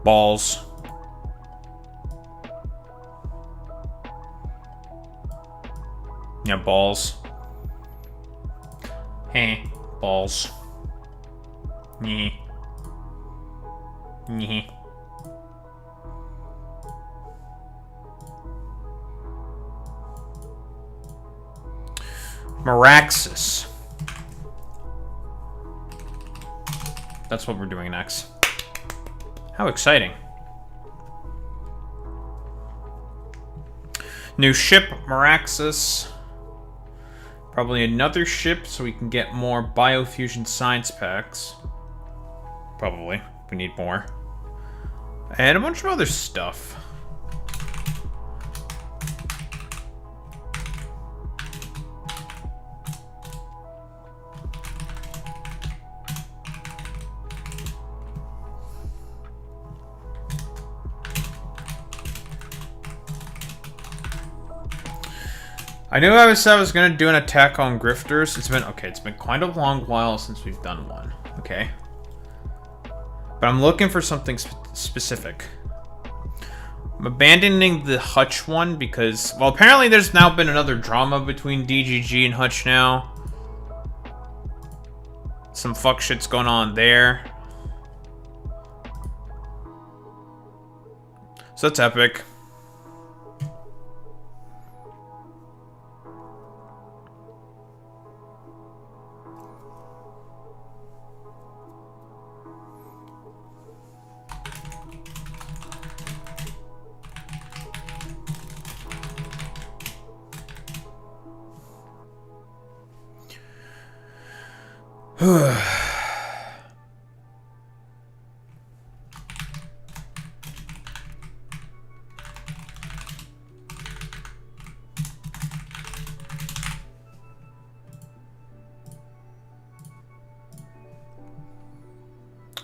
Balls. Yeah, balls. Hey, balls. Nyeh. Nyeh. Maraxsis. That's what we're doing next. How exciting. New ship, Maraxsis. Probably another ship so we can get more biofusion science packs. Probably. We need more. And a bunch of other stuff. I knew I said I was gonna do an attack on grifters. It's been quite a long while since we've done one. Okay. But I'm looking for something specific. I'm abandoning the Hutch one because, well, apparently there's now been another drama between DGG and Hutch now. Some fuck shit's going on there. So that's epic.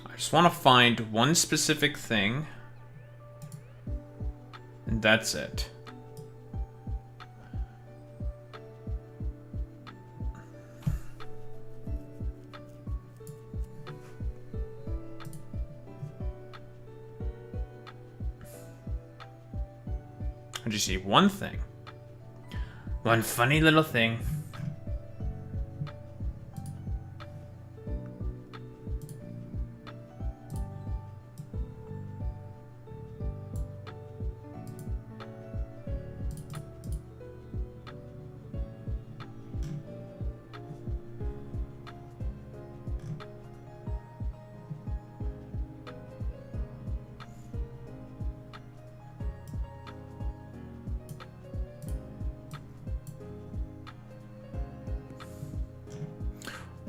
I just want to find one specific thing, and that's it. I just need one thing. One funny little thing.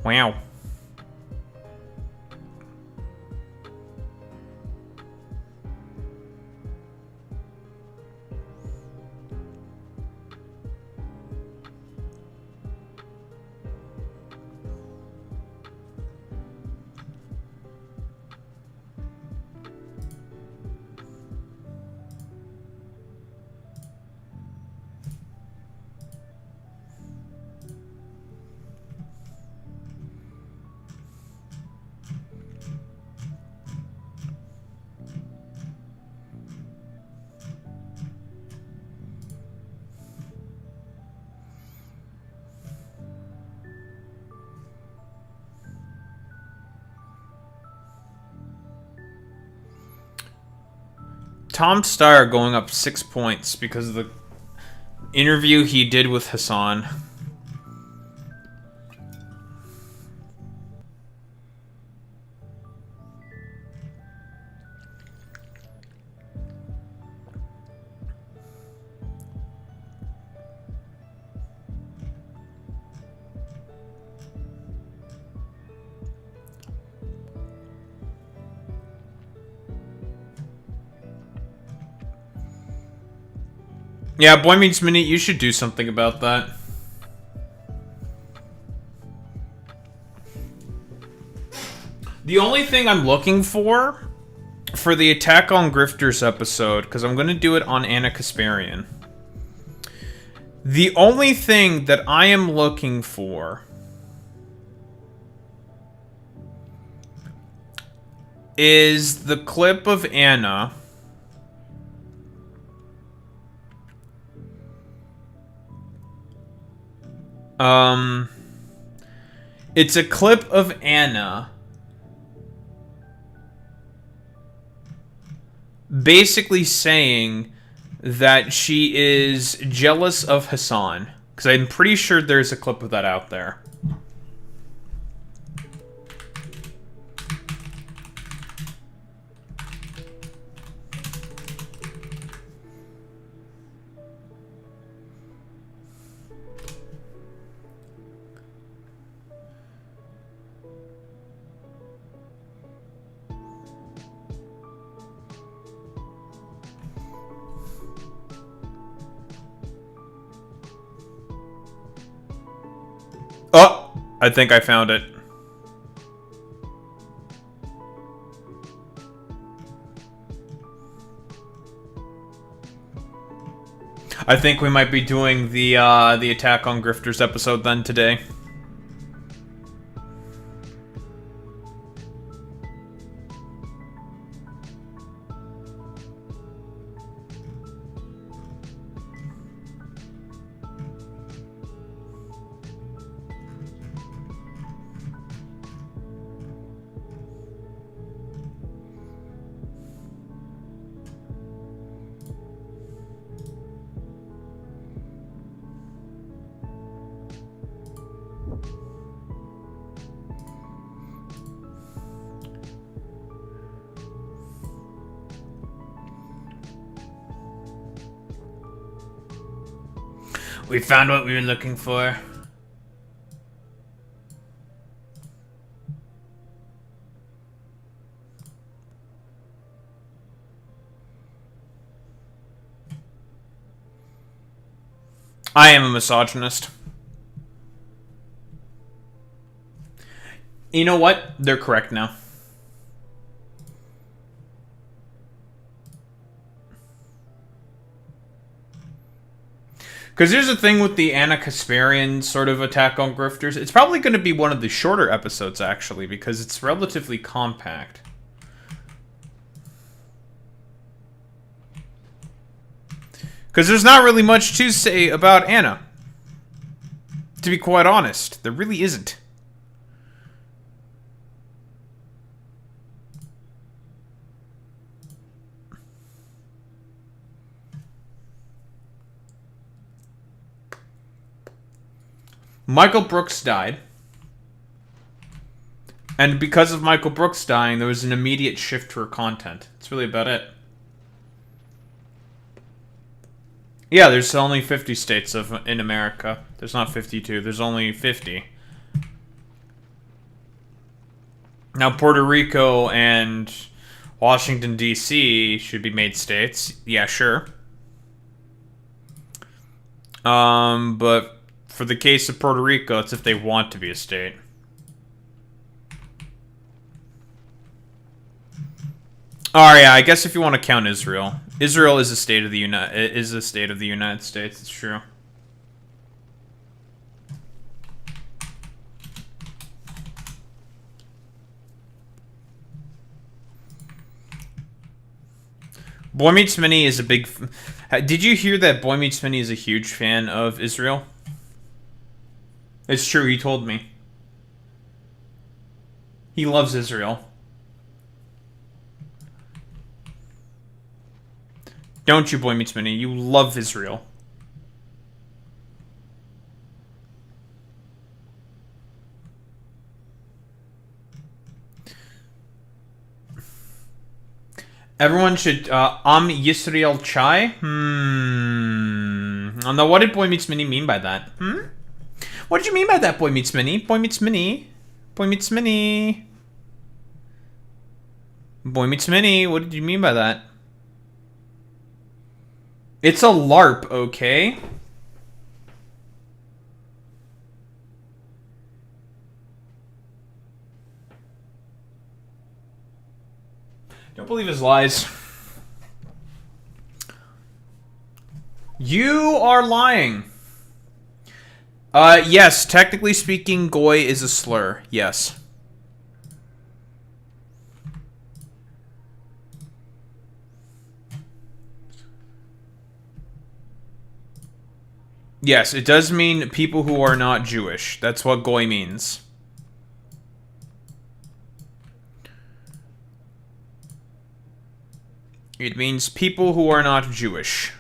Wow. Tom Steyer going up 6 points because of the interview he did with Hassan. Yeah, Boy Meets Mini, you should do something about that. The only thing I'm looking for the Attack on Grifters episode, because I'm going to do it on Anna Kasparian. The only thing that I am looking for is the clip of Anna. It's a clip of Anna basically saying that she is jealous of Hassan. Because I'm pretty sure there's a clip of that out there. Oh, I think I found it. I think we might be doing the Attack on Grifters episode then today. We found what we were looking for. I am a misogynist. You know what? They're correct now. Because here's the thing with the Anna Kasparian sort of Attack on Grifters. It's probably going to be one of the shorter episodes, actually, because it's relatively compact. Because there's not really much to say about Anna. To be quite honest, there really isn't. Michael Brooks died. And because of Michael Brooks dying, there was an immediate shift to her content. That's really about it. Yeah, there's only 50 states in America. There's not 52. There's only 50. Now, Puerto Rico and Washington, D.C. should be made states. Yeah, sure. But for the case of Puerto Rico, it's if they want to be a state. Oh yeah, I guess if you want to count Israel, Israel is a state of the United States. It's true. Boy Meets Mini is a big. Did you hear that Boy Meets Mini is a huge fan of Israel? It's true. He told me. He loves Israel. Don't you, Boy Meets Mini? You love Israel. Everyone should, Yisrael Chai? Oh no, what did Boy Meets Mini mean by that? What did you mean by that, Boy Meets Mini? Boy Meets Mini? Boy Meets Mini? Boy Meets Mini, what did you mean by that? It's a LARP, okay? Don't believe his lies. You are lying. Yes, technically speaking, goy is a slur. Yes. Yes, it does mean people who are not Jewish. That's what goy means. It means people who are not Jewish.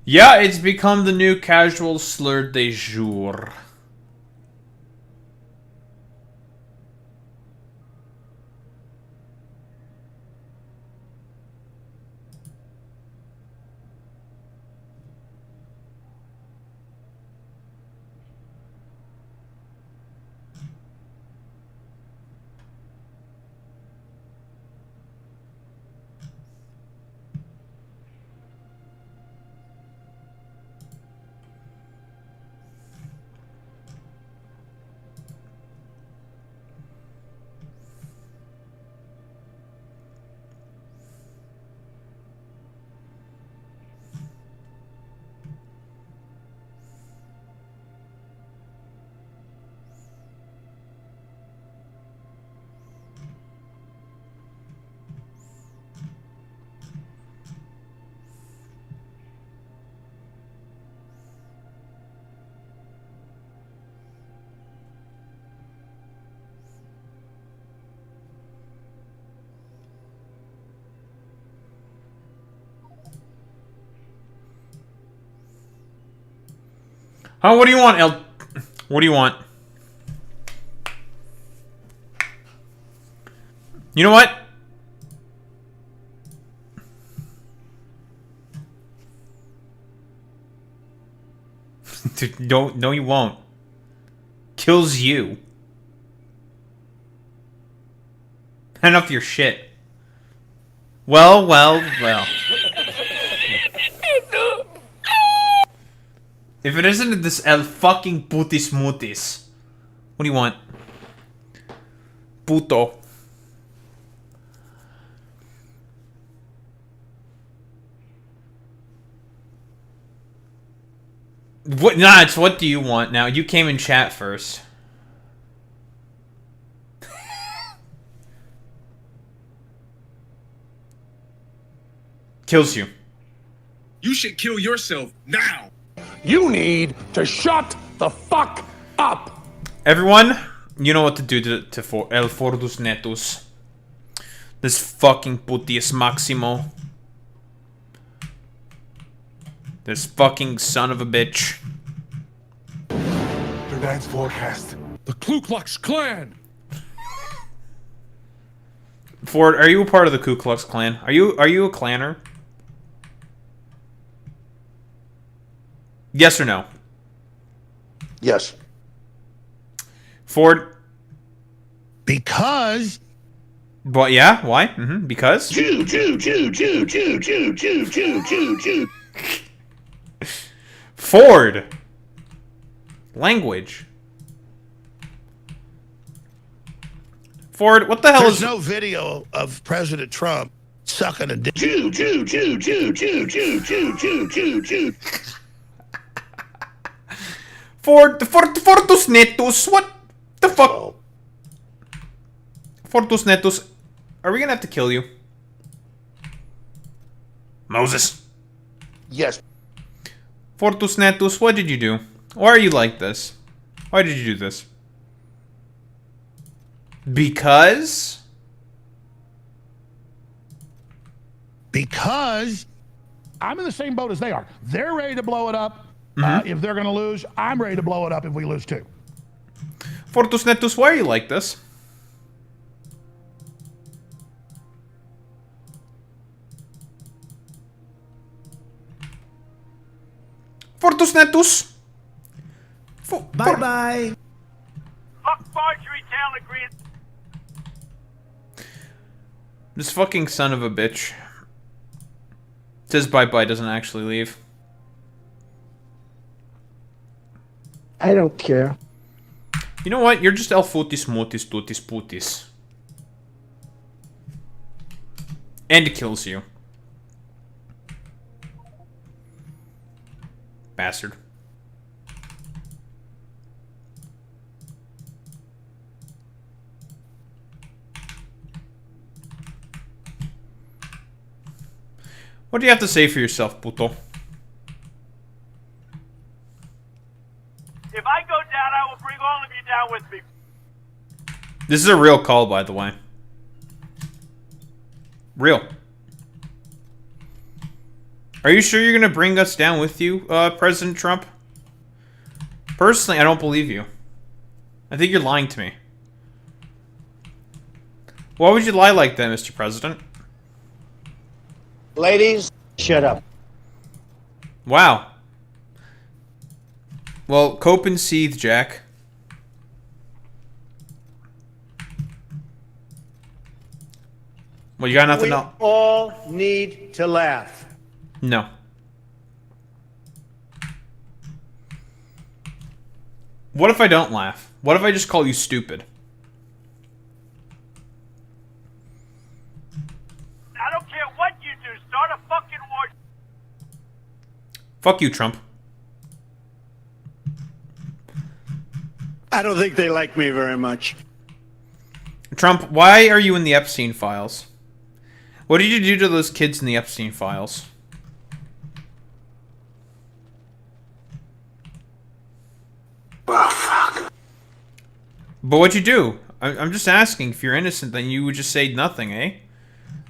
Yeah, it's become the new casual slur de jour. Huh, what do you want, El? What do you want? You know what? Don't, no, you won't. Kills you. Enough of your shit. Well. If it isn't this El fucking putis mutis. What do you want? Puto. What? Nah, it's what do you want now? You came in chat first. Kills you. You should kill yourself now. You need to shut the fuck up. Everyone, you know what to do to El Fordus Netus. This fucking putius Maximo. This fucking son of a bitch. Tonight's forecast. The Ku Klux Klan. Ford, are you a part of the Ku Klux Klan? Are you a clanner? Yes or no? Yes. Ford? Because. But yeah, why? Because? Jew. Ford! Language. Ford, what the hell There's is... no video of President Trump sucking a dick. Jew. Ford, Fortus Netus, what the fuck? Fortus Netus, are we gonna have to kill you? Moses. Yes. Fortus Netus, what did you do? Why are you like this? Why did you do this? Because I'm in the same boat as they are. They're ready to blow it up. If they're going to lose, I'm ready to blow it up if we lose too. Fortus Netus, why are you like this? Fortus Netus. Bye-bye. Fuck Marjorie Taylor Greene. This fucking son of a bitch says bye-bye, doesn't actually leave. I don't care. You know what? You're just El Futis Mutis Tutis Putis. And it kills you. Bastard. What do you have to say for yourself, puto? If I go down, I will bring all of you down with me. This is a real call, by the way. Real. Are you sure you're gonna bring us down with you, President Trump? Personally, I don't believe you. I think you're lying to me. Why would you lie like that, Mr. President? Ladies, shut up. Wow. Well, cope and seethe, Jack. Well, you got nothing else? All need to laugh. No. What if I don't laugh? What if I just call you stupid? I don't care what you do. Start a fucking war. Fuck you, Trump. I don't think they like me very much. Trump, why are you in the Epstein files? What did you do to those kids in the Epstein files? Oh, fuck. But what'd you do? I'm just asking. If you're innocent, then you would just say nothing, eh?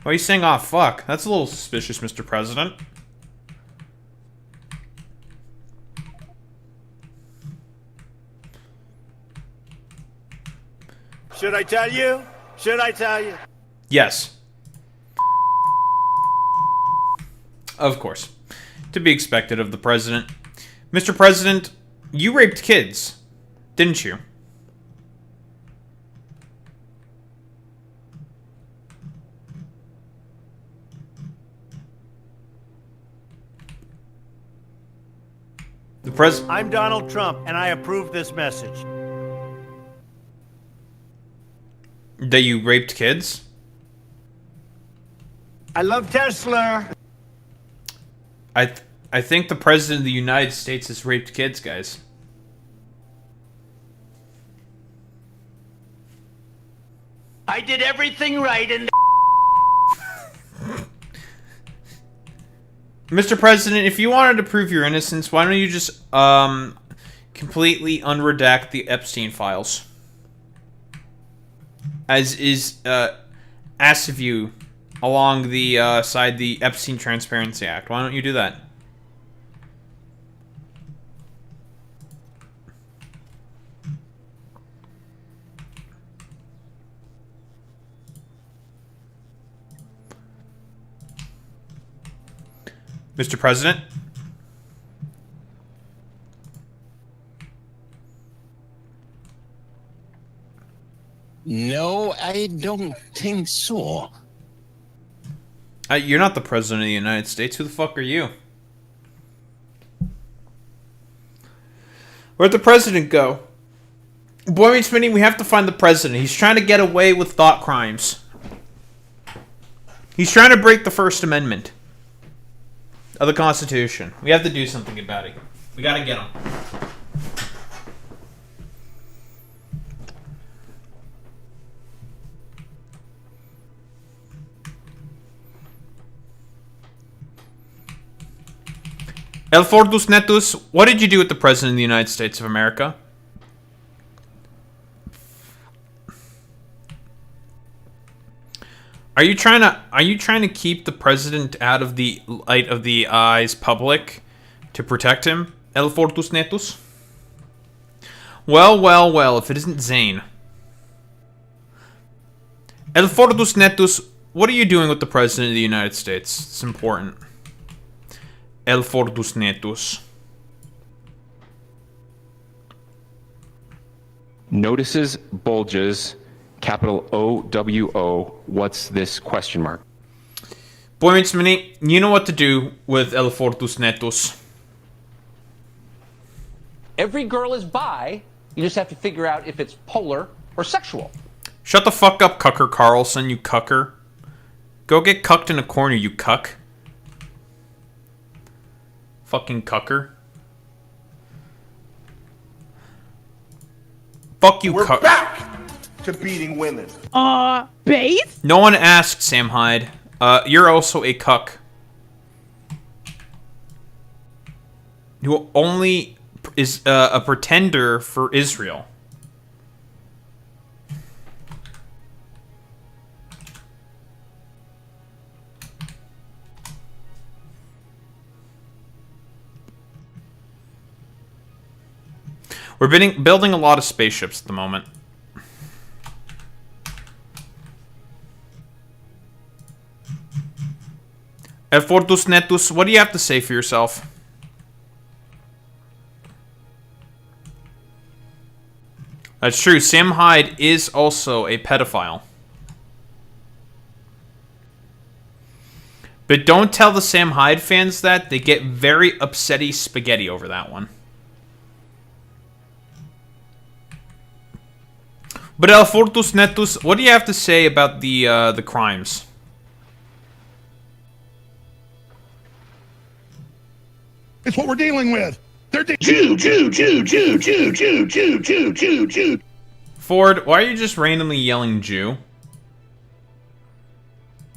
Why are you saying, "oh, fuck"? That's a little suspicious, Mr. President. Should I tell you? Should I tell you? Yes. Of course. To be expected of the president. Mr. President, you raped kids, didn't you? The president. I'm Donald Trump, and I approve this message. That you raped kids? I love Tesla. I think the president of the United States has raped kids, guys. I did everything right and Mr. President, if you wanted to prove your innocence, why don't you just completely unredact the Epstein files? As is asked of you along the side the Epstein Transparency Act. Why don't you do that? Mr. President? No, I don't think so. You're not the president of the United States. Who the fuck are you? Where'd the president go? Boy meets Minnie, we have to find the president. He's trying to get away with thought crimes. He's trying to break the First Amendment of the Constitution. We have to do something about it. We gotta get him. El Fordus Netus, what did you do with the President of the United States of America? Are you trying to keep the president out of the light of the eyes public to protect him? El Fordus Netus? Well, well, well, if it isn't Zane. El Fordus Netus, what are you doing with the President of the United States? It's important. El Fordus Netus. Notices, bulges, capital O-W-O, what's this question mark? Boy meets Minnie, you know what to do with El Fordus Netus. Every girl is bi. You just have to figure out if it's polar or sexual. Shut the fuck up, Cucker Carlson, you cucker. Go get cucked in a corner, you cuck. Fucking cucker. Fuck you, cuck. Back to beating women. Base? No one asked, Sam Hyde. You're also a cuck. Who only is a pretender for Israel. We're building a lot of spaceships at the moment. Fortus Netus, what do you have to say for yourself? That's true. Sam Hyde is also a pedophile. But don't tell the Sam Hyde fans that. They get very upsetty spaghetti over that one. But Fortus Netus, what do you have to say about the crimes? It's what we're dealing with. They're Jew. Ford, why are you just randomly yelling Jew?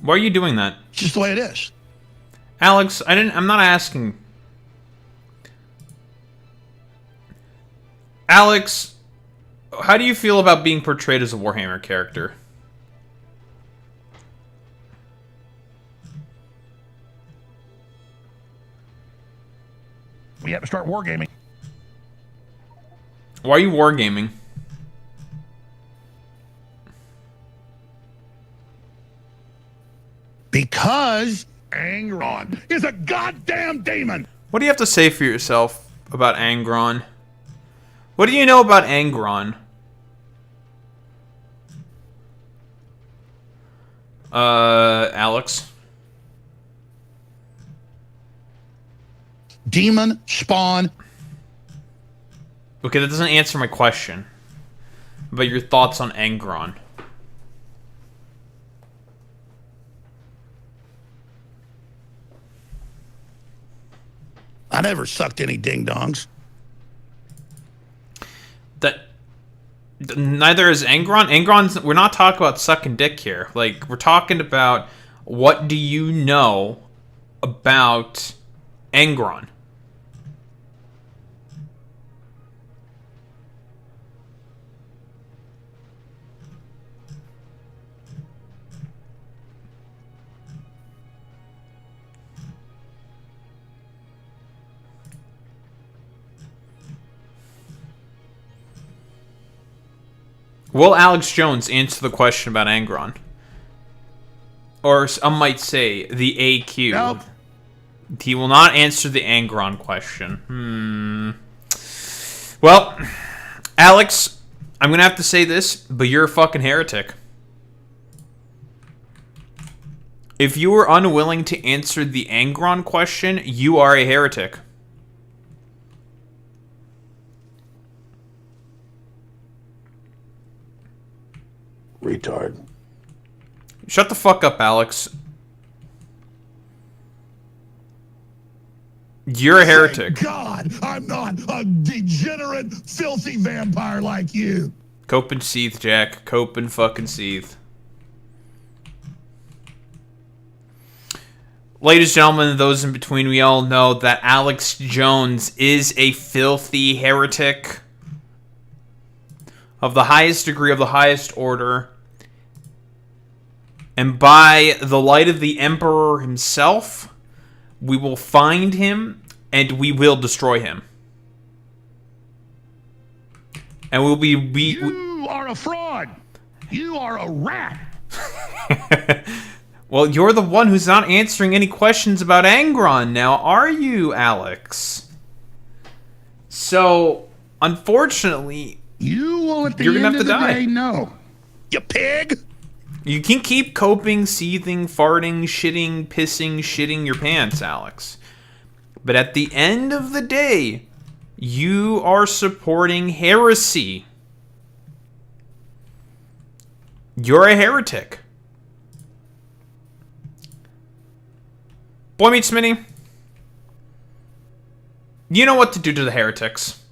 Why are you doing that? It's just the way it is. Alex, I'm not asking. Alex, how do you feel about being portrayed as a Warhammer character? We have to start wargaming. Why are you wargaming? Because Angron is a goddamn demon. What do you have to say for yourself about Angron? What do you know about Angron? Alex? Demon spawn. Okay, that doesn't answer my question. But your thoughts on Angron. I never sucked any ding-dongs. Neither is Angron. Angron's... We're not talking about sucking dick here. Like, we're talking about what do you know about Angron? Will Alex Jones answer the question about Angron? Or some might say the AQ. Nope. He will not answer the Angron question. Well, Alex, I'm going to have to say this, but you're a fucking heretic. If you were unwilling to answer the Angron question, you are a heretic. Retard. Shut the fuck up, Alex. You're a heretic. Thank God, I'm not a degenerate, filthy vampire like you. Cope and seethe, Jack. Cope and fucking seethe. Ladies and gentlemen, those in between, we all know that Alex Jones is a filthy heretic of the highest degree, of the highest order. And by the light of the Emperor himself, we will find him and we will destroy him. And we'll be... You are a fraud. You are a rat. Well, you're the one who's not answering any questions about Angron now, are you, Alex? So, unfortunately... You will at the You're gonna end have of to the die. day know. You pig. You can keep coping, seething, farting, shitting your pants, Alex. But at the end of the day, You are supporting heresy. You're a heretic. Boy Meets Mini, you know what to do to the heretics.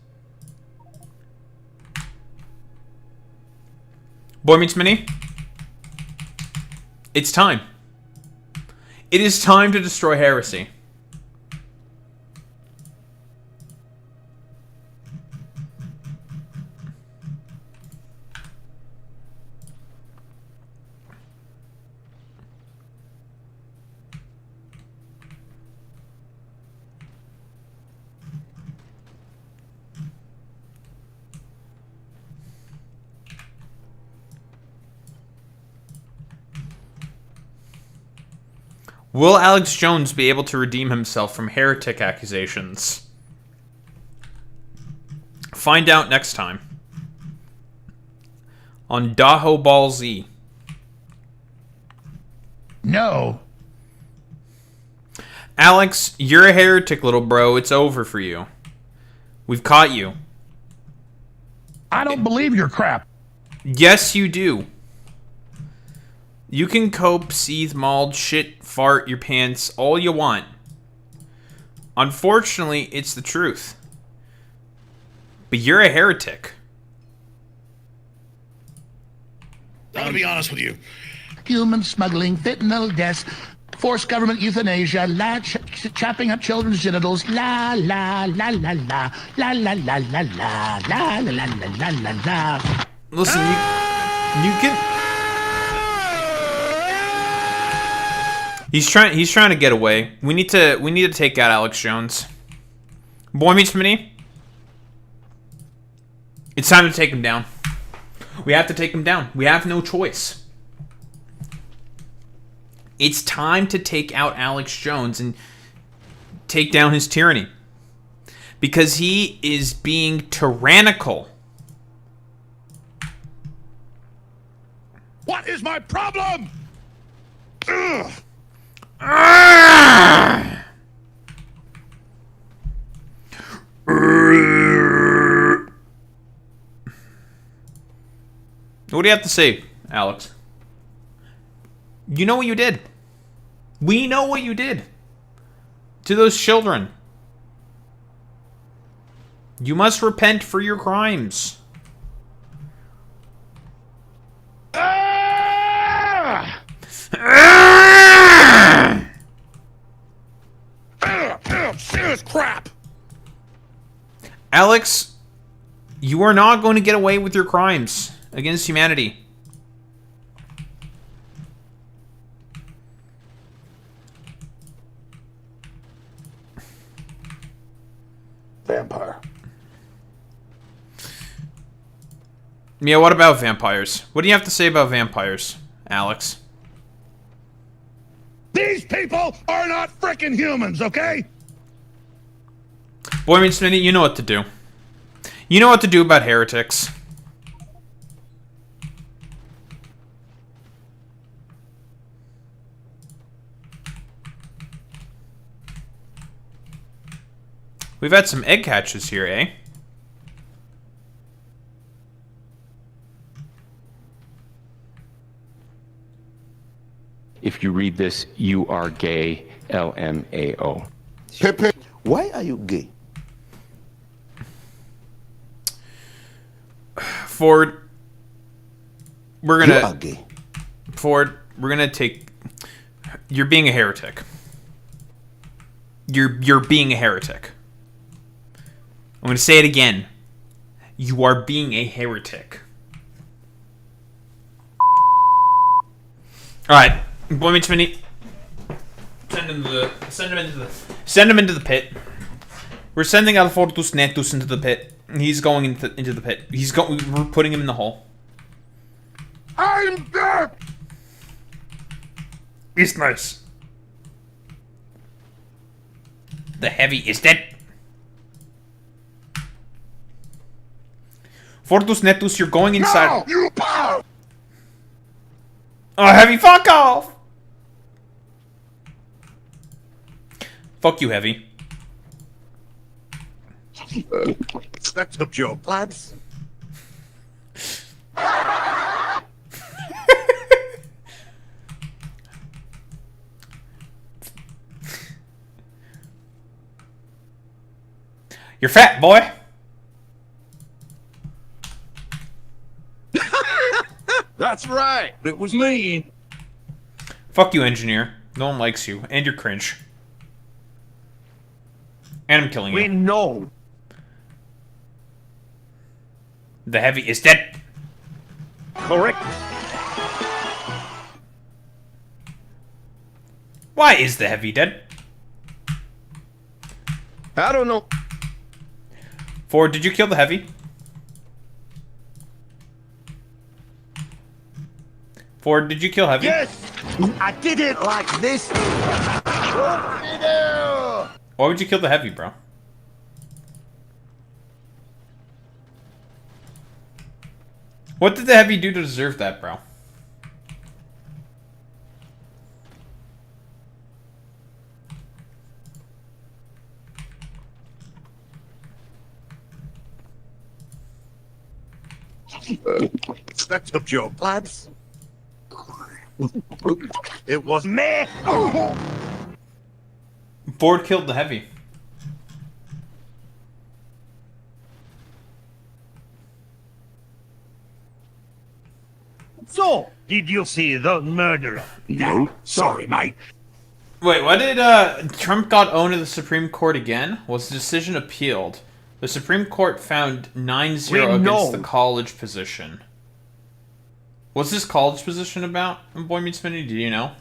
Boy Meets Mini, it's time. It is time to destroy heresy. Will Alex Jones be able to redeem himself from heretic accusations? Find out next time on Daho Ball Z. No. Alex, you're a heretic, little bro. It's over for you. We've caught you. I don't believe your crap. Yes, you do. You can cope, seethe, mauled, shit, fart your pants, all you want. Unfortunately, it's the truth. But you're a heretic. I'm gonna be honest with you. Human smuggling, fentanyl deaths, forced government euthanasia, chopping up children's genitals, la la la la la la la la la la la la la la la la. Listen, you can. He's trying to get away. We need to take out Alex Jones. Boy Meets Mini. It's time to take him down. We have to take him down. We have no choice. It's time to take out Alex Jones and take down his tyranny. Because he is being tyrannical. What is my problem? Ugh. What do you have to say, Alex? You know what you did. We know what you did to those children. You must repent for your crimes. Serious crap. Alex, you are not going to get away with your crimes against humanity. Vampire. Yeah, what about vampires? What do you have to say about vampires, Alex? These people are not freaking humans, okay? Boy Meets Mini, you know what to do. You know what to do about heretics. We've had some egg hatches here, eh? If you read this, you are gay, LMAO. Pepe, why are you gay? Ford, we're You are gonna... gay. Ford, we're gonna take... You're being a heretic. You're being a heretic. I'm gonna say it again. You are being a heretic. Alright. Boy Meets Mini. Send him into the pit. We're sending Alfortus Netus into the pit. He's going into the pit. We're putting him in the hole. I'm dead. It's nice. The heavy is dead. Fortus Netus, you're going inside. No, you power. Oh, Heavy, fuck off! Fuck you, Heavy. That's a joke, lads. You're fat, boy. That's right. It was me. Fuck you, engineer. No one likes you, and you're cringe. And I'm killing We you. know. The heavy is dead. Correct. Why is the heavy dead? I don't know. Ford, did you kill the heavy? Ford, did you kill heavy? Yes, I did it like this. Why would you kill the heavy, bro? What did the heavy do to deserve that, bro? That's a joke, lads. It was me. Ford killed the heavy. So, did you see the murderer? No, sorry, mate. Wait, what did, Trump got owned at the Supreme Court again? Was the decision appealed? The Supreme Court found 9-0 against the college position. What's this college position about in Boy Meets Mini? Do you know?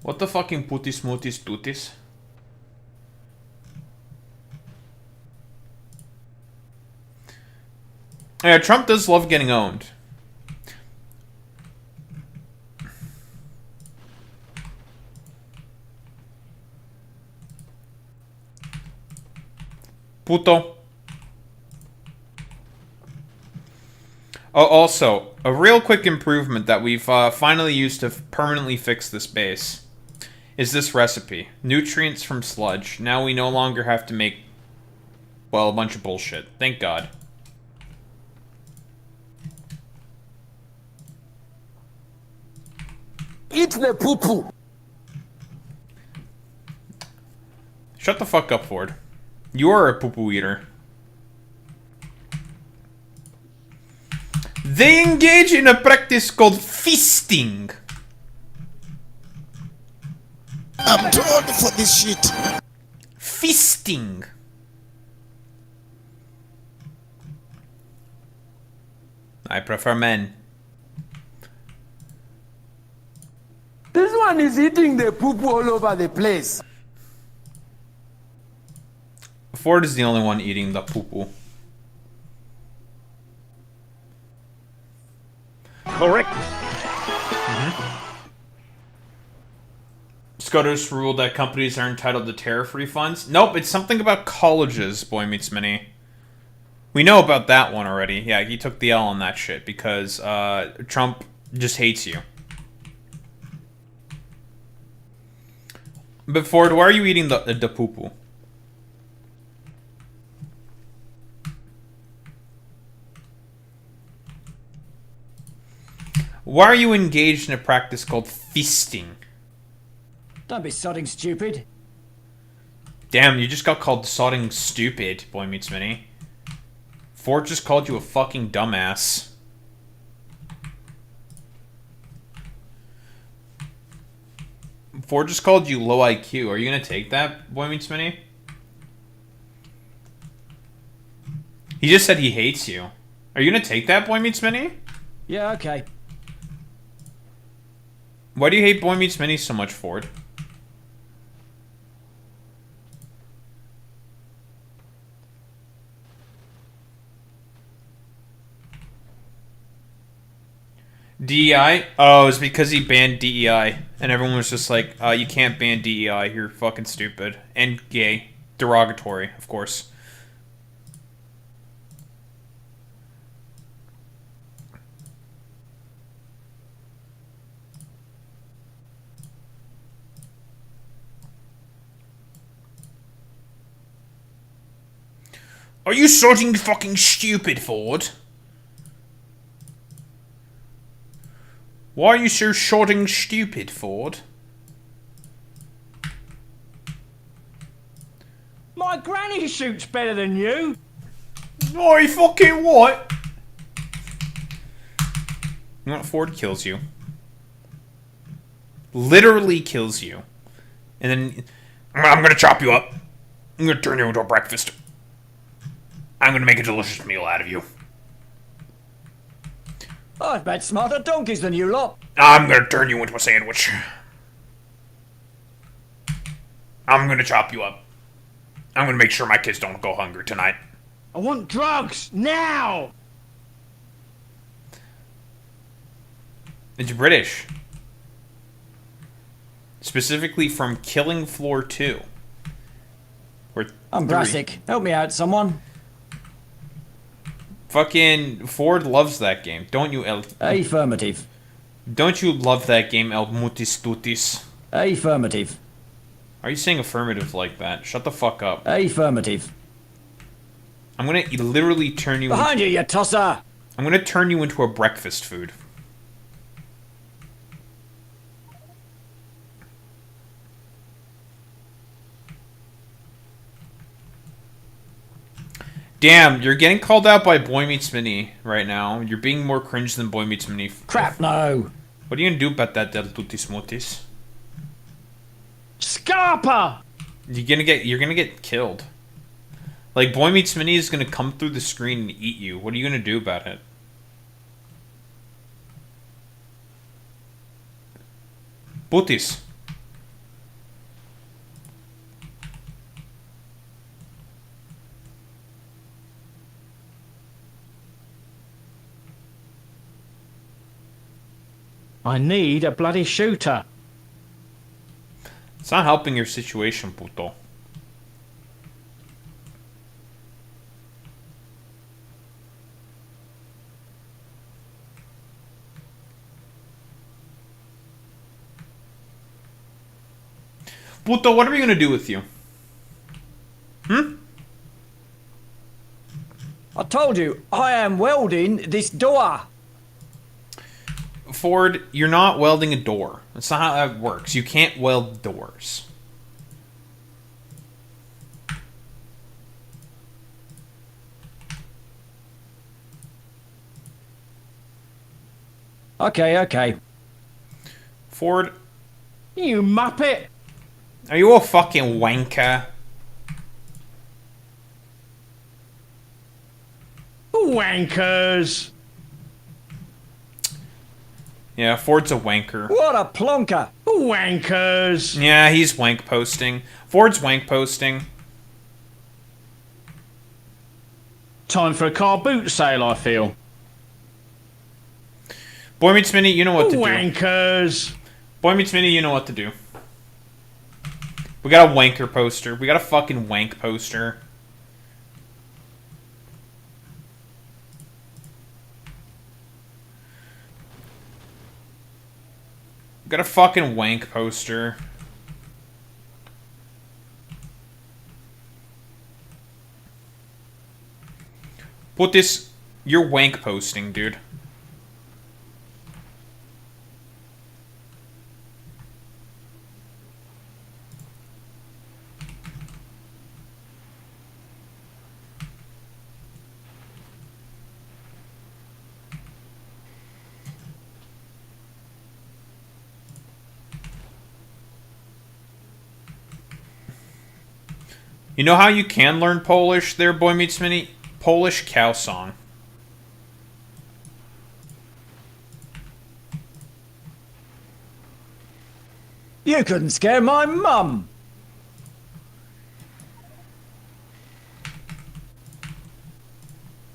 What the fucking putty smoothies tooties? Yeah, Trump does love getting owned. Puto. Oh, also, a real quick improvement that we've finally used to permanently fix this base is this recipe. Nutrients from sludge. Now we no longer have to make, well, a bunch of bullshit. Thank God. Eat the poo-poo. Shut the fuck up, Ford. You are a poo-poo eater. They engage in a practice called feasting. I'm too old for this shit. Feasting. I prefer men. This one is eating the poo-poo all over the place. Ford is the only one eating the poo-poo. Correct. SCOTUS ruled that companies are entitled to tariff refunds. Nope, it's something about colleges, Boy Meets Mini. We know about that one already. Yeah, he took the L on that shit because Trump just hates you. But Ford, why are you eating the poo-poo? Why are you engaged in a practice called feasting? Don't be sodding stupid. Damn, you just got called sodding stupid, Boy Meets Mini. Ford just called you a fucking dumbass. Ford just called you low IQ. Are you gonna take that, Boy Meets Mini? He just said he hates you. Are you gonna take that, Boy Meets Mini? Yeah, okay. Why do you hate Boy Meets Mini so much, Ford? DEI? Oh, it's because he banned DEI. And everyone was just like, you can't ban DEI. You're fucking stupid. And gay. Derogatory, of course. Are you sorting fucking stupid, Ford? Why are you so shorting stupid, Ford? My granny shoots better than you. Oh, you fucking what? You know what? Ford kills you. Literally kills you. And then I'm gonna chop you up. I'm gonna turn you into a breakfast. I'm gonna make a delicious meal out of you. I've met smarter donkeys than you lot. I'm gonna turn you into a sandwich. I'm gonna chop you up. I'm gonna make sure my kids don't go hungry tonight. I want drugs now. It's British. Specifically from Killing Floor 2. Or I'm 3. Brassic. Help me out, someone. Fucking Ford loves that game. Don't you, El? Affirmative. Don't you love that game, El Mutis Tutis? Affirmative. Are you saying affirmative like that? Shut the fuck up. Affirmative. I'm gonna literally turn you Behind you, you tosser! I'm gonna turn you into a breakfast food. Damn, you're getting called out by Boy Meets Mini right now. You're being more cringe than Boy Meets Mini. Crap, no. What are you gonna do about that, Del Tutis Mutis? Scarpa! You're gonna get killed. Like, Boy Meets Mini is gonna come through the screen and eat you. What are you gonna do about it? Putis. I need a bloody shooter. It's not helping your situation, puto. Puto, what are we gonna do with you? Hmm? I told you, I am welding this door. Ford, you're not welding a door. That's not how that works. You can't weld doors. Okay. Ford, You muppet! are you a fucking wanker? Wankers! Yeah, Ford's a wanker. What a plonker. Wankers! Yeah, he's wank posting. Ford's wank posting. Time for a car boot sale, I feel. Boy Meets Mini, you know what to do. Wankers! Boy Meets Mini, you know what to do. We got a wanker poster. We got a fucking wank poster. We got a fucking wank poster. Put this... You're wank posting, dude. You know how you can learn Polish there, Boy Meets Mini? Polish cow song. You couldn't scare my mum.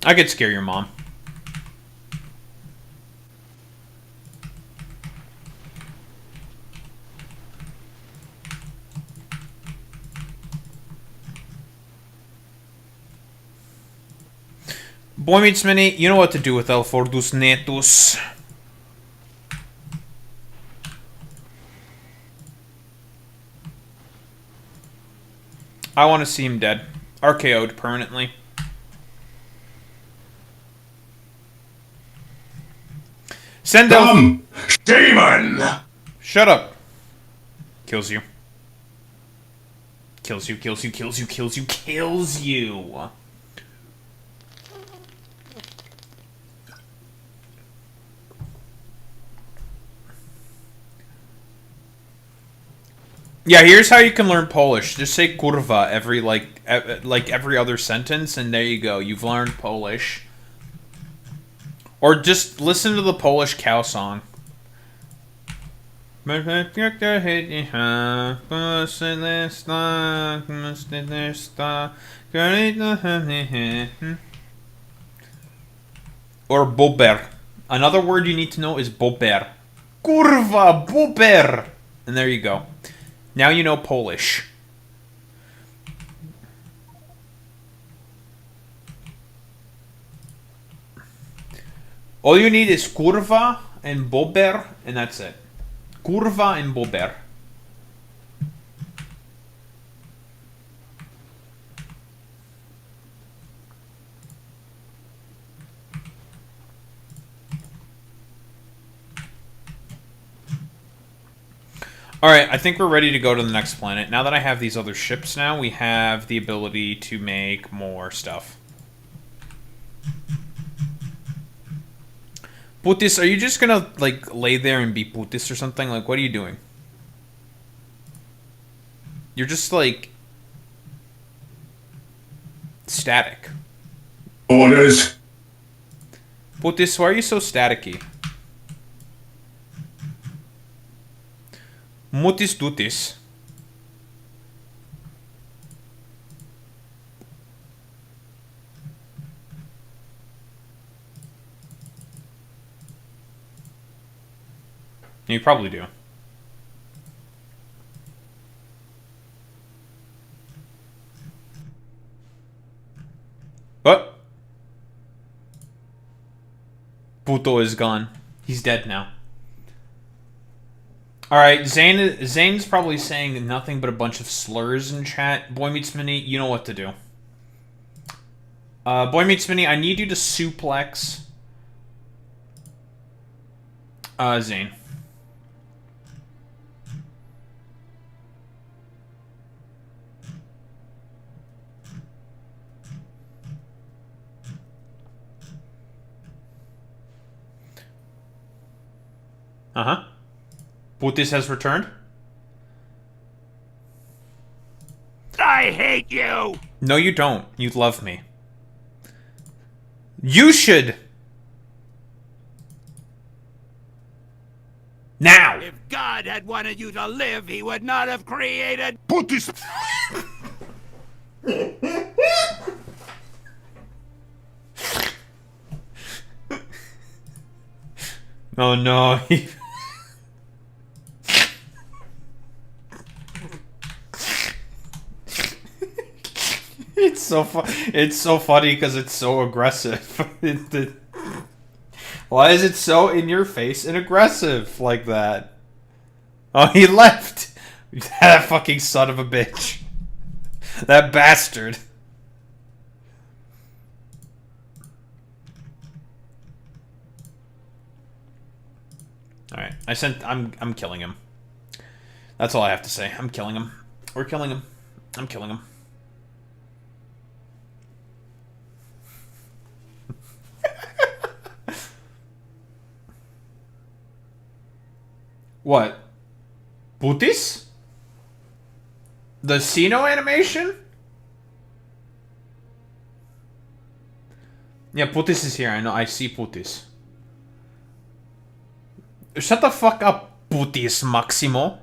I could scare your mom. Boy Meets Mini, you know what to do with El Fordus Netus. I want to see him dead. RKO'd permanently. Send Come, demon! Shut up. Kills you. Kills you, kills you, kills you, kills you, kills you. Yeah, here's how you can learn Polish. Just say kurwa every every other sentence, and there you go. You've learned Polish. Or just listen to the Polish cow song. Or bober. Another word you need to know is bober. Kurwa, bober. And there you go. Now you know Polish. All you need is kurwa and bober, and that's it. Kurwa and bober. Alright, I think we're ready to go to the next planet. Now that I have these other ships now, we have the ability to make more stuff. Putis, are you just gonna, like, lay there and be putis or something? Like, what are you doing? You're just, like... static. Orders. Putis, why are you so staticky? Mutis dutis. You probably do. What? Puto is gone. He's dead now. Alright, Zane's probably saying nothing but a bunch of slurs in chat. Boy Meets Mini, you know what to do. Boy Meets Mini, I need you to suplex Zane. Uh-huh. Putis has returned. I hate you! No, you don't. You love me. You should! Now! If God had wanted you to live, he would not have created... Putis! Oh no, It's so funny because it's so aggressive. Why is it so in your face and aggressive like that? Oh, he left. That fucking son of a bitch. That bastard. All right, I'm killing him. That's all I have to say. I'm killing him. We're killing him. I'm killing him. What? Putis? The Sino animation? Yeah, Putis is here. I know. I see Putis. Shut the fuck up, Putis Maximo.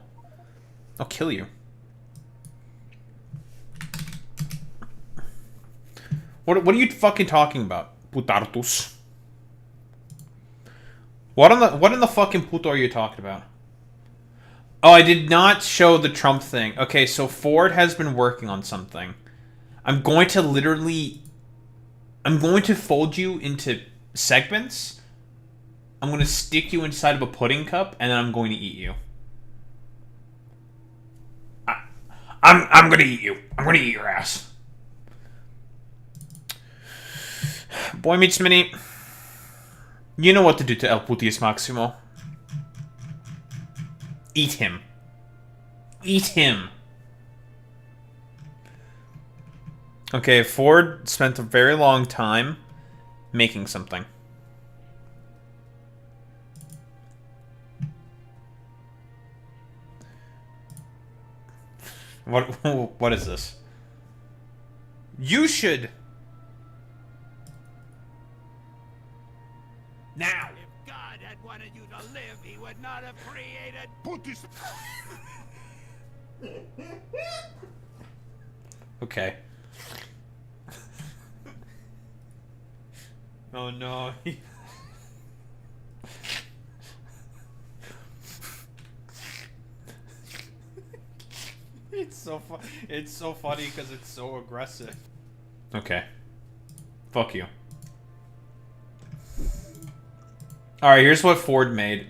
I'll kill you. What are you fucking talking about, Putartus? What in the fucking puto are you talking about? Oh, I did not show the Trump thing. Okay, so Ford has been working on something. I'm going to fold you into segments. I'm going to stick you inside of a pudding cup, and then I'm going to eat you. I'm going to eat you. I'm going to eat your ass. Boy Meets Mini. You know what to do to El Putius Maximo. Eat him. Eat him. Okay, Ford spent a very long time making something. What is this? You should... Now! If God had wanted you to live, he would not have created... Okay. Oh no. It's so funny because it's so aggressive. Okay. Fuck you. Alright, here's what Ford made.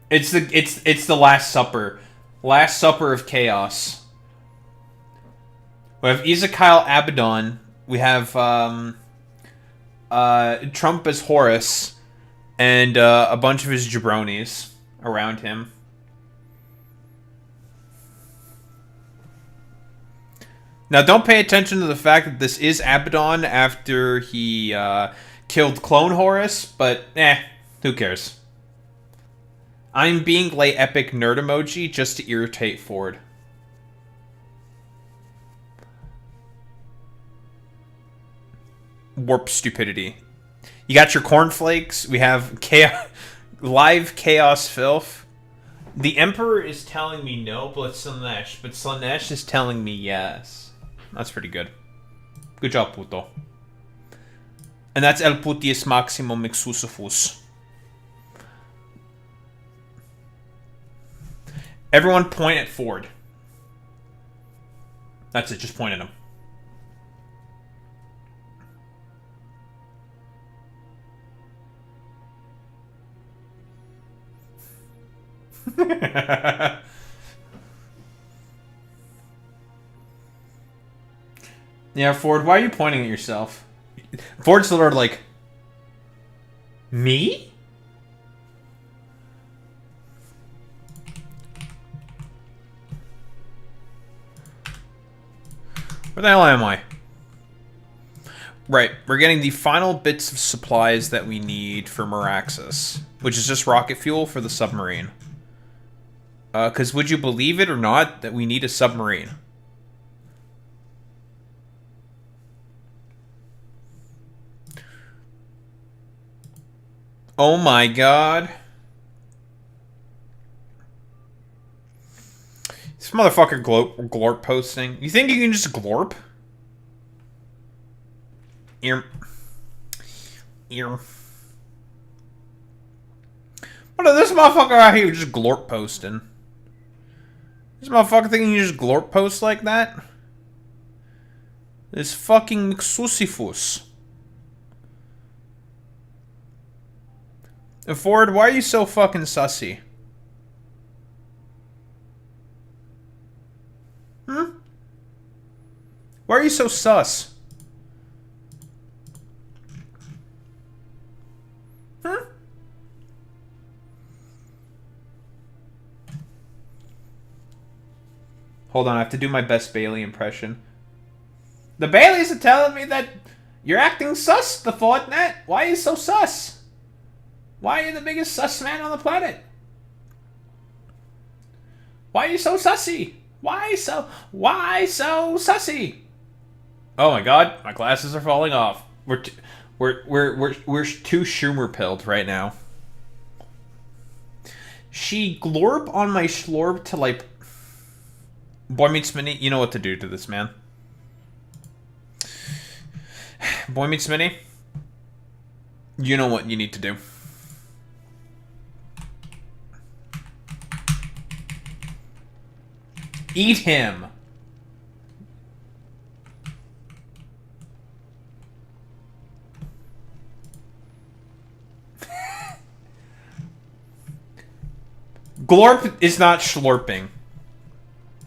It's the Last Supper. Last Supper of Chaos. We have Ezekiel Abaddon. We have Trump as Horus. And a bunch of his jabronis around him. Now, don't pay attention to the fact that this is Abaddon after he killed Clone Horus, but who cares? I'm being late epic nerd emoji just to irritate Ford. Warp stupidity. You got your cornflakes. We have live chaos filth. The Emperor is telling me no, but Slanesh is telling me yes. That's pretty good. Good job, puto. And that's El Putius Maximo Mixusifus. Everyone point at Ford. That's it, just point at him. Yeah, Ford, why are you pointing at yourself? Ford's sort of like... Me? Where the hell am I? Right, we're getting the final bits of supplies that we need for Maraxsis, which is just rocket fuel for the submarine. Because would you believe it or not that we need a submarine? Oh my god. This motherfucker glorp posting. You think you can just glorp? Ear. What is this motherfucker out here just glorp posting? This motherfucker thinking you just glorp post like that? This fucking Mixusifus. Ford, why are you so fucking sussy? Hmm? Why are you so sus? Hmm? Hold on, I have to do my best Bailey impression. The Baileys are telling me that you're acting sus, the Fortnite. Why are you so sus? Why are you the biggest sus man on the planet? Why are you so sussy? Why so sussy? Oh my god, my glasses are falling off. We're too Schumer pilled right now. She glorp on my schlorp to like... Boy Meets Mini, you know what to do to this man. Boy Meets Mini, you know what you need to do. Eat him! Glorp is not schlorping.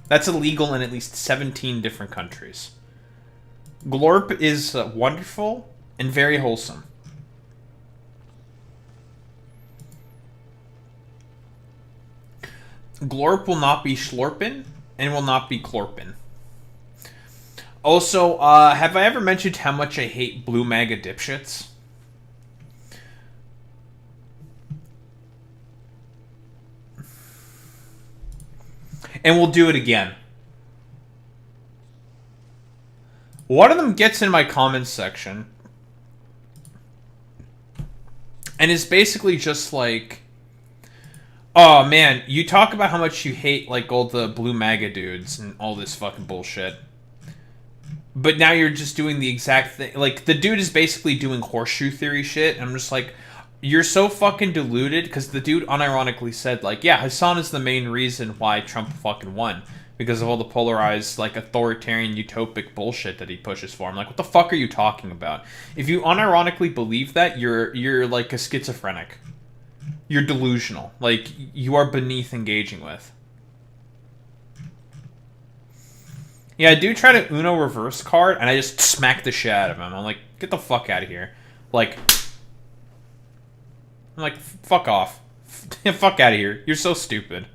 That's illegal in at least 17 different countries. Glorp is wonderful. and very wholesome. Glorp will not be Schlorpin, and will not be Chlorpin. Also, have I ever mentioned how much I hate blue MAGA dipshits? And we'll do it again. One of them gets in my comments section and is basically just like, oh man, you talk about how much you hate like all the blue MAGA dudes and all this fucking bullshit, but now you're just doing the exact thing. Like, the dude is basically doing horseshoe theory shit, and I'm just like, you're so fucking deluded, because the dude unironically said, like, yeah, Hassan is the main reason why Trump fucking won, because of all the polarized, like, authoritarian, utopic bullshit that he pushes for. I'm like, what the fuck are you talking about? If you unironically believe that, you're like a schizophrenic. You're delusional. Like, you are beneath engaging with. Yeah, I do try to Uno reverse card, and I just smack the shit out of him. I'm like, get the fuck out of here. Like, I'm like, fuck off. Fuck out of here. You're so stupid.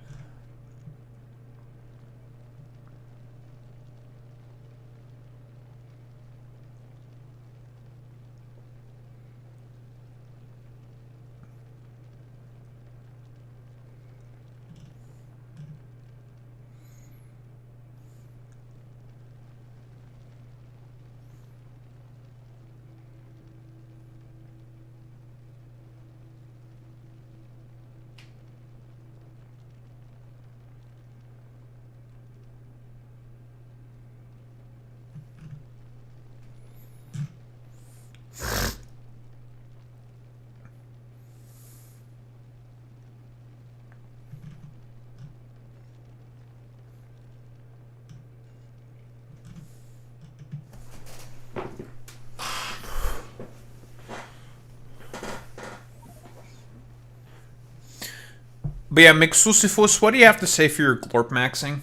But yeah, Mixusifus, what do you have to say for your glorp maxing?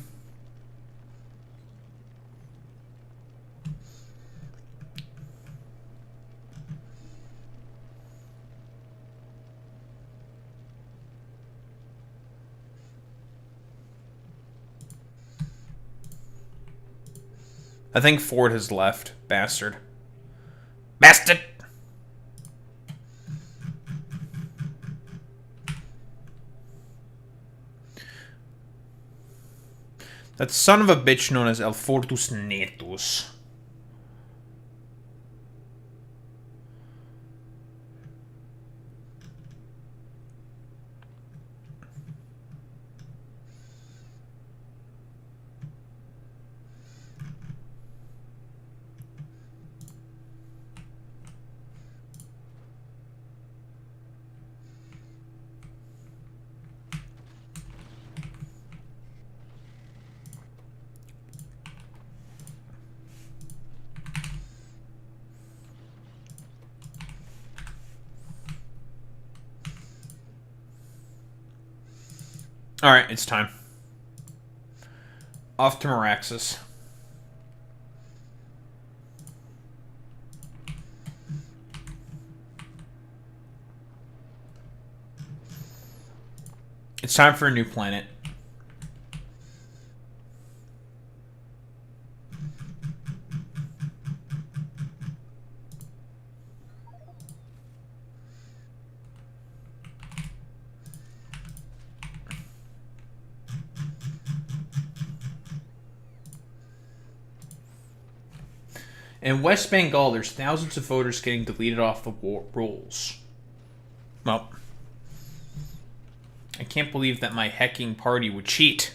I think Ford has left. Bastard. Bastard! That son of a bitch known as El Fortus Netus. Alright, it's time. Off to Maraxsis. It's time for a new planet. In West Bengal, there's thousands of voters getting deleted off the rolls. Well, I can't believe that my hecking party would cheat.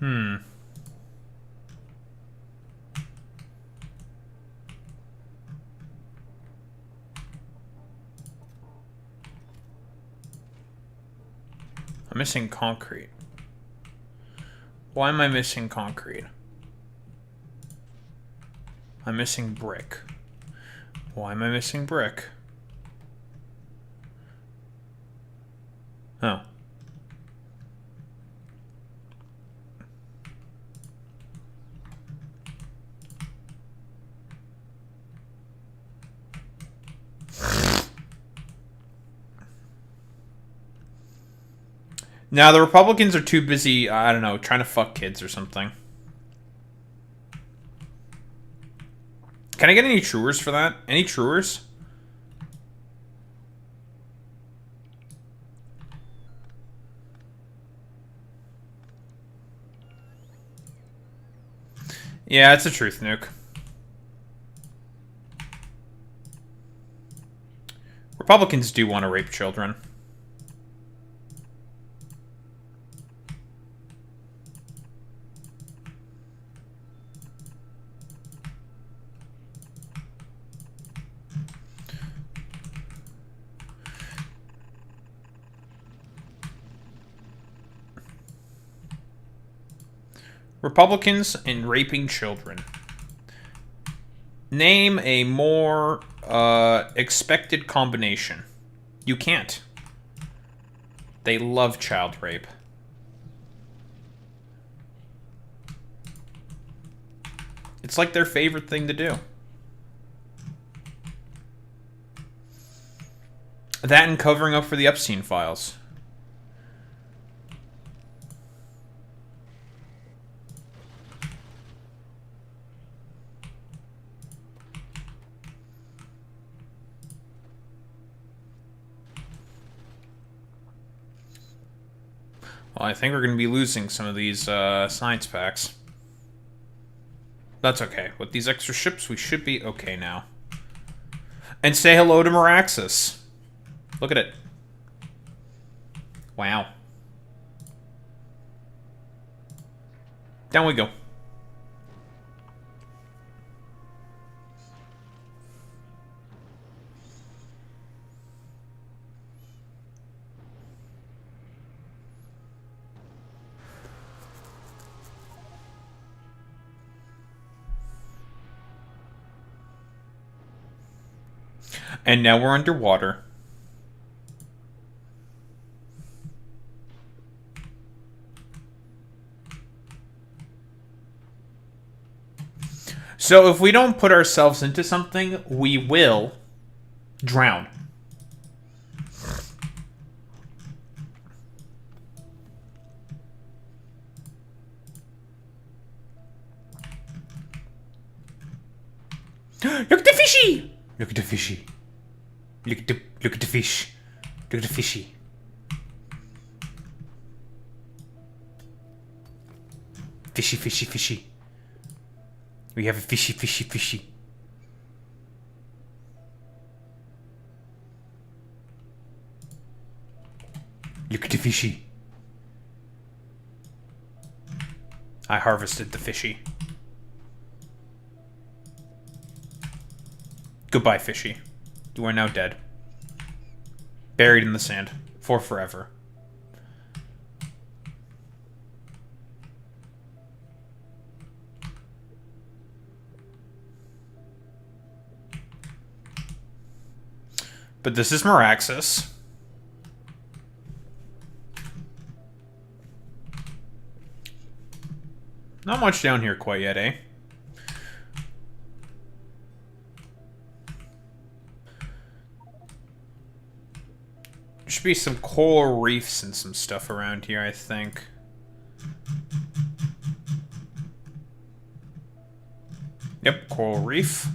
I'm missing concrete. Why am I missing concrete? I'm missing brick. Why am I missing brick? Oh. Now, the Republicans are too busy, I don't know, trying to fuck kids or something. Can I get any truers for that? Any truers? Yeah, it's a truth nuke. Republicans do want to rape children. Republicans and raping children. Name a more expected combination. You can't. They love child rape. It's like their favorite thing to do. That and covering up for the Epstein files. Well, I think we're going to be losing some of these science packs. That's okay. With these extra ships, we should be okay now. And say hello to Maraxsis. Look at it. Wow. Down we go. And now we're underwater. So if we don't put ourselves into something, we will drown. Look at the fishy! Look at the fishy. Look at the fish. Look at the fishy. Fishy, fishy, fishy. We have a fishy, fishy, fishy. Look at the fishy. I harvested the fishy. Goodbye, fishy. You are now dead. Buried in the sand. For forever. But this is Maraxsis. Not much down here quite yet, eh? There should be some coral reefs and some stuff around here, I think. Yep, coral reef.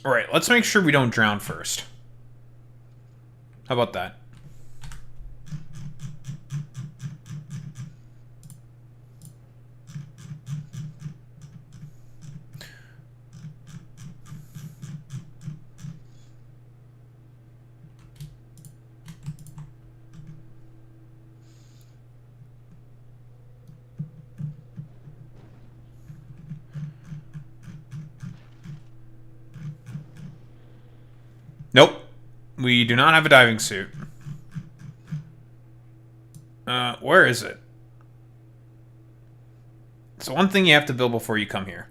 Alright, let's make sure we don't drown first. How about that? Nope. We do not have a diving suit. Where is it? It's one thing you have to build before you come here.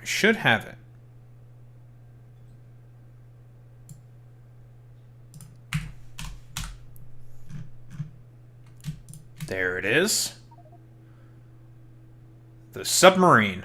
I should have it. There it is. The submarine.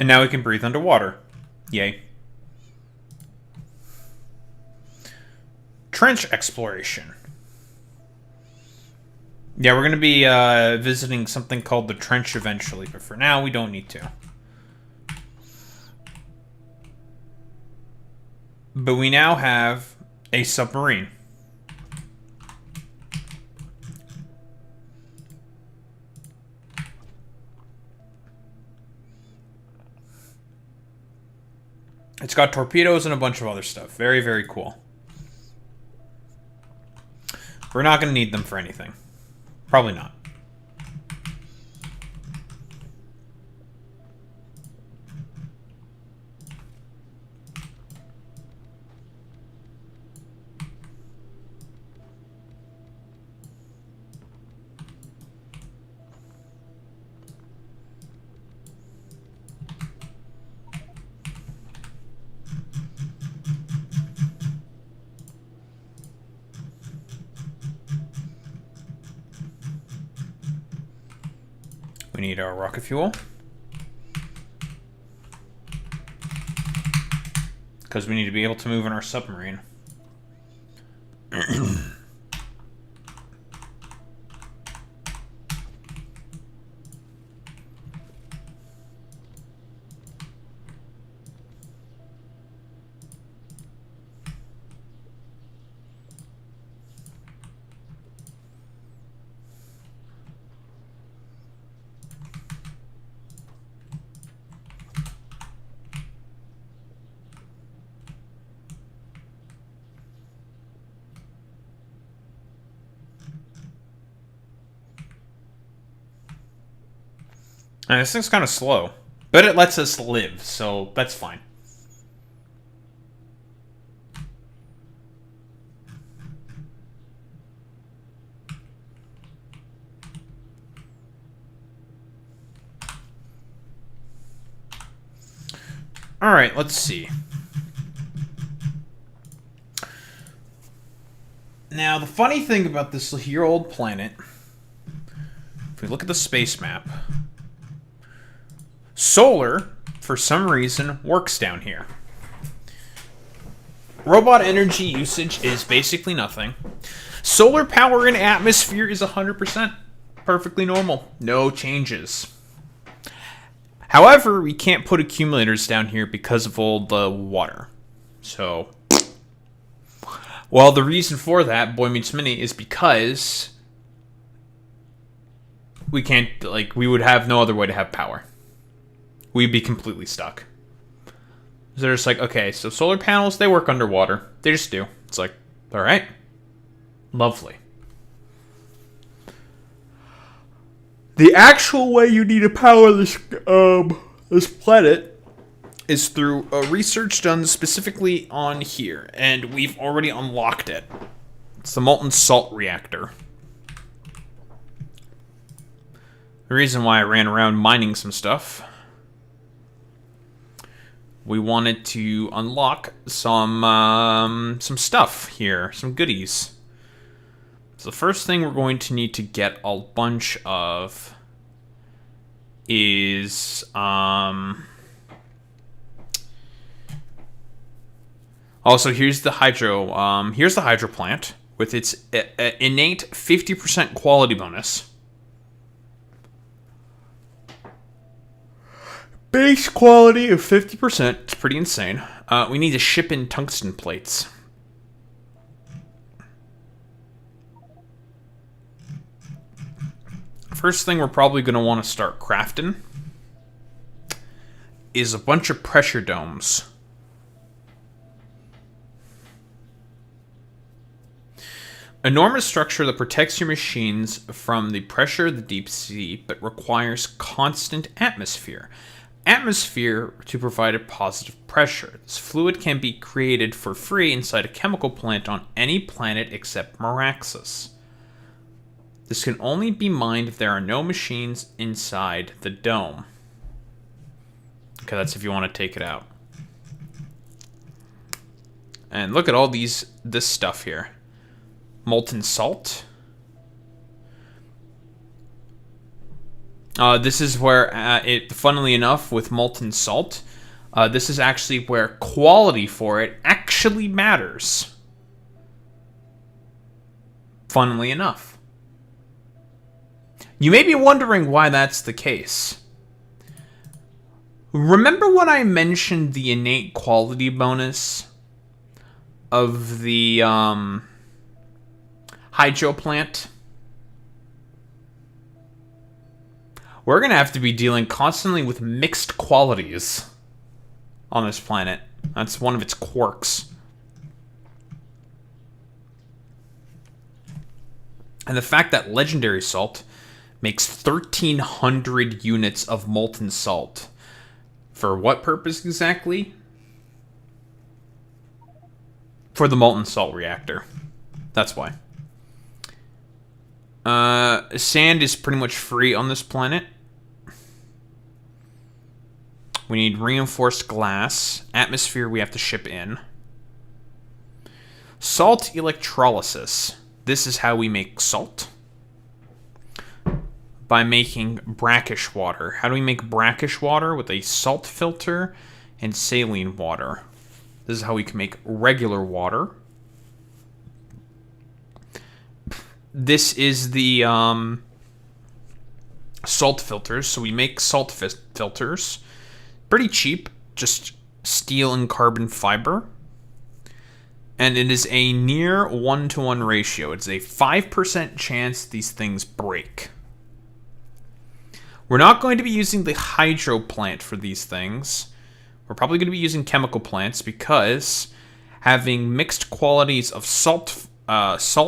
And now we can breathe underwater. Yay. Trench exploration. Yeah, we're going to be visiting something called the trench eventually, but for now we don't need to. But we now have a submarine. It's got torpedoes and a bunch of other stuff. Very, very cool. We're not going to need them for anything. Probably not. We need our rocket fuel. Because we need to be able to move in our submarine. And this thing's kind of slow, but it lets us live, so that's fine. All right, let's see. Now, the funny thing about this here old planet, if we look at the space map, solar, for some reason, works down here. Robot energy usage is basically nothing. Solar power in atmosphere is 100%. Perfectly normal. No changes. However, we can't put accumulators down here because of all the water. So, well, the reason for that, Boy Meets Mini, is because we can't, like, we would have no other way to have power. We'd be completely stuck. So they're just like, okay, so solar panels, they work underwater. They just do. It's like, all right. Lovely. The actual way you need to power this this planet is through research done specifically on here, and we've already unlocked it. It's the molten salt reactor. The reason why I ran around mining some stuff, we wanted to unlock some stuff here, some goodies. So the first thing we're going to need to get a bunch of is also here's the hydro plant with its innate 50% quality bonus. Base quality of 50%. It's pretty insane. We need to ship in tungsten plates. First thing we're probably going to want to start crafting is a bunch of pressure domes. Enormous structure that protects your machines from the pressure of the deep sea, but requires constant atmosphere. Atmosphere to provide a positive pressure. This fluid can be created for free inside a chemical plant on any planet except Maraxsis. This can only be mined if there are no machines inside the dome. Okay, that's if you want to take it out. And look at all this stuff here. Molten salt. This is where, funnily enough, with molten salt, this is actually where quality for it actually matters. Funnily enough. You may be wondering why that's the case. Remember when I mentioned the innate quality bonus of the hydro plant? We're going to have to be dealing constantly with mixed qualities on this planet. That's one of its quirks. And the fact that legendary salt makes 1,300 units of molten salt. For what purpose exactly? For the molten salt reactor. That's why. Sand is pretty much free on this planet. We need reinforced glass. Atmosphere we have to ship in. Salt electrolysis. This is how we make salt. By making brackish water. How do we make brackish water? With a salt filter and saline water. This is how we can make regular water. This is the salt filters. So we make salt filters. Pretty cheap. Just steel and carbon fiber. And it is a near 1-to-1 ratio. It's a 5% chance these things break. We're not going to be using the hydro plant for these things. We're probably going to be using chemical plants because having mixed qualities of salt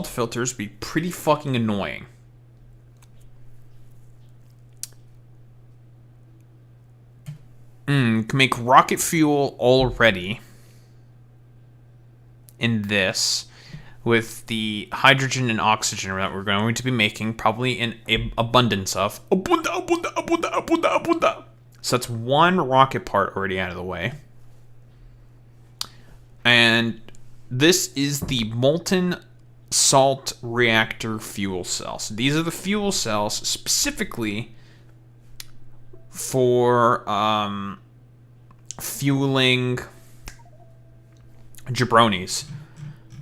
filters would be pretty fucking annoying. Can make rocket fuel already in this with the hydrogen and oxygen that we're going to be making probably in abundance of. Abunda. So that's one rocket part already out of the way. And this is the molten salt reactor fuel cell. So these are the fuel cells specifically for fueling jabronis.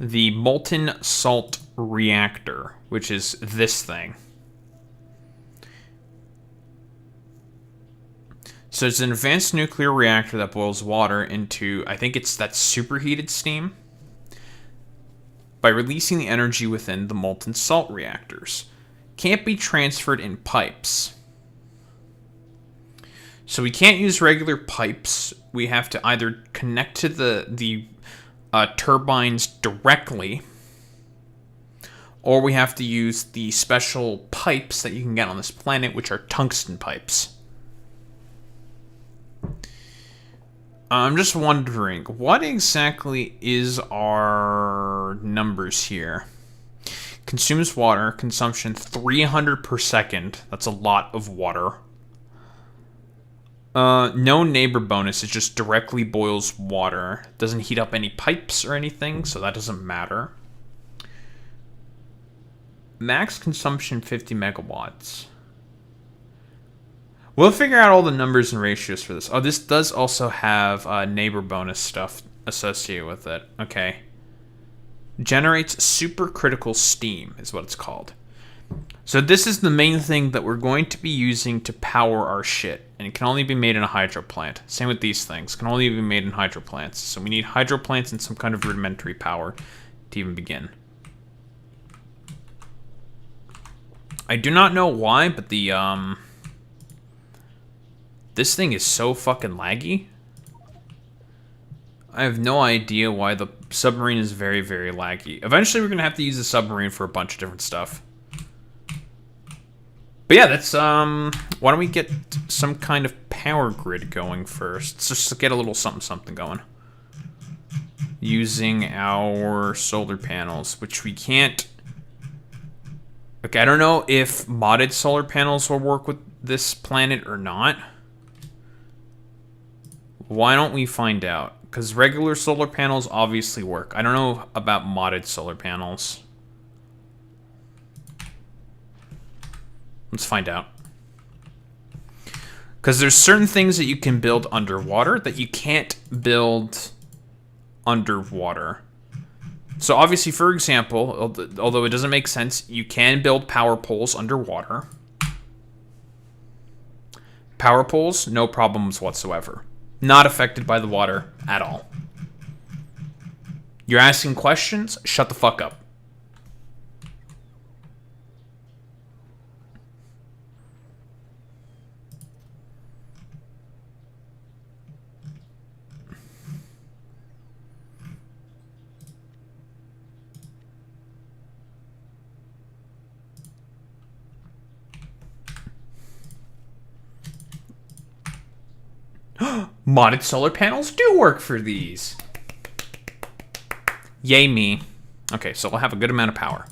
The molten salt reactor, which is this thing. So it's an advanced nuclear reactor that boils water into, I think it's that superheated steam, by releasing the energy within the molten salt reactors. Can't be transferred in pipes. So we can't use regular pipes. We have to either connect to the turbines directly, or we have to use the special pipes that you can get on this planet, which are tungsten pipes. I'm just wondering, what exactly is our numbers here? Consumes water, consumption 300 per second. That's a lot of water. No neighbor bonus, it just directly boils water. Doesn't heat up any pipes or anything, so that doesn't matter. Max consumption 50 megawatts. We'll figure out all the numbers and ratios for this. Oh, this does also have neighbor bonus stuff associated with it. Okay. Generates supercritical steam is what it's called. So this is the main thing that we're going to be using to power our shit. And it can only be made in a hydro plant. Same with these things. Can only be made in hydro plants. So we need hydro plants and some kind of rudimentary power to even begin. I do not know why, but the This thing is so fucking laggy. I have no idea why the submarine is very, very laggy. Eventually, we're going to have to use the submarine for a bunch of different stuff. But yeah, that's, why don't we get some kind of power grid going first? Just to get a little something going. Using our solar panels, which we can't... Okay, I don't know if modded solar panels will work with this planet or not. Why don't we find out? Because regular solar panels obviously work. I don't know about modded solar panels. Let's find out. Because there's certain things that you can build underwater that you can't build underwater. So obviously, for example, although it doesn't make sense, you can build power poles underwater. Power poles, no problems whatsoever. Not affected by the water at all. You're asking questions? Shut the fuck up. Modded solar panels do work for these. Yay me. Okay, so we'll have a good amount of power.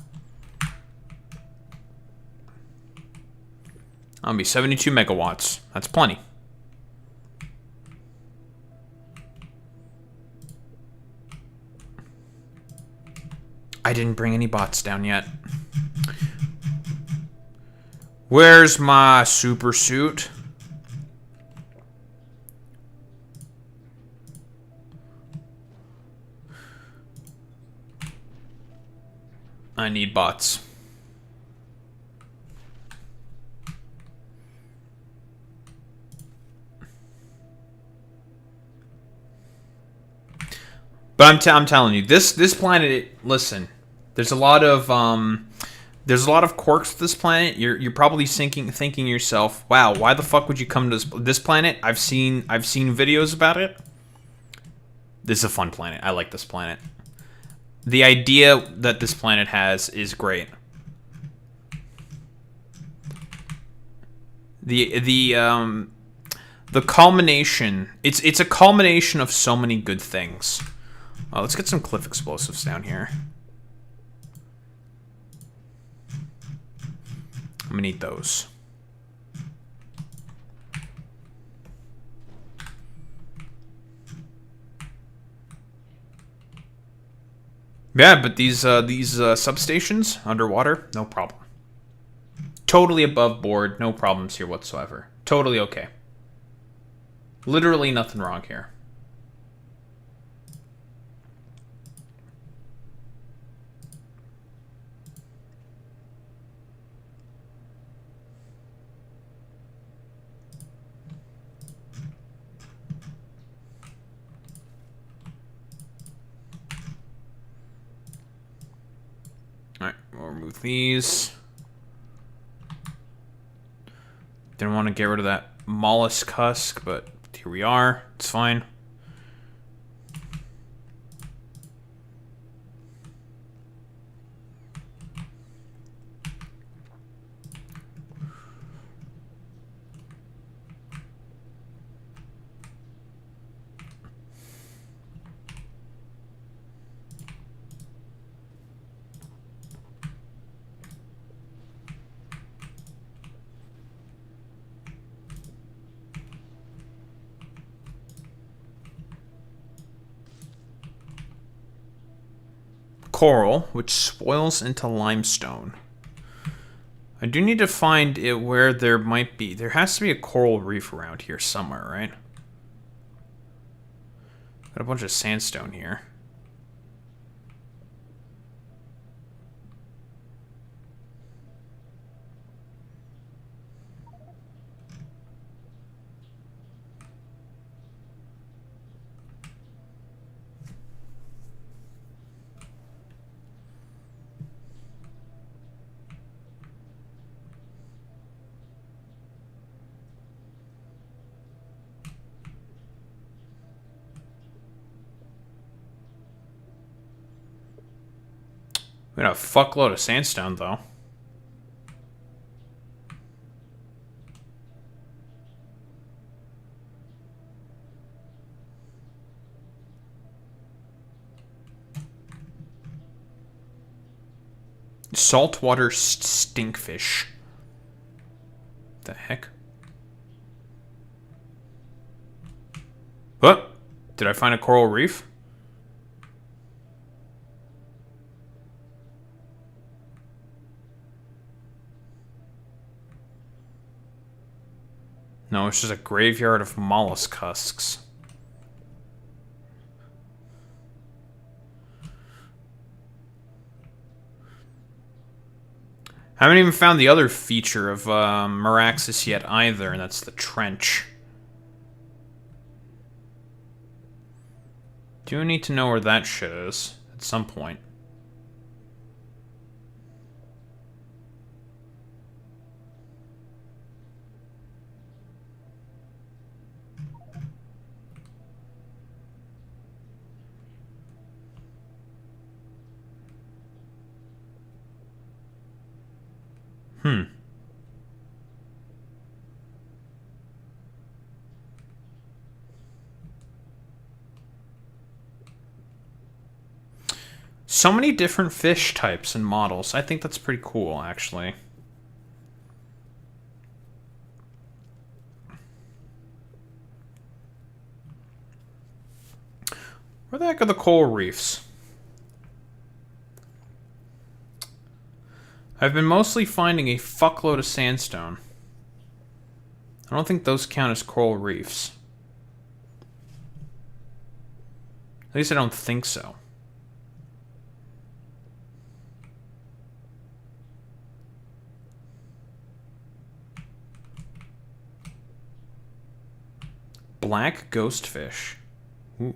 That'll be 72 megawatts. That's plenty. I didn't bring any bots down yet. Where's my super suit? I need bots. But I'm telling you, this planet. Listen, there's a lot of quirks to this planet. You're probably thinking yourself, wow, why the fuck would you come to this planet? I've seen videos about it. This is a fun planet. I like this planet. The idea that this planet has is great. The culmination. It's a culmination of so many good things. Let's get some cliff explosives down here. I'm gonna need those. Yeah, but these substations underwater, no problem. Totally above board, no problems here whatsoever. Totally okay. Literally nothing wrong here. Alright, we'll remove these. Didn't want to get rid of that mollusk husk, but here we are. It's fine. Coral, which spoils into limestone. I do need to find it where there might be. There has to be a coral reef around here somewhere, right? Got a bunch of sandstone here. We got a fuckload of sandstone, though. Saltwater stinkfish. The heck? What? Did I find a coral reef? No, it's just a graveyard of mollusk husks. I haven't even found the other feature of Maraxsis yet either, and that's the trench. Do need to know where that shit is at some point. So many different fish types and models. I think that's pretty cool, actually. Where the heck are the coral reefs? I've been mostly finding a fuckload of sandstone. I don't think those count as coral reefs. At least I don't think so. Black ghostfish. Ooh.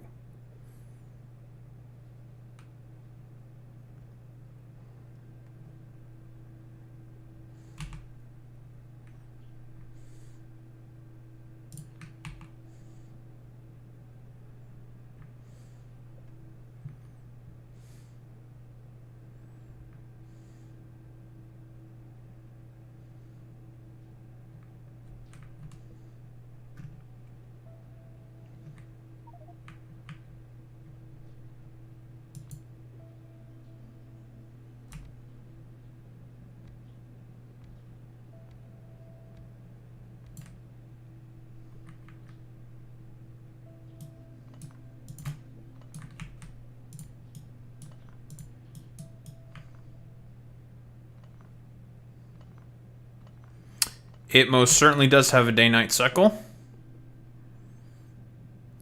It most certainly does have a day-night cycle.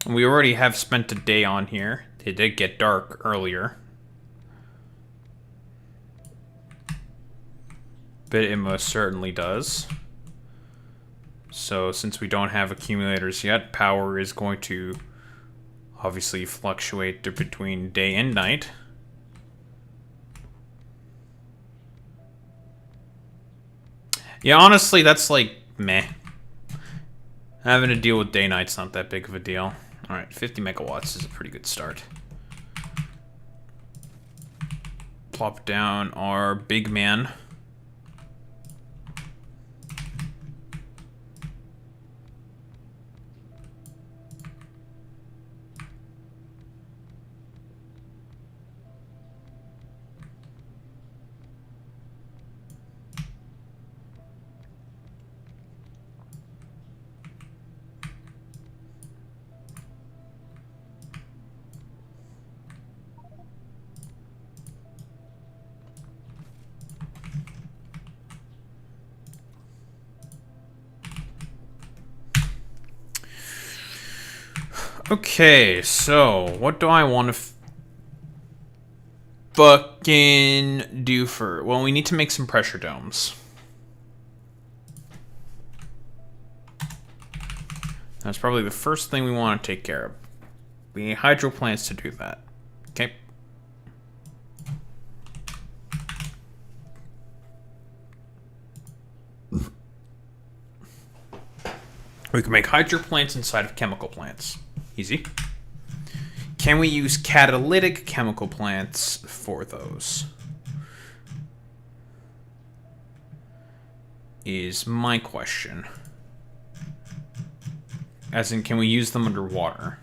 We already have spent a day on here. It did get dark earlier. But it most certainly does. So since we don't have accumulators yet, power is going to obviously fluctuate between day and night. Yeah, honestly, that's like, meh. Having to deal with day-night's not that big of a deal. Alright, 50 megawatts is a pretty good start. Plop down our big man. Okay, so what do I want to fucking do for... Well, we need to make some pressure domes. That's probably the first thing we want to take care of. We need hydro plants to do that. Okay. We can make hydro plants inside of chemical plants. Easy. Can we use catalytic chemical plants for those? is my question. As in, can we use them underwater?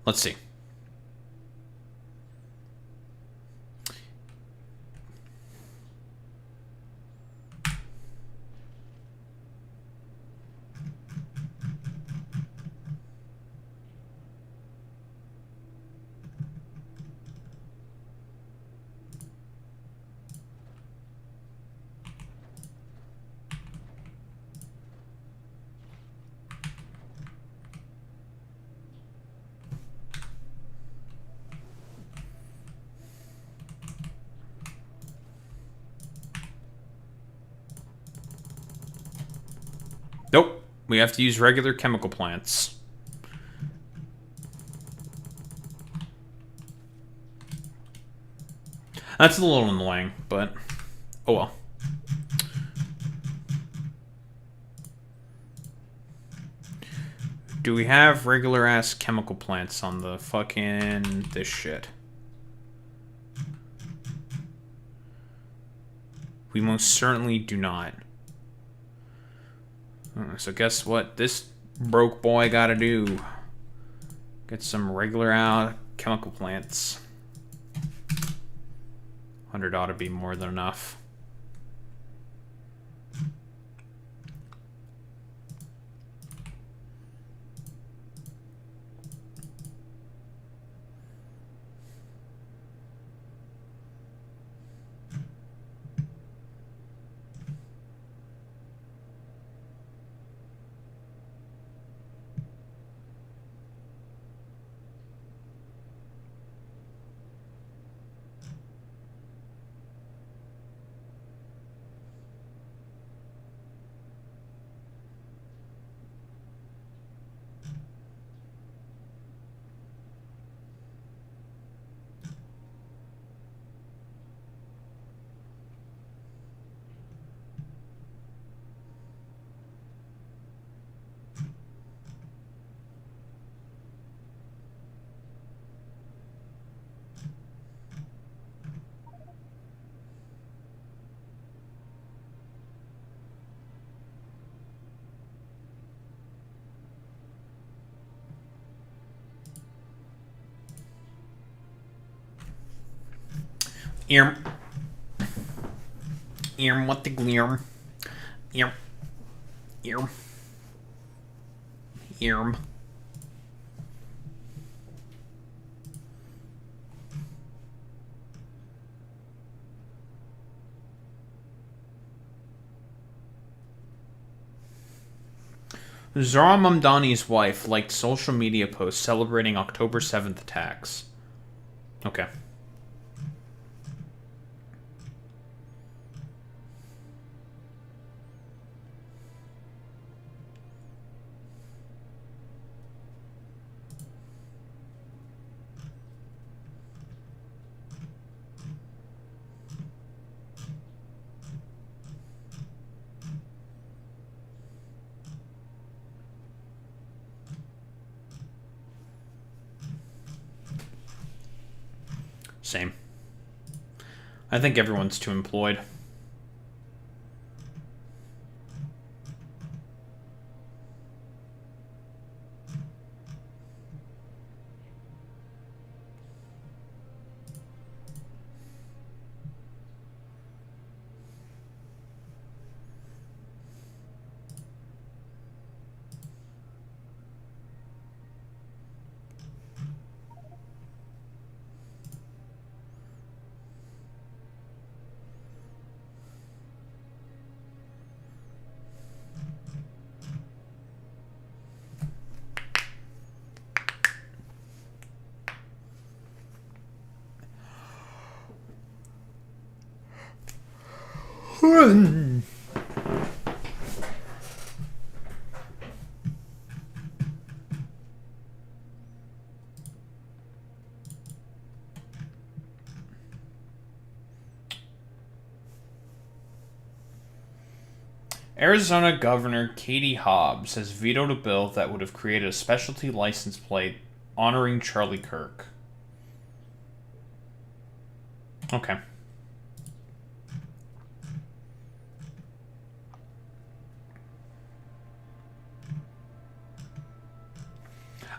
Let's see. Nope. We have to use regular chemical plants. That's a little annoying, but oh well. Do we have regular ass chemical plants on the fucking this shit? We most certainly do not. So guess what this broke boy gotta do? Get some regular out chemical plants. 100 ought to be more than enough. What the gleam? Zara Mamdani's wife liked social media posts celebrating October 7th attacks. Okay. Same. I think everyone's too employed. Arizona Governor Katie Hobbs has vetoed a bill that would have created a specialty license plate honoring Charlie Kirk. Okay.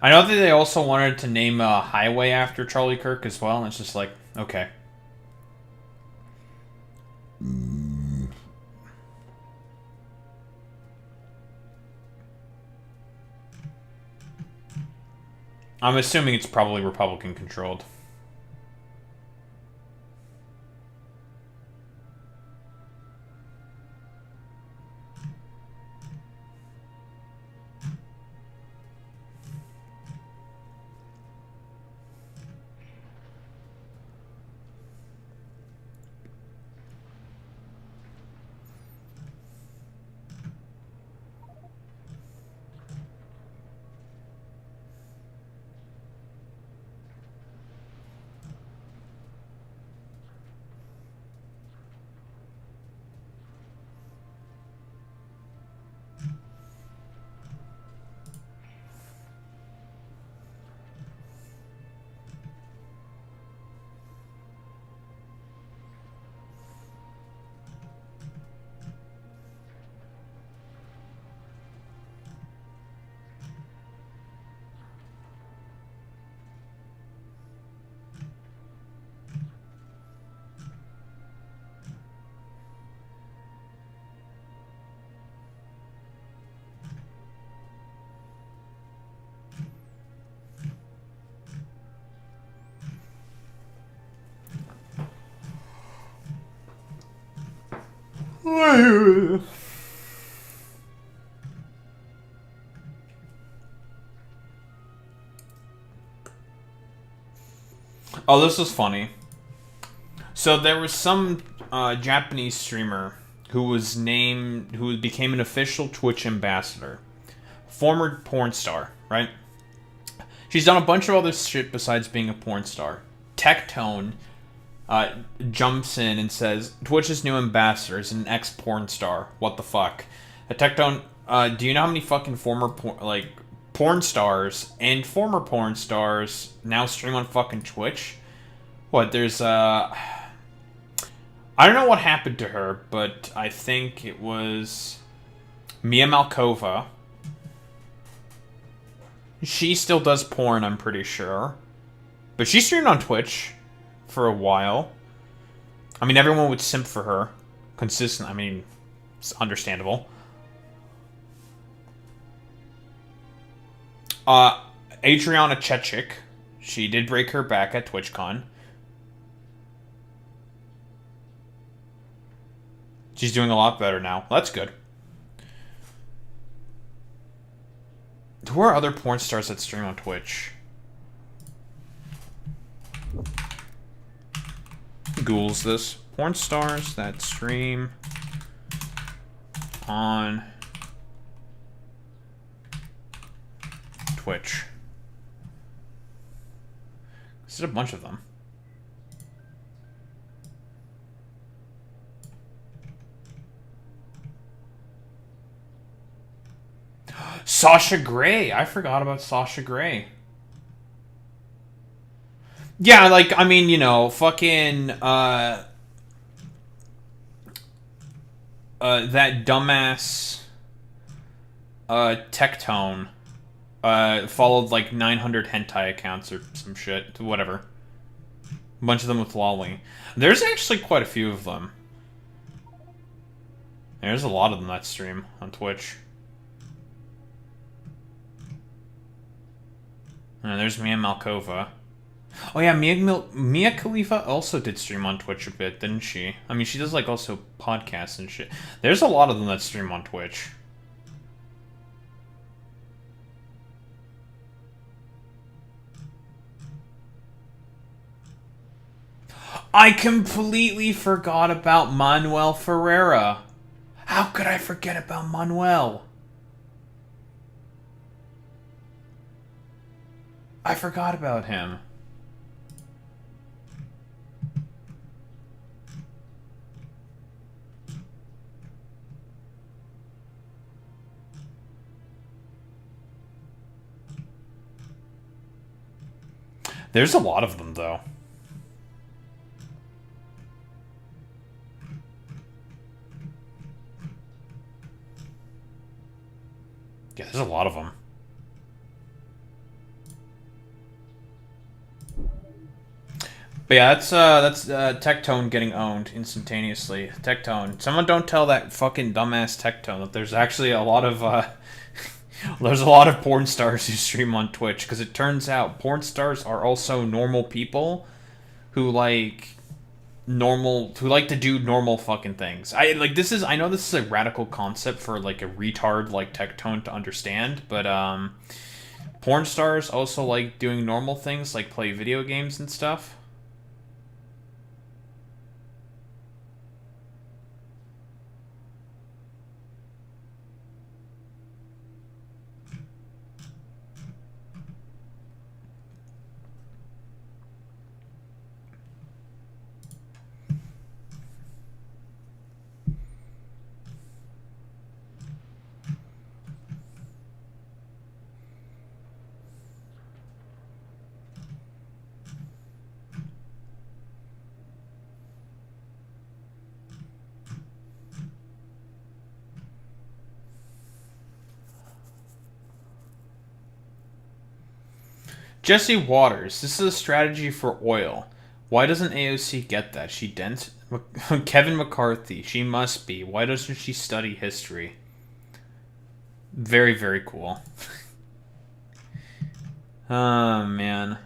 I know that they also wanted to name a highway after Charlie Kirk as well, and it's just like, okay. I'm assuming it's probably Republican controlled. Oh, this is funny. So there was some Japanese streamer who became an official Twitch ambassador. Former porn star, right? She's done a bunch of other shit besides being a porn star. Tectone jumps in and says, Twitch's new ambassador is an ex-porn star. What the fuck? Tectone, do you know how many fucking former porn stars and former porn stars now stream on fucking Twitch? What, there's I don't know what happened to her, but I think it was Mia Malkova. She still does porn, I'm pretty sure. But she streamed on Twitch for a while. I mean, everyone would simp for her. Consistent, I mean, it's understandable. Adriana Chechik. She did break her back at TwitchCon. She's doing a lot better now. That's good. Who are other porn stars that stream on Twitch? Ghouls this. Porn stars that stream on Twitch. There's a bunch of them. Sasha Grey. I forgot about Sasha Grey. Yeah, like, I mean, you know, fucking, that dumbass, Tectone, followed, like, 900 hentai accounts or some shit, whatever. A bunch of them with Lolly. There's actually quite a few of them. There's a lot of them that stream on Twitch. And there's Mia Malkova. Oh yeah, Mia Khalifa also did stream on Twitch a bit, didn't she? I mean, she does, like, also podcasts and shit. There's a lot of them that stream on Twitch. I completely forgot about Manuel Ferreira. How could I forget about Manuel? I forgot about him. There's a lot of them, though. Yeah, there's a lot of them. But yeah, that's Tectone getting owned instantaneously. Tectone. Someone don't tell that fucking dumbass Tectone that there's actually a lot of there's a lot of porn stars who stream on Twitch, because it turns out porn stars are also normal people who like to do normal fucking things. I know this is a radical concept for like a retard like Tectone to understand, but porn stars also like doing normal things like play video games and stuff. Jesse Waters, this is a strategy for oil. Why doesn't AOC get that? She dense. Kevin McCarthy, she must be. Why doesn't she study history? Very, very cool. Oh, man.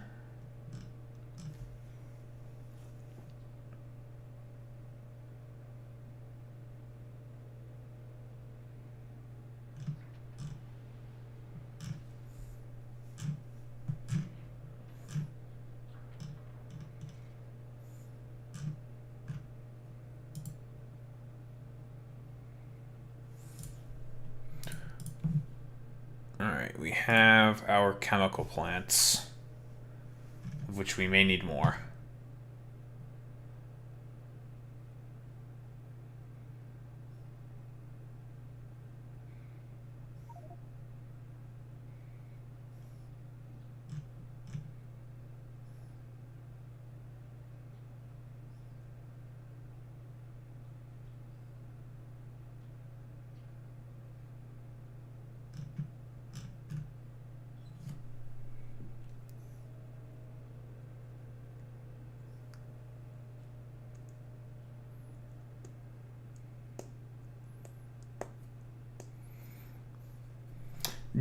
Alright, we have our chemical plants, of which we may need more.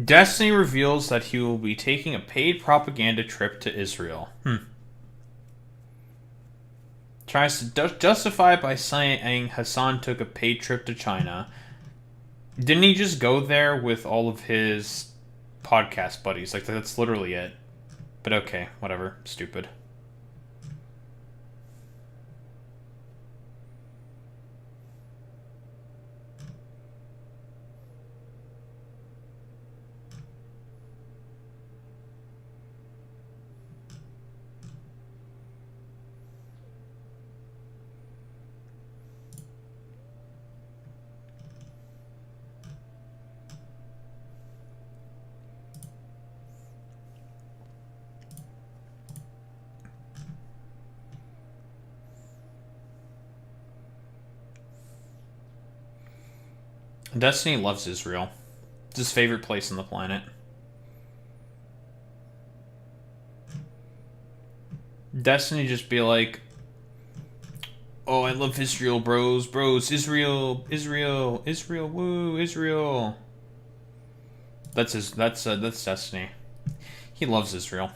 Destiny reveals that he will be taking a paid propaganda trip to Israel. Tries to justify it by saying Hassan took a paid trip to China. Didn't he just go there with all of his podcast buddies? Like, that's literally it. But okay, whatever. Stupid. Destiny loves Israel. It's his favorite place on the planet. Destiny just be like, oh, I love Israel, bros, Israel, woo, Israel. That's Destiny. He loves Israel.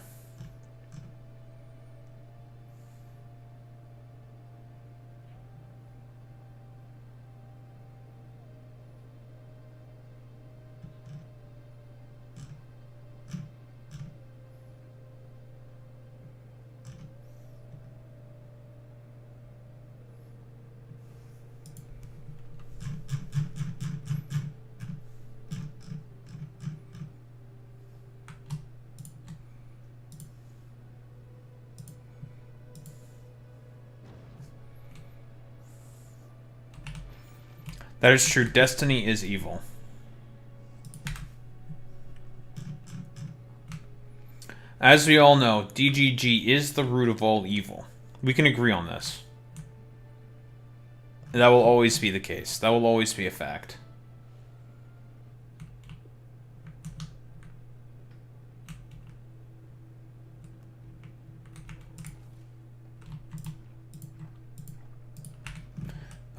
That is true. Destiny is evil. As we all know, DGG is the root of all evil. We can agree on this. That will always be the case. That will always be a fact.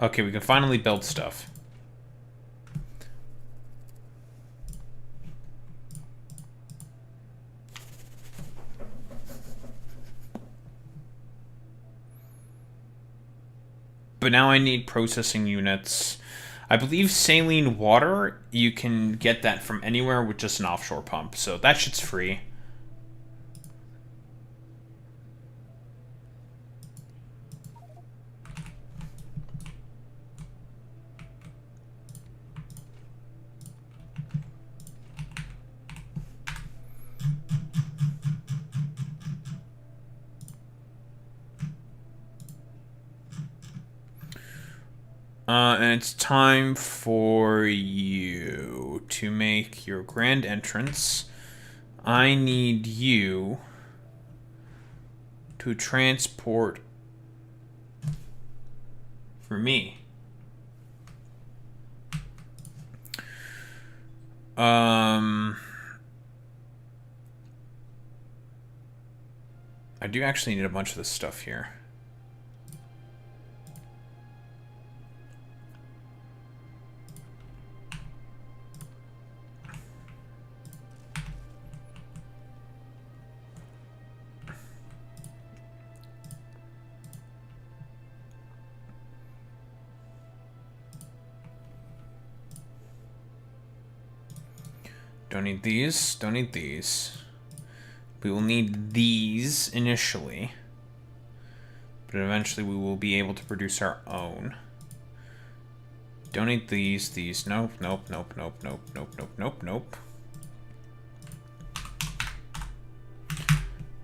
Okay, we can finally build stuff. But now I need processing units. I believe saline water, you can get that from anywhere with just an offshore pump. So that shit's free. And it's time for you to make your grand entrance. I need you to transport for me. I do actually need a bunch of this stuff here. Don't need these. Don't need these. We will need these initially. But eventually we will be able to produce our own. Don't need these. These. Nope, nope, nope, nope, nope, nope, nope, nope, nope.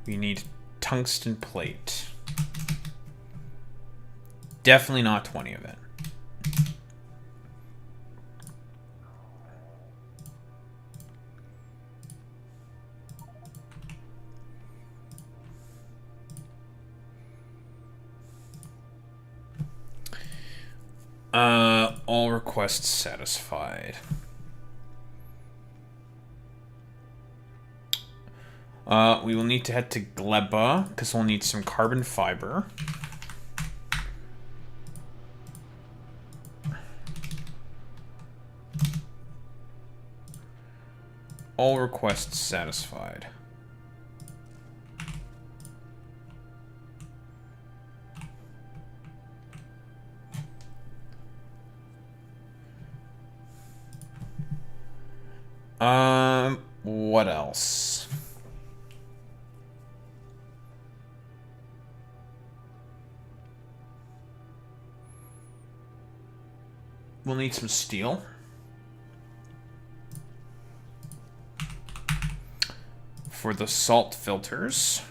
We need tungsten plate. Definitely not 20 of it. All requests satisfied. We will need to head to Gleba, because we'll need some carbon fiber. All requests satisfied. What else? We'll need some steel. For the salt filters.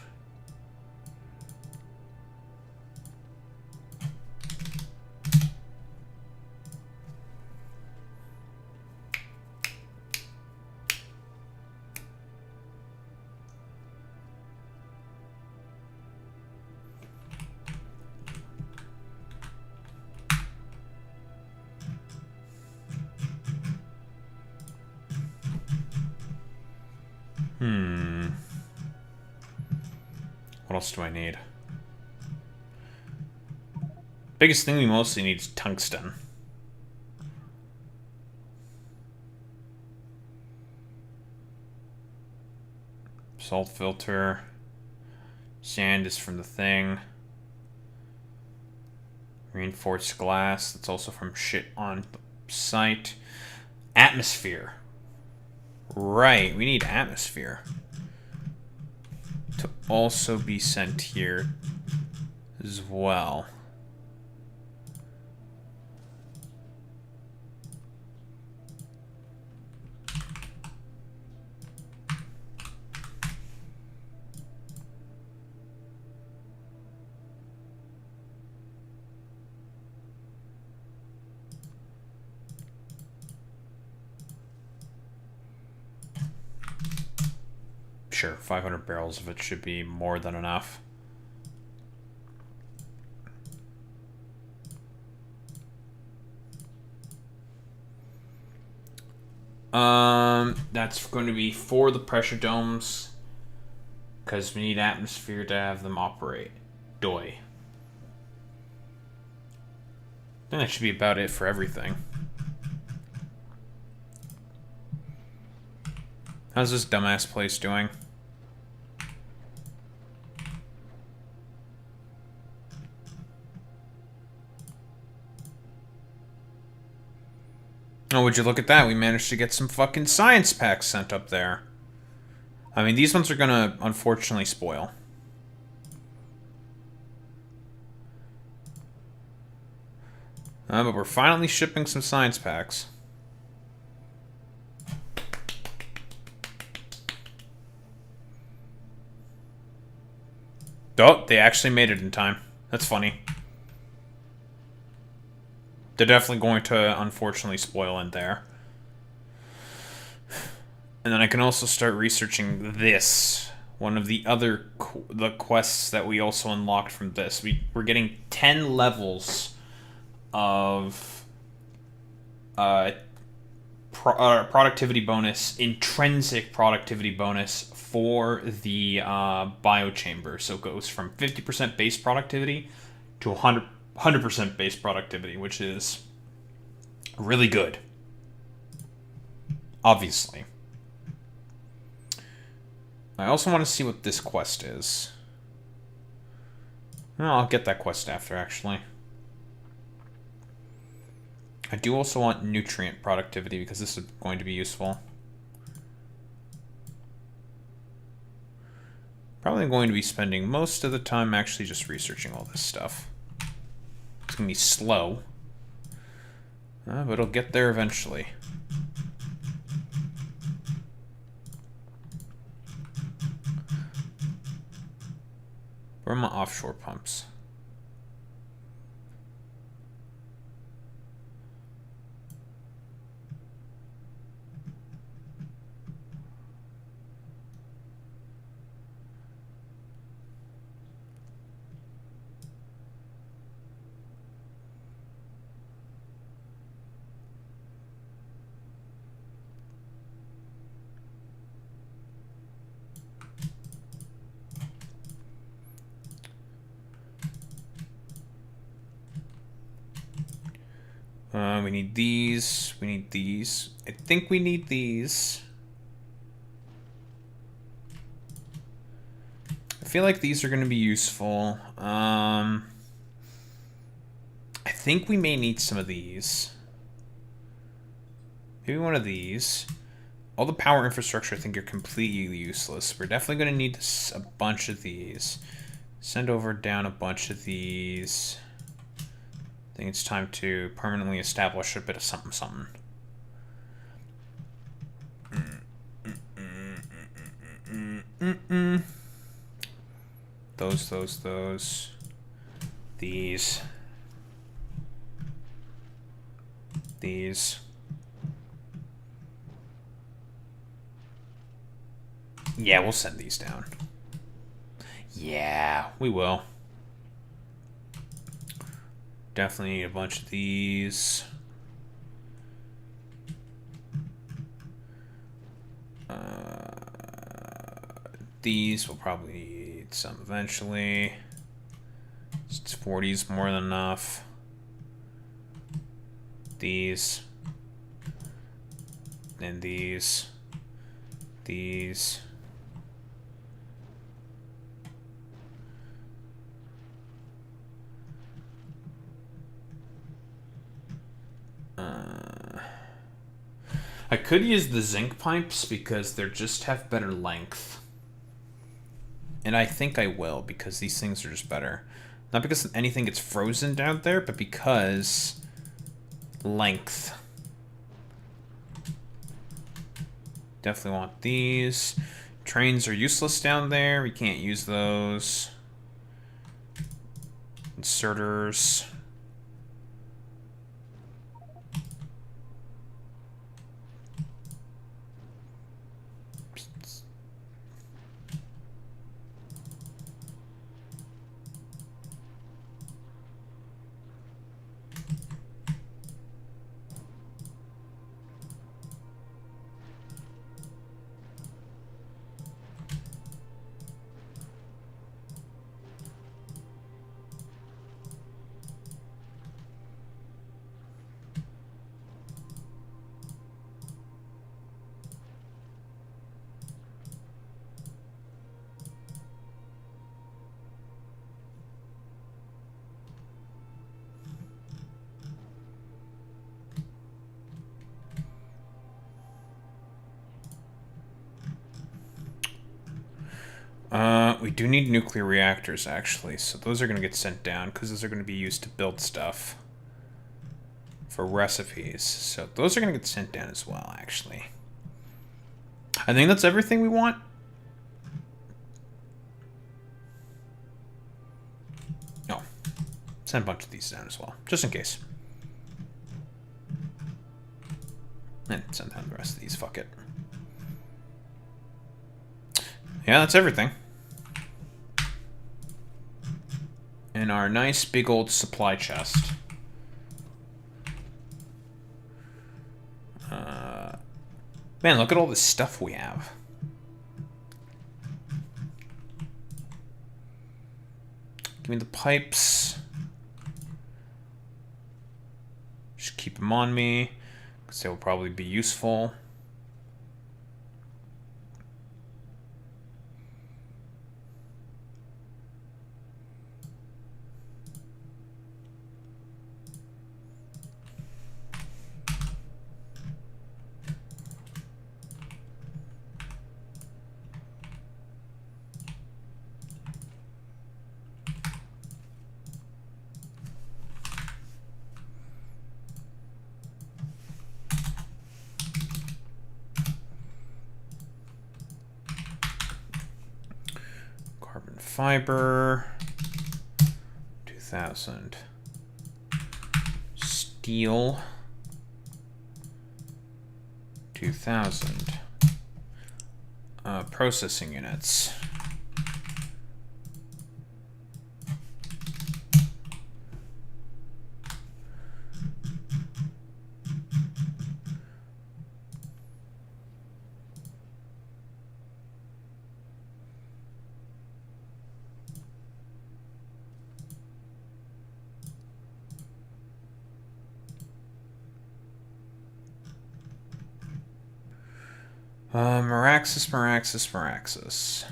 What else do I need? Biggest thing we mostly need is tungsten. Salt filter. Sand is from the thing. Reinforced glass. That's also from shit on the site. Atmosphere. Right, we need atmosphere. To also be sent here as well. Sure, 500 barrels of it should be more than enough. That's going to be for the pressure domes, because we need atmosphere to have them operate. Doi. I think that should be about it for everything. How's this dumbass place doing? Oh, would you look at that? We managed to get some fucking science packs sent up there. I mean, these ones are gonna, unfortunately, spoil. But we're finally shipping some science packs. Oh, they actually made it in time. That's funny. They're definitely going to, unfortunately, spoil in there. And then I can also start researching this. One of the other the quests that we also unlocked from this. We're getting 10 levels of productivity bonus, intrinsic productivity bonus for the biochamber. So it goes from 50% base productivity to 100% base productivity, which is really good. Obviously. I also want to see what this quest is. Well, I'll get that quest after, actually. I do also want nutrient productivity because this is going to be useful. Probably going to be spending most of the time actually just researching all this stuff. It's going to be slow. But it'll get there eventually. Where are my offshore pumps? We need these. We need these. I think we need these. I feel like these are going to be useful. I think we may need some of these. Maybe one of these. All the power infrastructure I think are completely useless. We're definitely going to need a bunch of these. Send over down a bunch of these. I think it's time to permanently establish a bit of something something. Those. These. Yeah, we'll send these down. Yeah, we will. Definitely need a bunch of these. These will probably need some eventually. 40 is more than enough. These. And these. These. I could use the zinc pipes because they just have better length. And I think I will because these things are just better. Not because anything gets frozen down there, but because length. Definitely want these. Trains are useless down there. We can't use those. Inserters. We do need nuclear reactors, actually, so those are going to get sent down, because those are going to be used to build stuff. For recipes. So those are going to get sent down as well, actually. I think that's everything we want. No. Send a bunch of these down as well, just in case. And send down the rest of these, fuck it. Yeah, that's everything. In our nice big old supply chest. Man, look at all this stuff we have. Give me the pipes. Just keep them on me, because they will probably be useful. Carbon fiber, 2,000. Steel, 2,000. Processing units. Maraxsis.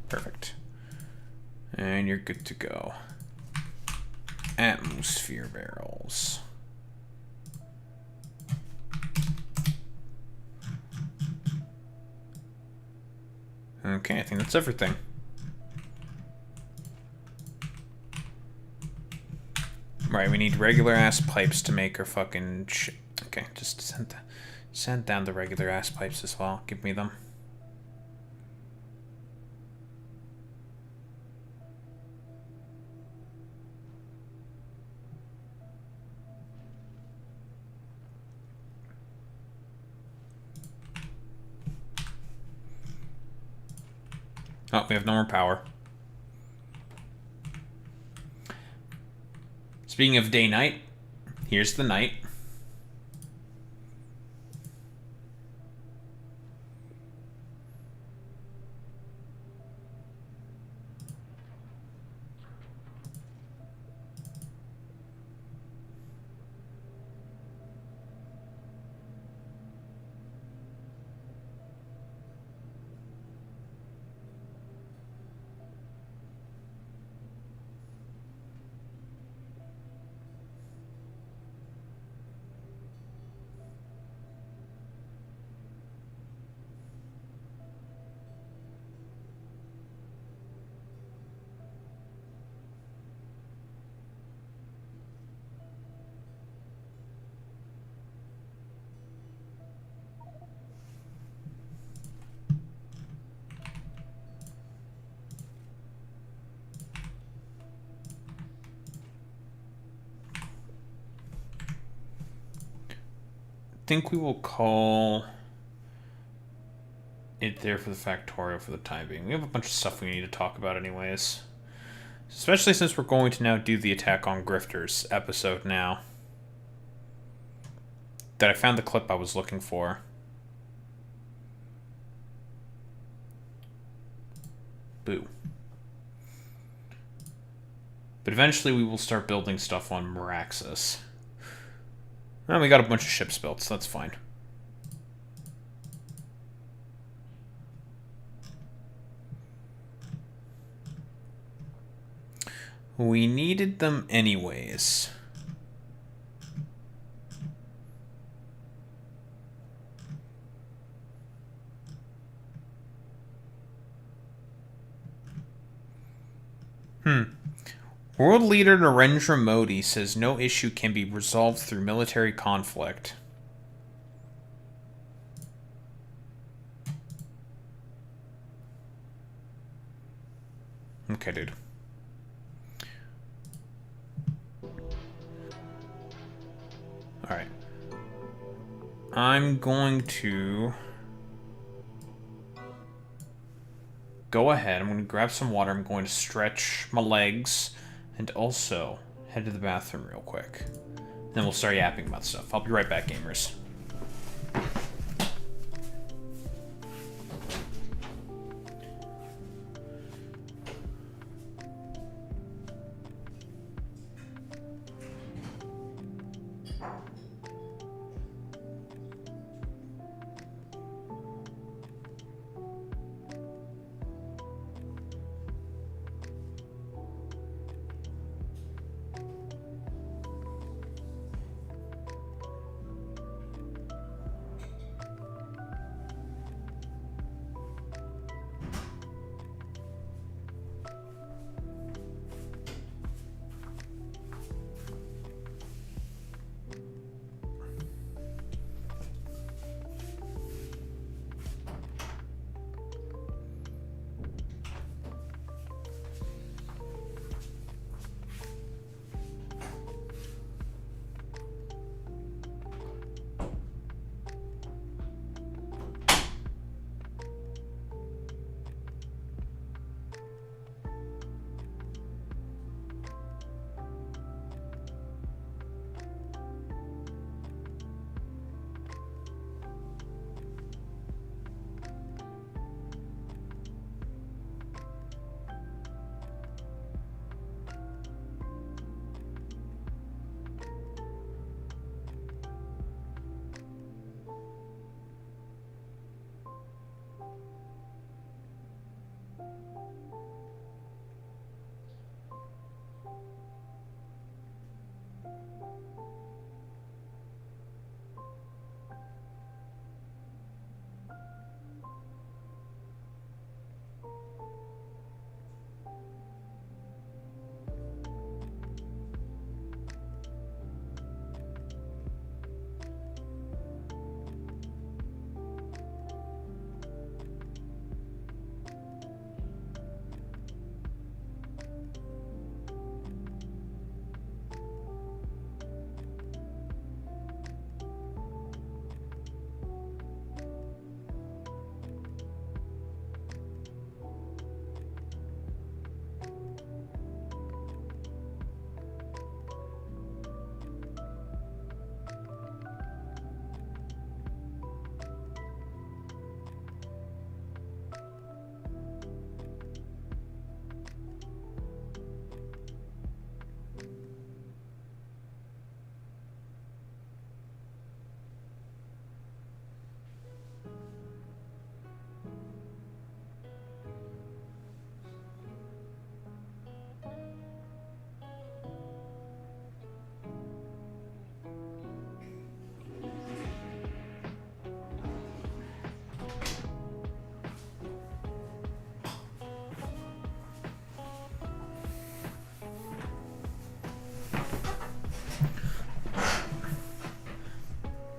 Perfect. And you're good to go. Atmosphere barrels. Okay, I think that's everything. Right, we need regular ass pipes to make our fucking shit. Okay, just send down the regular ass pipes as well. Give me them. Oh, we have no more power. Speaking of day-night, here's the night. I think we will call it there for the Factorio for the time being. We have a bunch of stuff we need to talk about anyways. Especially since we're going to now do the Attack on Grifters episode now. That I found the clip I was looking for. Boo. But eventually we will start building stuff on Maraxsis. Well, we got a bunch of ships built, so that's fine. We needed them anyways. World leader Narendra Modi says no issue can be resolved through military conflict. Okay, dude. Alright. I'm going to go ahead. I'm going to grab some water. I'm going to stretch my legs and also head to the bathroom real quick. Then we'll start yapping about stuff. I'll be right back, gamers.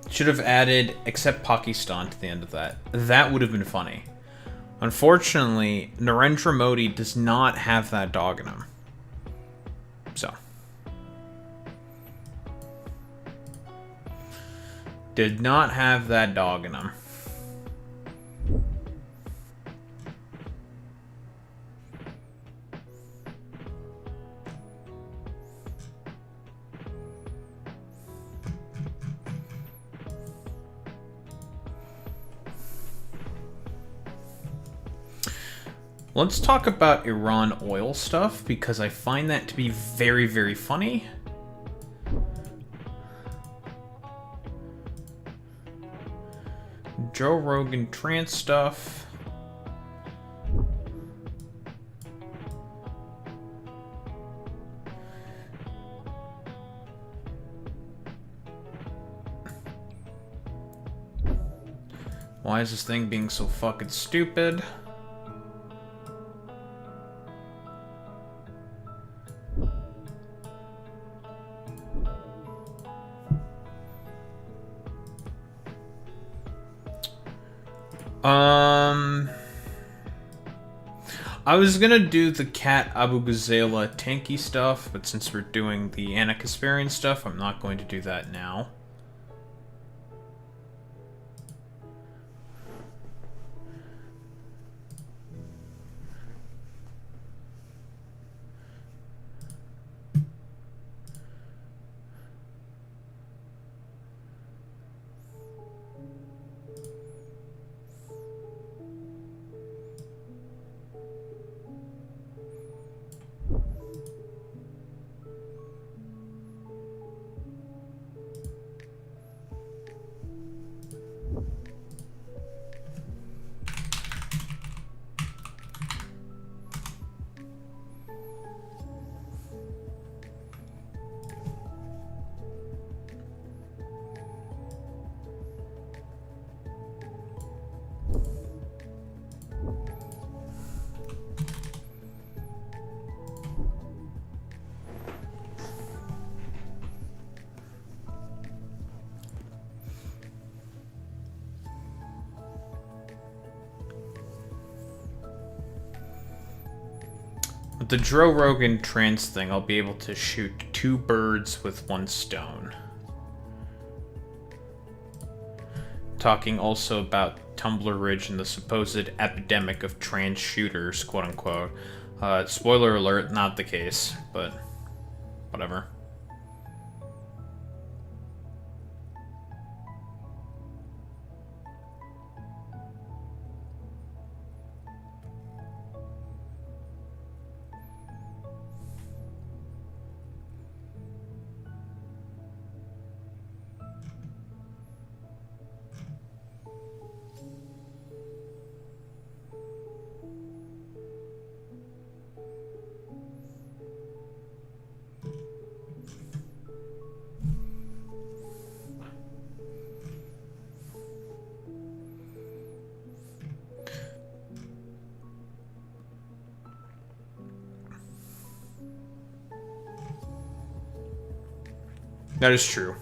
Should have added except Pakistan to the end of that. That would have been funny. Unfortunately, Narendra Modi does not have that dog in him. So. Did not have that dog in him. Let's talk about Iran oil stuff, because I find that to be very, very funny. Joe Rogan trans stuff. Why is this thing being so fucking stupid? I was gonna do the Cat Abu Ghazala tanky stuff, but since we're doing the Anna Kasparian stuff, I'm not going to do that now. With the Joe Rogan trans thing, I'll be able to shoot 2 birds with 1 stone. Talking also about Tumbler Ridge and the supposed epidemic of trans shooters, quote unquote. Spoiler alert, not the case, but whatever. That is true.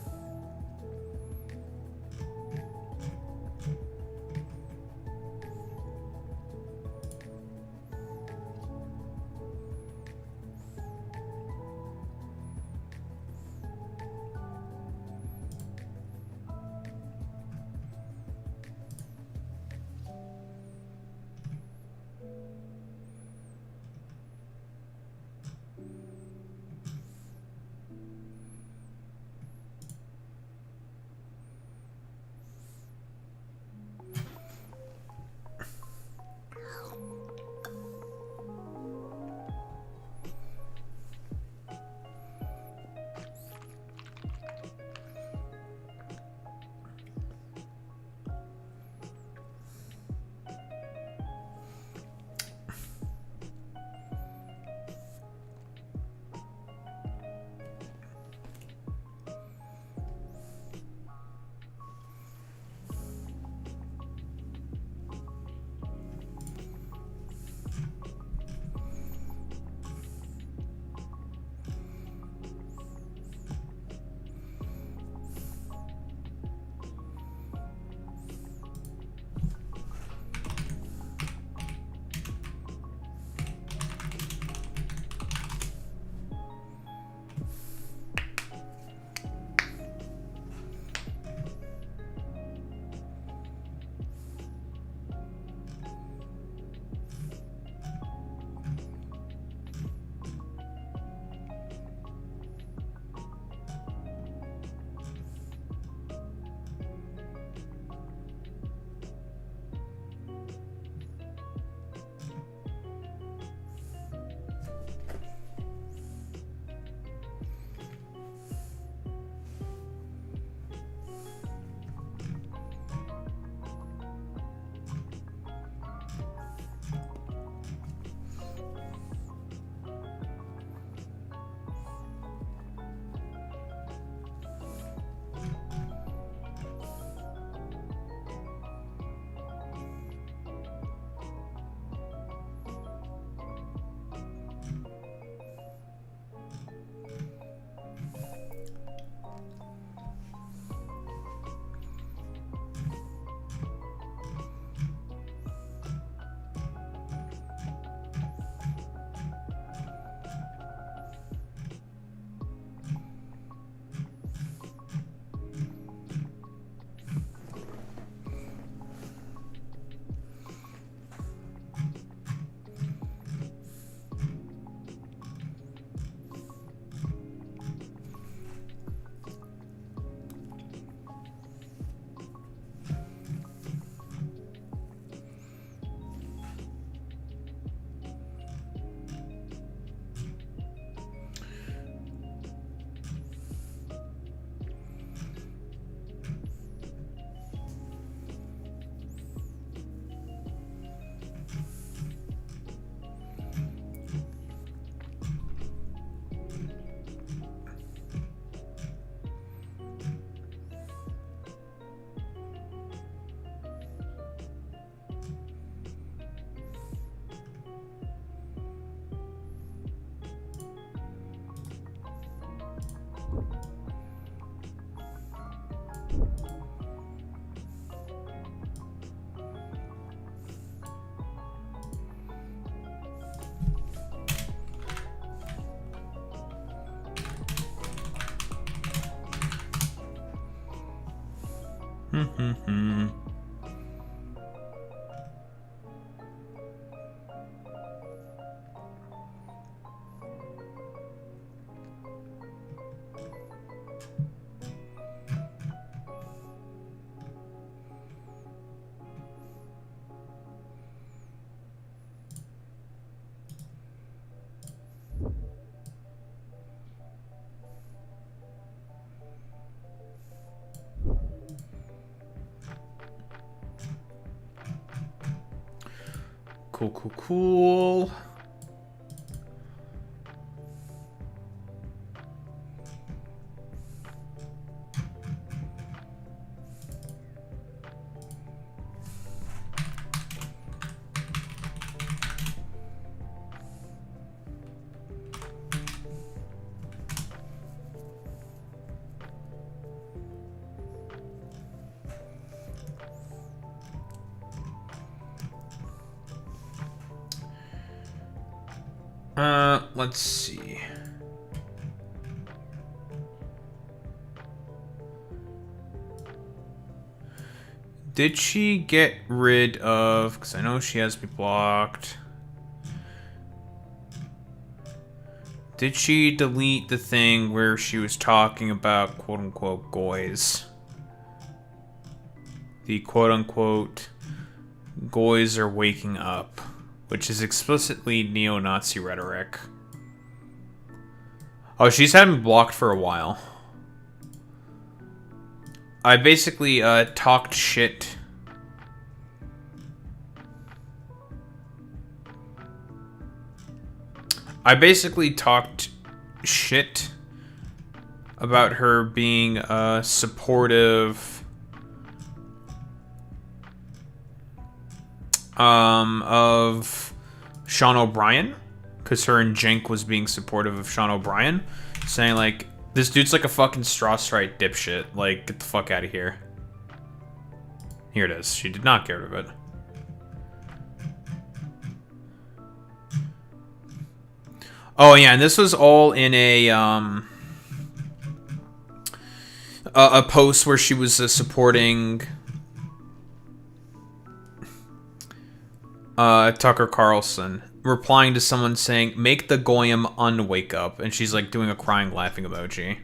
Cool. Let's see. Did she get rid of, because I know she has me blocked. Did she delete the thing where she was talking about quote-unquote goys? The quote-unquote goys are waking up, which is explicitly neo-Nazi rhetoric. Oh, she's had me blocked for a while. I basically talked shit. I basically talked shit about her being supportive of Sean O'Brien, because her and Jenk was being supportive of Sean O'Brien, saying like, this dude's like a fucking straw-strike dipshit, like, get the fuck out of here. Here it is. She did not get rid of it. Oh yeah, and this was all in a post where she was supporting Tucker Carlson, replying to someone saying, make the Goyim unwake up, and she's like doing a crying laughing emoji.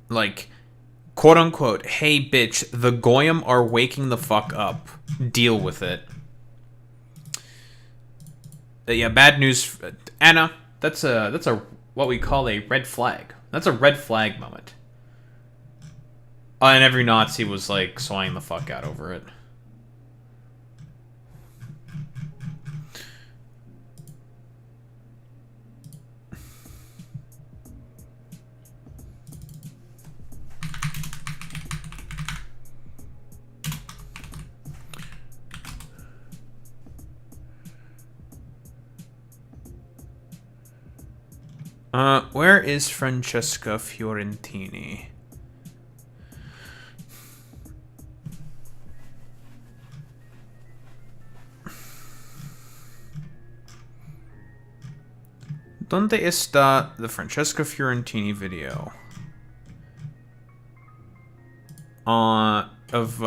Like, quote unquote, hey bitch, the Goyim are waking the fuck up. Deal with it. Yeah, bad news, Anna. That's a what we call a red flag. That's a red flag moment. And every Nazi was like swaying the fuck out over it. Where is Francesca Fiorentini? ¿Dónde está the Francesca Fiorentini video? Of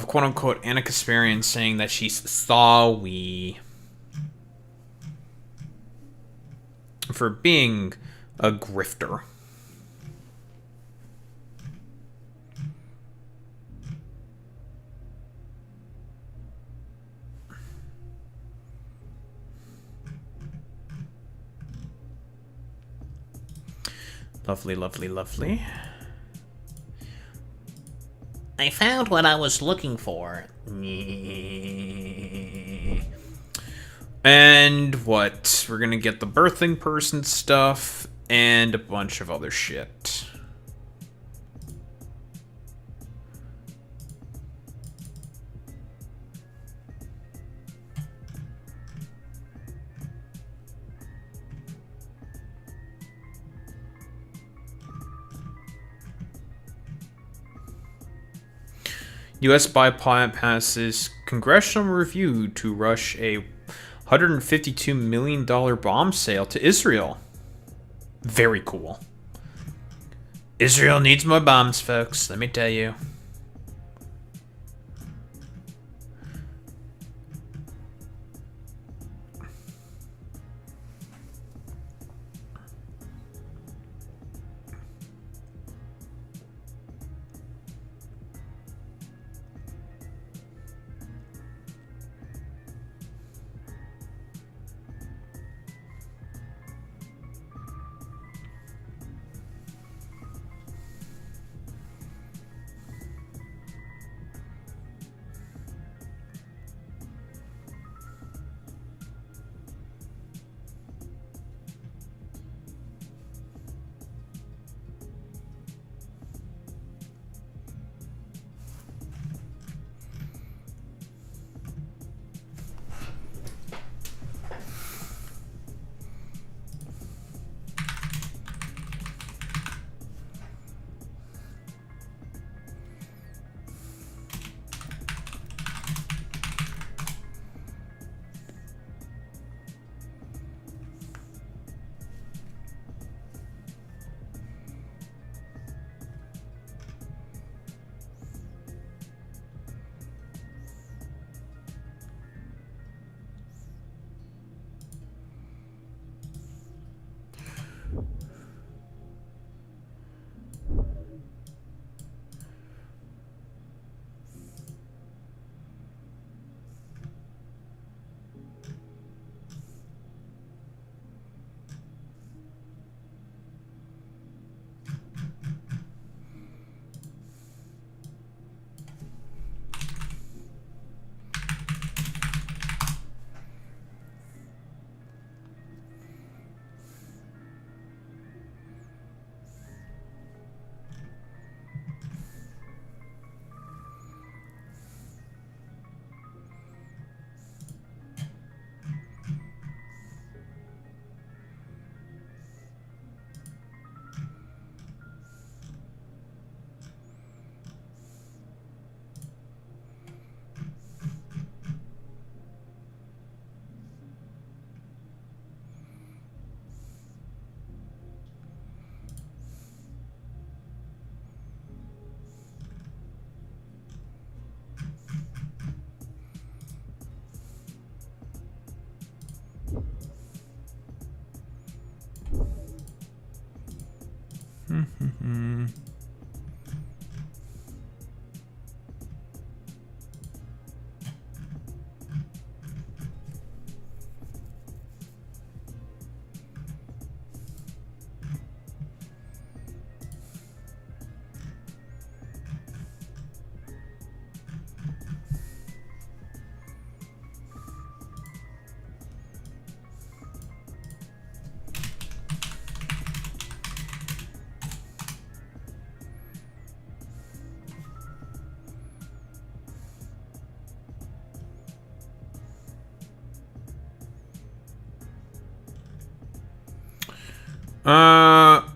quote unquote Anna Kasparian saying that she's sorry for being a grifter. Lovely, lovely, lovely. I found what I was looking for. And what? We're gonna get the birthing person stuff and a bunch of other shit. U.S. bypasses congressional review to rush a $152 million bomb sale to Israel. Very cool. Israel needs more bombs, folks. Let me tell you.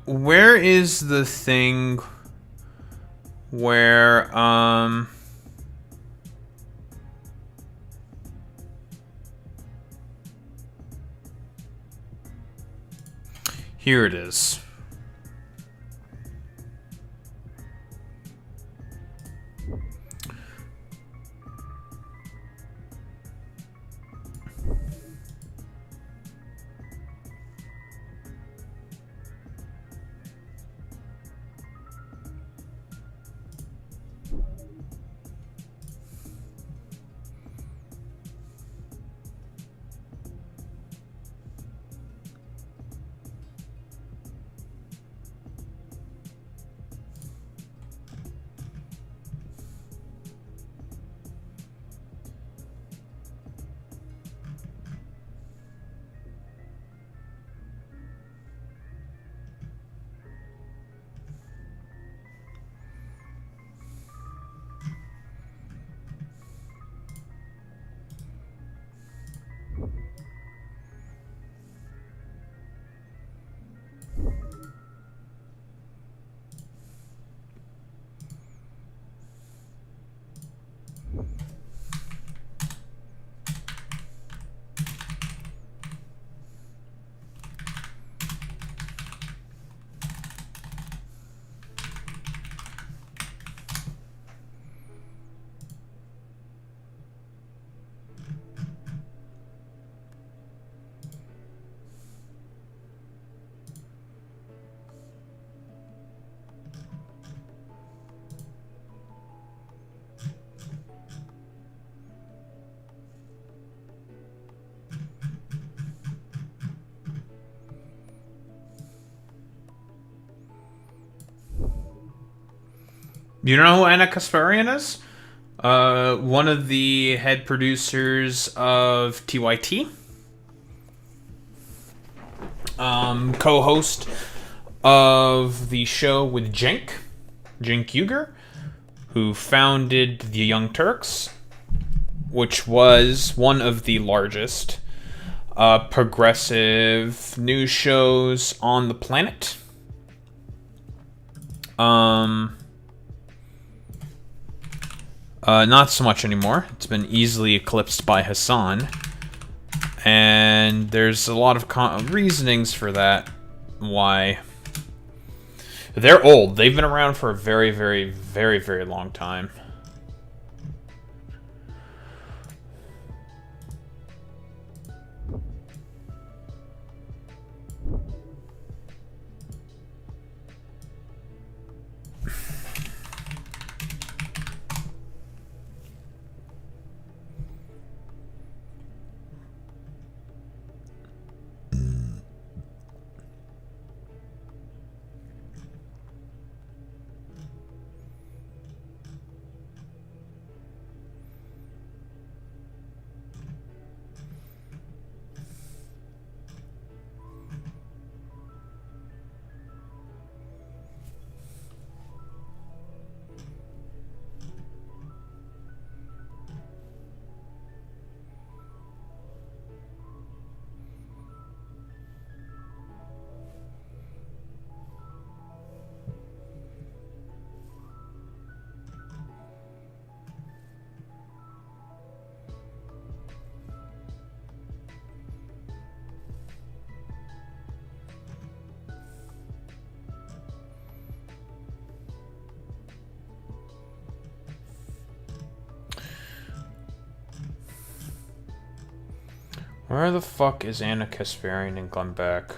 Where is the thing where, here it is. You know who Anna Kasparian is? One of the head producers of TYT. Co-host of the show with Cenk Uygur, who founded the Young Turks, which was one of the largest progressive news shows on the planet. Not so much anymore. It's been easily eclipsed by Hassan. And there's a lot of reasonings for that. Why? They're old. They've been around for a very, very, very, very long time. Where the fuck is Anna Kasparian and Glenn Beck?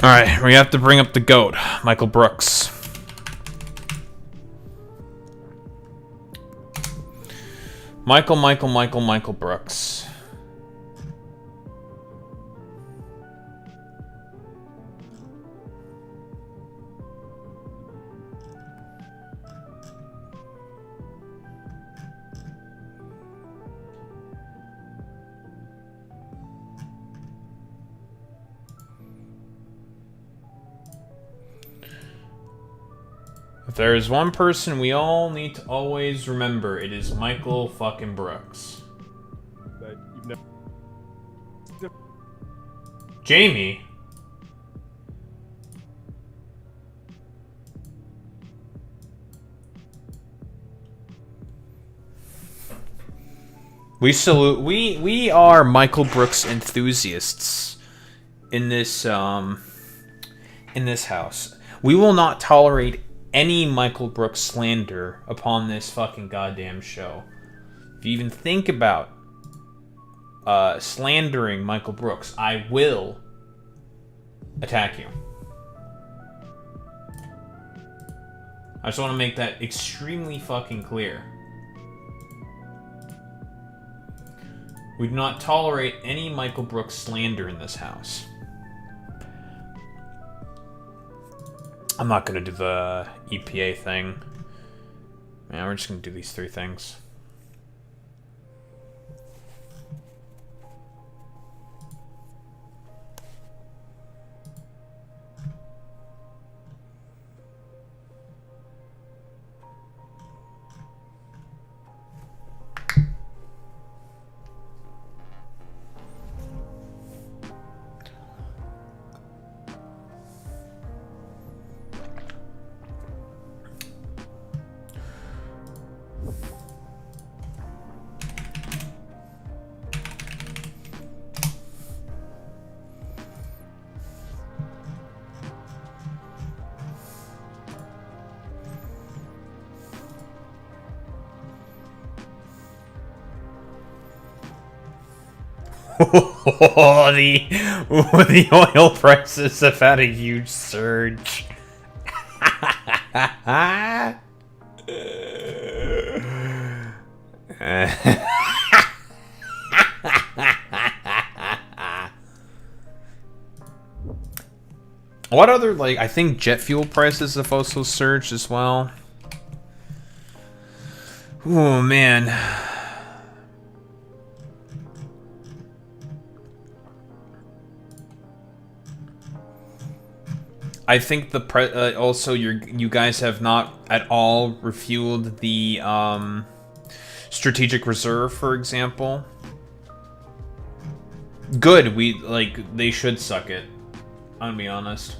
Alright, we have to bring up the GOAT, Michael Brooks. Michael Brooks. If there is one person we all need to always remember, it is Michael fucking Brooks. Jamie? We salute, we are Michael Brooks enthusiasts in this house. We will not tolerate any Michael Brooks slander upon this fucking goddamn show. If you even think about slandering Michael Brooks, I will attack you. I just want to make that extremely fucking clear. We do not tolerate any Michael Brooks slander in this house. I'm not going to do the EPA thing. Man, we're just going to do these 3 things. The oil prices have had a huge surge. What other, like, I think jet fuel prices have also surged as well. Oh man. I think the also you guys have not at all refueled the strategic reserve, for example. Good, they should suck it. I'm gonna be honest.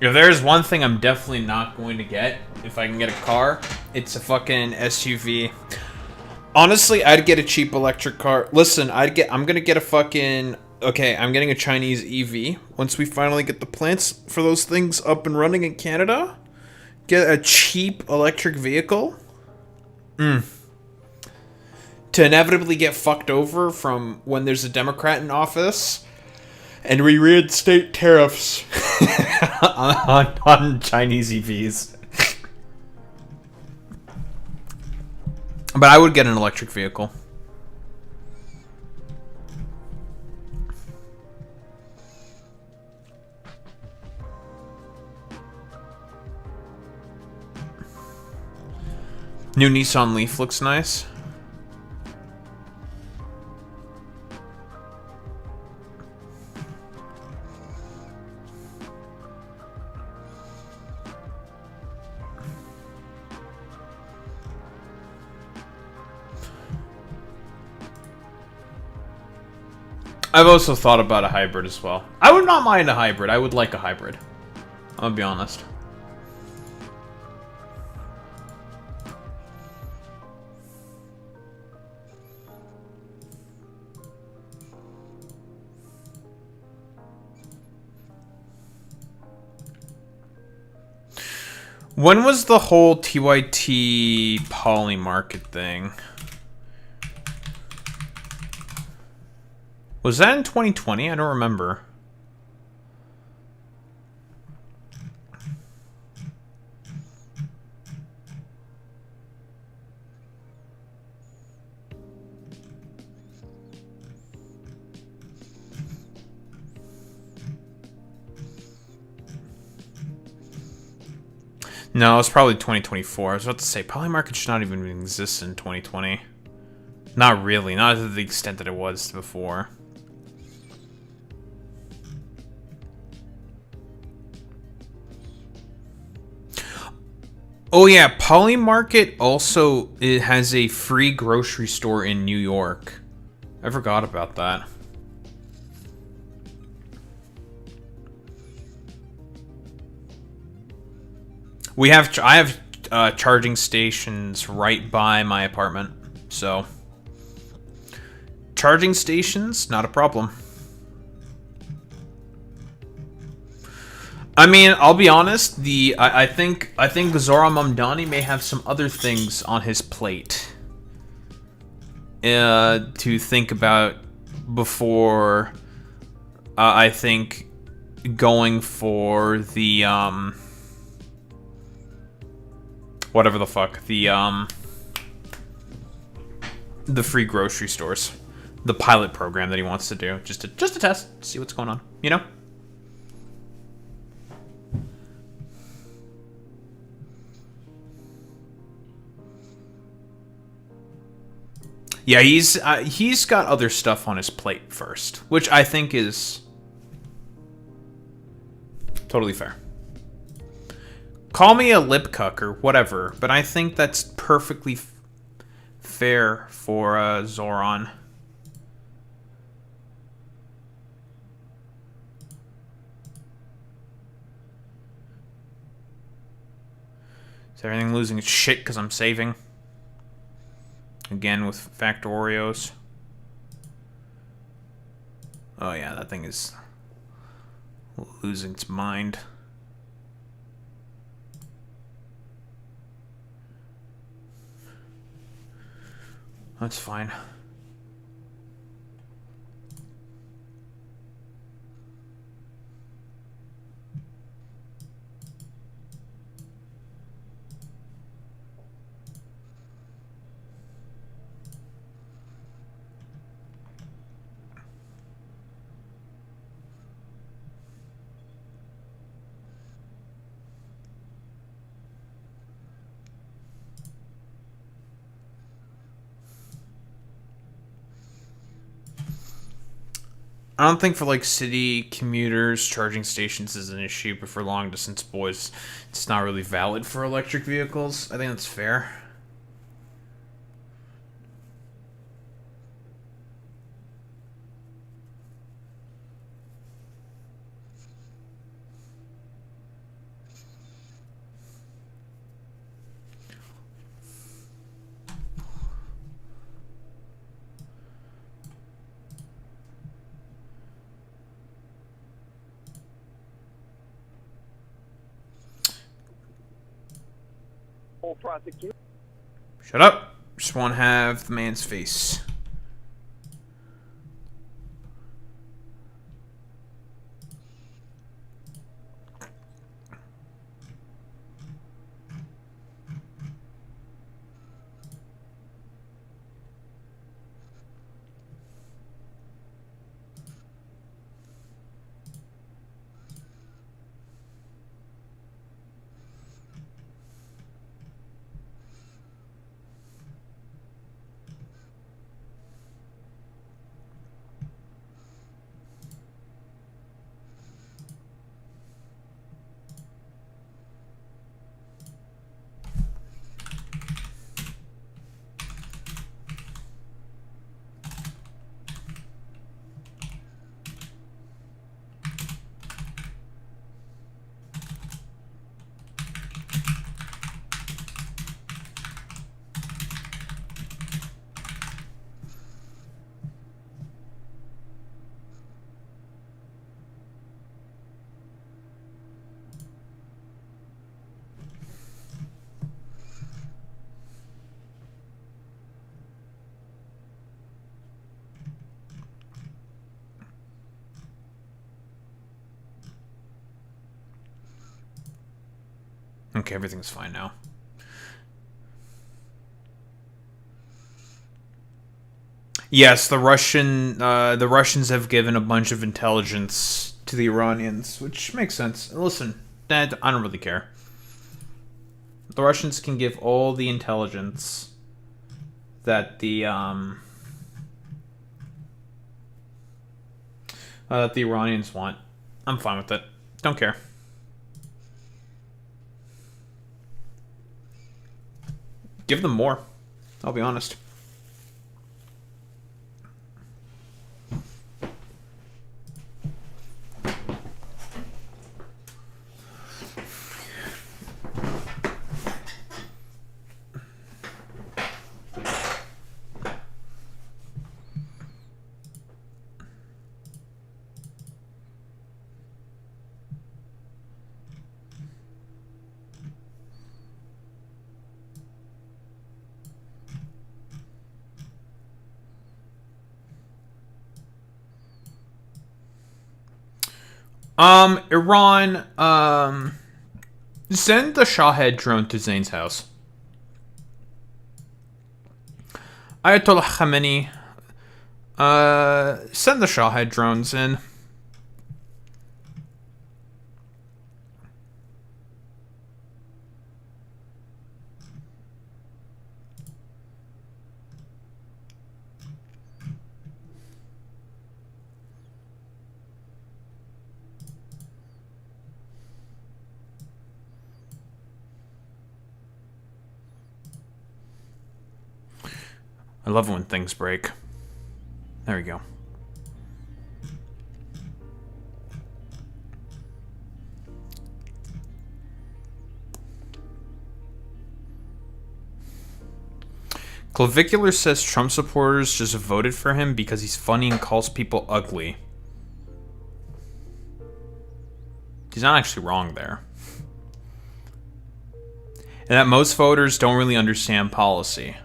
If there's one thing I'm definitely not going to get, if I can get a car, it's a fucking SUV. Honestly, I'd get a cheap electric car. Listen, I'm gonna get a fucking... Okay, I'm getting a Chinese EV. Once we finally get the plants for those things up and running in Canada, get a cheap electric vehicle. To inevitably get fucked over from when there's a Democrat in office, and we reinstate tariffs on Chinese EVs. But I would get an electric vehicle. New Nissan Leaf looks nice. I've also thought about a hybrid as well. I would not mind a hybrid. I would like a hybrid. I'm gonna be honest. When was the whole TYT poly market thing? Was that in 2020? I don't remember. No, it's probably 2024. I was about to say, poly market should not even exist in 2020. Not really. Not to the extent that it was before. Oh yeah, Poly Market also it has a free grocery store in New York. I forgot about that. I have charging stations right by my apartment, so charging stations not a problem. I mean, I'll be honest. I think Zora Mamdani may have some other things on his plate to think about before I think going for the whatever the fuck, the free grocery stores, the pilot program that he wants to do, just to test, see what's going on, you know. Yeah, he's got other stuff on his plate first, which I think is totally fair. Call me a lip cuck or whatever, but I think that's perfectly fair for Zoran. Is everything losing its shit because I'm saving? Again with Factorios. Oh yeah, that thing is losing its mind. That's fine. I don't think for like city commuters, charging stations is an issue, but for long distance boys, it's not really valid for electric vehicles. I think that's fair. Shut up. Just want to have the man's face. Okay, everything's fine now. Yes, the Russians have given a bunch of intelligence to the Iranians, which makes sense. Listen, Dad, I don't really care. The Russians can give all the intelligence that the Iranians want. I'm fine with it. Don't care. give them more. I'll be honest. Iran, send the Shahid drone to Zayn's house. Ayatollah Khamenei, send the Shahid drones in. I love when things break. There we go. Clavicular says Trump supporters just voted for him because he's funny and calls people ugly. He's not actually wrong there. And that most voters don't really understand policy.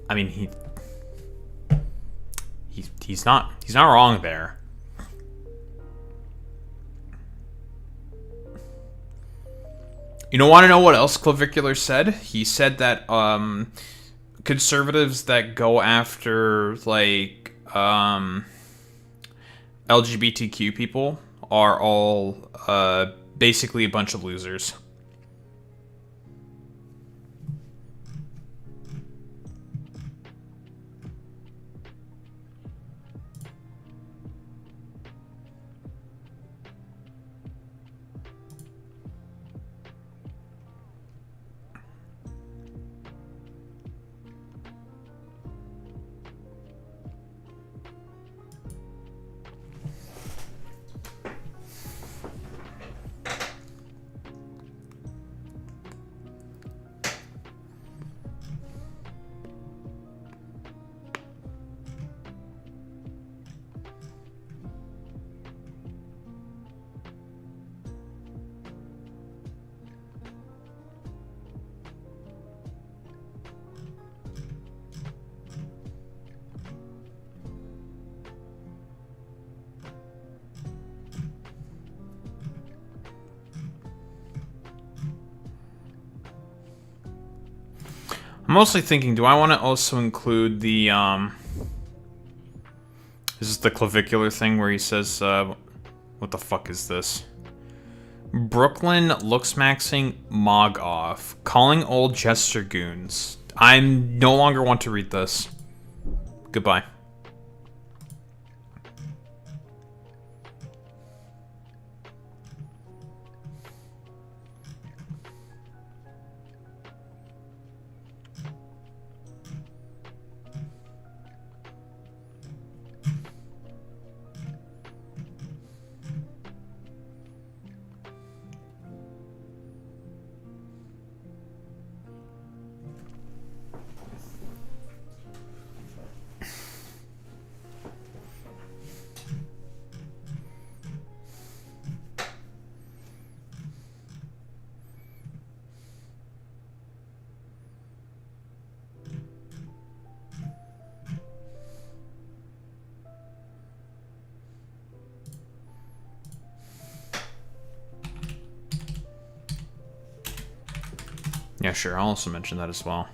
I mean, he's not wrong there. You don't want to know what else Clavicular said? He said that conservatives that go after like LGBTQ people are all basically a bunch of losers. I'm mostly thinking, do I want to also include the, this is the clavicular thing where he says, what the fuck is this? Brooklyn looks maxing Mog off, calling old jester goons. I no longer want to read this. Goodbye. Yeah, sure. I'll also mention that as well.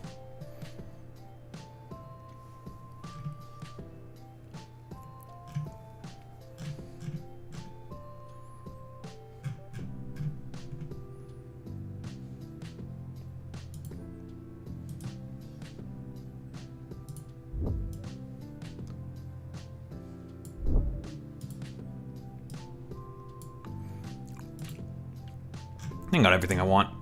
I think I got everything I want.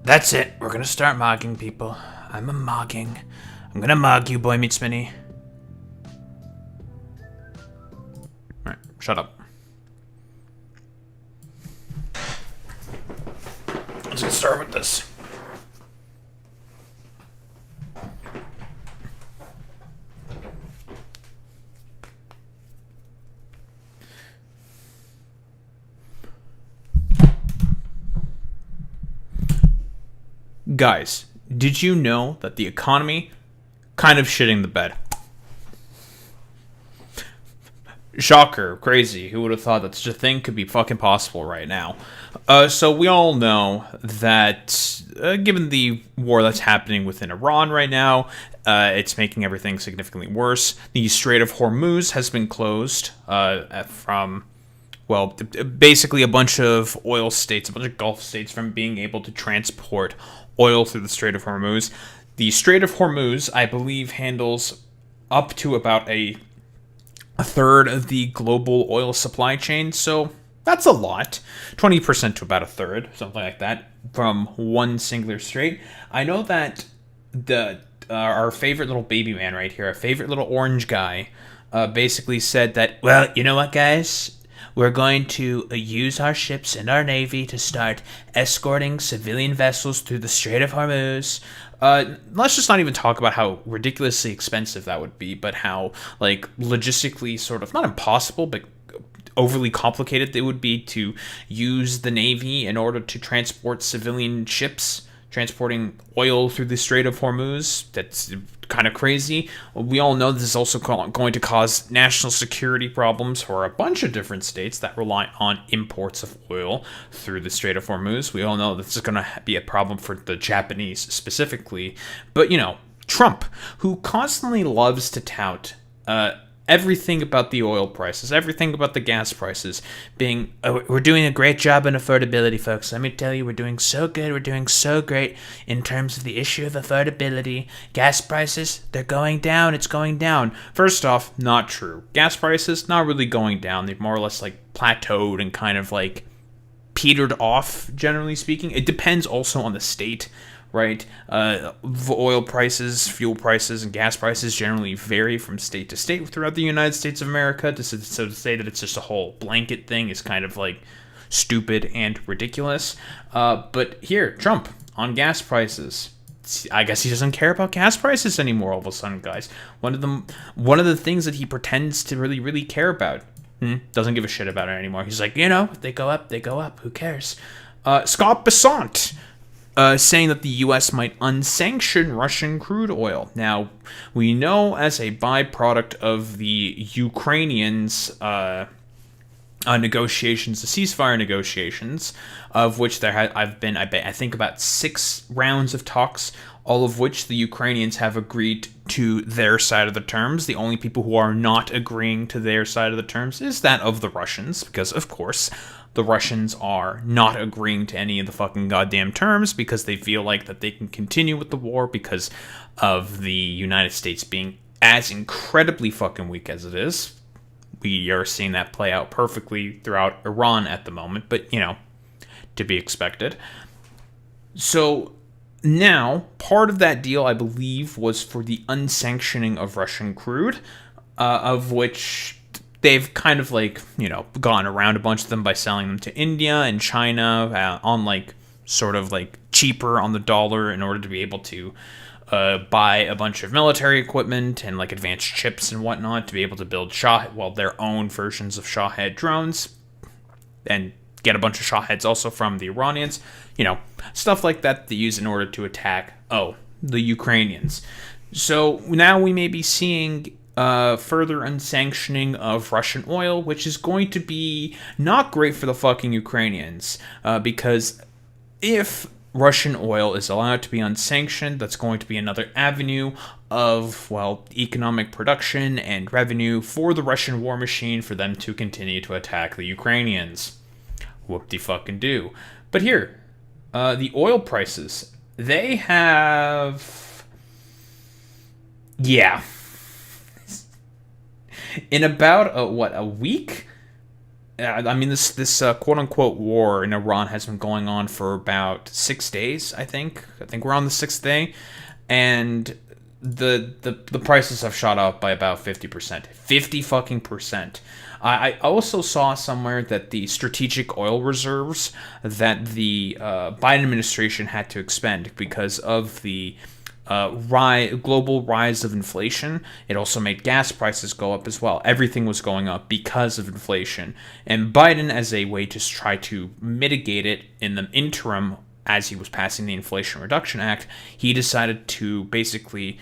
That's it. We're gonna start mogging people. I'm gonna mog you, boy meets mini. Alright, shut up. Let's get started with this. Guys, did you know that the economy kind of shitting the bed? Shocker, crazy. Who would have thought that such a thing could be fucking possible right now? So we all know that given the war that's happening within Iran right now, it's making everything significantly worse. The Strait of Hormuz has been closed from, well, basically a bunch of oil states, a bunch of Gulf states from being able to transport oil through the Strait of Hormuz. The Strait of Hormuz, I believe, handles up to about a third of the global oil supply chain, so that's a lot. 20% to about a third, something like that, from one singular strait. I know that our favorite little baby man right here, our favorite little orange guy, basically said that, well, you know what, guys? We're going to use our ships and our navy to start escorting civilian vessels through the Strait of Hormuz. Let's just not even talk about how ridiculously expensive that would be, but how, like, logistically sort of, not impossible, but overly complicated it would be to use the navy in order to transport civilian ships transporting oil through the Strait of Hormuz. That's kind of crazy. We all know this is also going to cause national security problems for a bunch of different states that rely on imports of oil through the Strait of Hormuz. We all know this is going to be a problem for the Japanese specifically. But, you know, Trump, who constantly loves to tout everything about the oil prices, everything about the gas prices being, we're doing a great job in affordability, folks. Let me tell you, we're doing so good. We're doing so great in terms of the issue of affordability. Gas prices, they're going down. It's going down. First off, not true. Gas prices, not really going down. They've more or less like plateaued and kind of like petered off, generally speaking. It depends also on the state, right? Oil prices, fuel prices, and gas prices generally vary from state to state throughout the United States of America. So to say that it's just a whole blanket thing is kind of like stupid and ridiculous. But here, Trump on gas prices. I guess he doesn't care about gas prices anymore all of a sudden, guys. One of the things that he pretends to really, really care about. Doesn't give a shit about it anymore. He's like, you know, if they go up, they go up. Who cares? Scott Bessant, saying that the U.S. might unsanction Russian crude oil. Now, we know as a byproduct of the Ukrainians' negotiations, the ceasefire negotiations, of which there have been, I think, about 6 rounds of talks, all of which the Ukrainians have agreed to their side of the terms. The only people who are not agreeing to their side of the terms is that of the Russians, because, of course, the Russians are not agreeing to any of the fucking goddamn terms because they feel like that they can continue with the war because of the United States being as incredibly fucking weak as it is. We are seeing that play out perfectly throughout Iran at the moment, but, you know, to be expected. So now, part of that deal, I believe, was for the unsanctioning of Russian crude, of which they've kind of, like, you know, gone around a bunch of them by selling them to India and China on, like, sort of, like, cheaper on the dollar in order to be able to buy a bunch of military equipment and, like, advanced chips and whatnot to be able to build their own versions of Shahed drones and get a bunch of Shaheds also from the Iranians. You know, stuff like that they use in order to attack, the Ukrainians. So now we may be seeing further unsanctioning of Russian oil, which is going to be not great for the fucking Ukrainians, because if Russian oil is allowed to be unsanctioned, that's going to be another avenue of, well, economic production and revenue for the Russian war machine for them to continue to attack the Ukrainians. Whoop-de-fucking-do. But here, the oil prices, they have... Yeah. In about, a week? I mean, this quote unquote war in Iran has been going on for about 6 days. I think we're on the 6th day, and the prices have shot up by about 50%. 50 fucking percent. I also saw somewhere that the strategic oil reserves that the Biden administration had to expend because of the global rise of inflation. It also made gas prices go up as well. Everything was going up because of inflation. And Biden, as a way to try to mitigate it in the interim, as he was passing the Inflation Reduction Act, he decided to basically,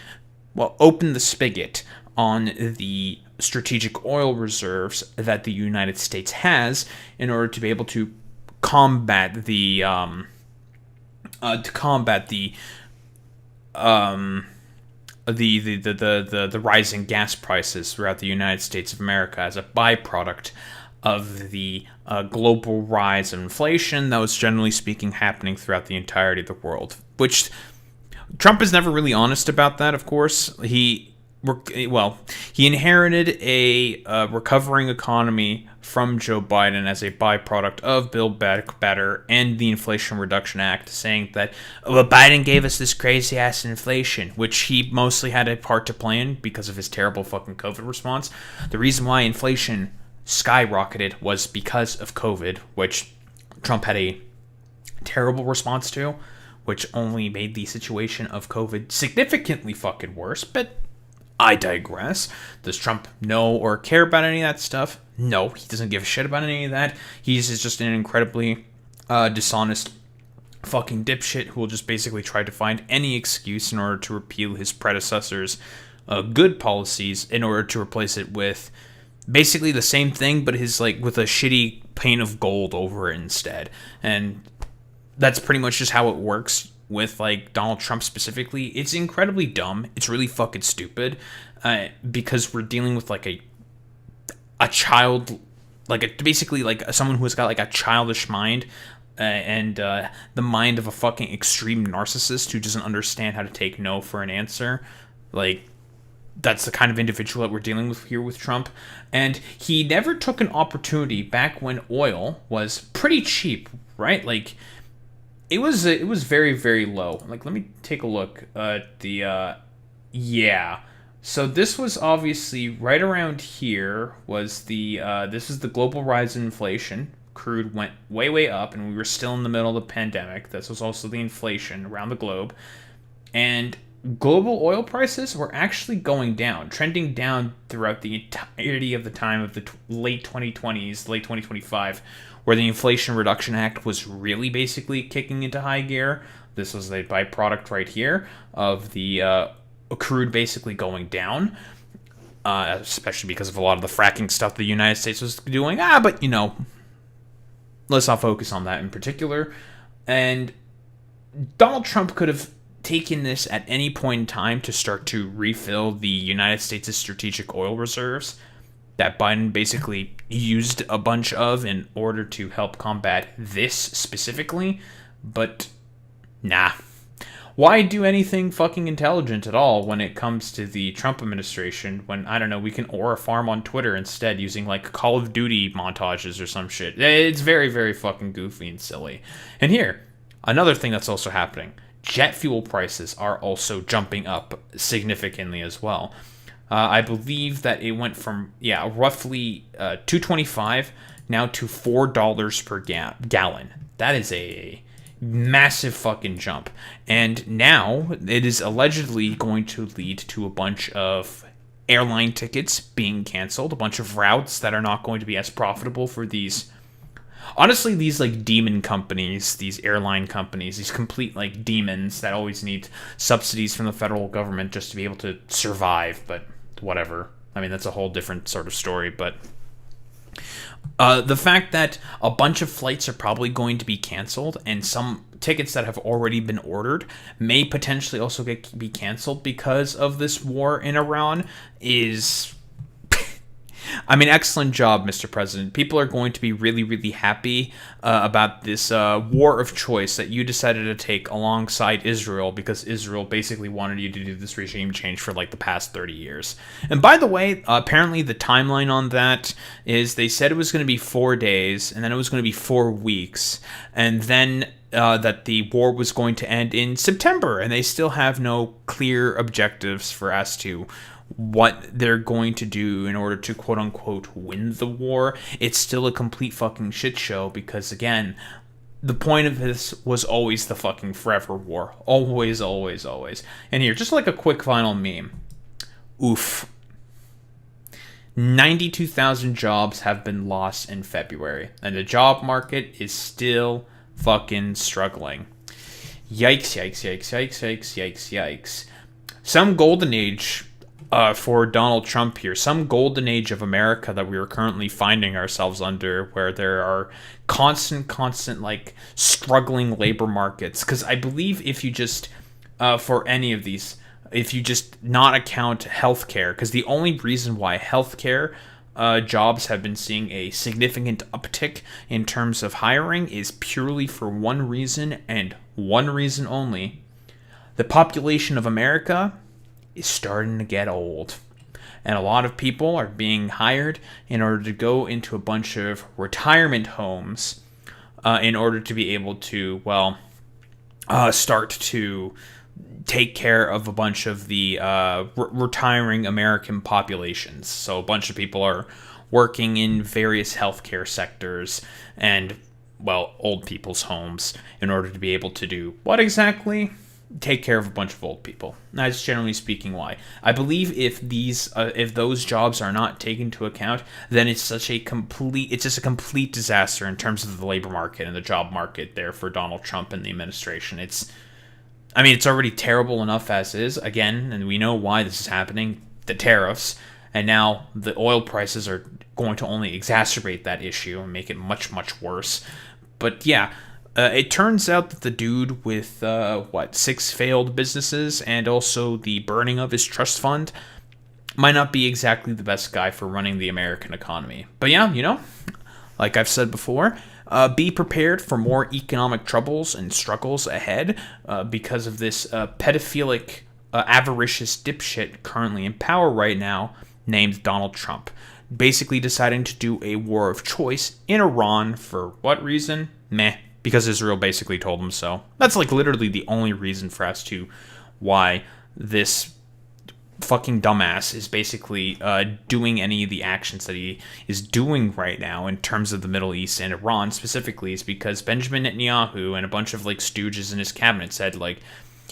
open the spigot on the strategic oil reserves that the United States has in order to be able to combat the rising gas prices throughout the United States of America as a byproduct of the global rise of inflation that was, generally speaking, happening throughout the entirety of the world. Which Trump is never really honest about that, of course. He inherited a recovering economy from Joe Biden as a byproduct of Build Back Better and the Inflation Reduction Act, saying that Biden gave us this crazy ass inflation, which he mostly had a part to play in because of his terrible fucking COVID response. The reason why inflation skyrocketed was because of COVID, which Trump had a terrible response to, which only made the situation of COVID significantly fucking worse. But I digress. Does Trump know or care about any of that stuff? No, he doesn't give a shit about any of that. He's just an incredibly dishonest fucking dipshit who will just basically try to find any excuse in order to repeal his predecessors' good policies in order to replace it with basically the same thing, but with a shitty paint of gold over it instead. And that's pretty much just how it works with Donald Trump specifically. It's incredibly dumb. It's really fucking stupid because we're dealing with a child, basically someone who has got a childish mind and the mind of a fucking extreme narcissist who doesn't understand how to take no for an answer. That's the kind of individual that we're dealing with here with Trump. And he never took an opportunity back when oil was pretty cheap, right? It was very, very low. Let me take a look at the So this was obviously right around here was this is the global rise in inflation. Crude went way, way up, and we were still in the middle of the pandemic. This was also the inflation around the globe. And global oil prices were actually going down, trending down throughout the entirety of the time of the late 2020s, late 2025, where the Inflation Reduction Act was really basically kicking into high gear. This was a byproduct right here of the crude basically going down, especially because of a lot of the fracking stuff the United States was doing. But let's not focus on that in particular. And Donald Trump could have taken this at any point in time to start to refill the United States' strategic oil reserves that Biden basically used a bunch of in order to help combat this specifically, but nah. Why do anything fucking intelligent at all when it comes to the Trump administration when, I don't know, we can Aura farm on Twitter instead using Call of Duty montages or some shit? It's very, very fucking goofy and silly. And here, another thing that's also happening. Jet fuel prices are also jumping up significantly as well. I believe that it went from, roughly $2.25 now to $4 per gallon. That is a massive fucking jump. And now it is allegedly going to lead to a bunch of airline tickets being canceled, a bunch of routes that are not going to be as profitable for these. Honestly, these demon companies, these airline companies, these complete demons that always need subsidies from the federal government just to be able to survive, but whatever. I mean, that's a whole different sort of story, but the fact that a bunch of flights are probably going to be canceled and some tickets that have already been ordered may potentially also be canceled because of this war in Iran is I mean, excellent job, Mr. President. People are going to be really, really happy about this war of choice that you decided to take alongside Israel, because Israel basically wanted you to do this regime change for like the past 30 years. And by the way, apparently the timeline on that is they said it was going to be 4 days, and then it was going to be 4 weeks, and then that the war was going to end in September, and they still have no clear objectives for as to what they're going to do in order to quote-unquote win the war. It's still a complete fucking shit show, because again, the point of this was always the fucking forever war. Always, always, always. And here, just like a quick final meme. Oof. 92,000 jobs have been lost in February, and the job market is still fucking struggling. Yikes, yikes, yikes, yikes, yikes, yikes, yikes. Some golden age for Donald Trump here. Some golden age of America that we are currently finding ourselves under, where there are constant, like, struggling labor markets. Because I believe if you just, for any of these, if you just not account healthcare, because the only reason why healthcare jobs have been seeing a significant uptick in terms of hiring is purely for one reason, and one reason only. The population of America is starting to get old, and a lot of people are being hired in order to go into a bunch of retirement homes in order to be able to, well, start to take care of a bunch of the retiring American populations. So a bunch of people are working in various healthcare sectors and, well, old people's homes in order to be able to do what exactly? Take care of a bunch of old people. That's generally speaking why. I believe if those jobs are not taken into account, then it's just a complete disaster in terms of the labor market and the job market there for Donald Trump and the administration. It's already terrible enough as is, again, and we know why this is happening, the tariffs, and now the oil prices are going to only exacerbate that issue and make it much, much worse. But yeah, it turns out that the dude with, 6 failed businesses and also the burning of his trust fund might not be exactly the best guy for running the American economy. But yeah, like I've said before, be prepared for more economic troubles and struggles ahead because of this pedophilic, avaricious dipshit currently in power right now named Donald Trump. Basically deciding to do a war of choice in Iran for what reason? Meh. Because Israel basically told him so. That's like literally the only reason for as to why this fucking dumbass is basically doing any of the actions that he is doing right now in terms of the Middle East and Iran specifically, is because Benjamin Netanyahu and a bunch of like stooges in his cabinet said like,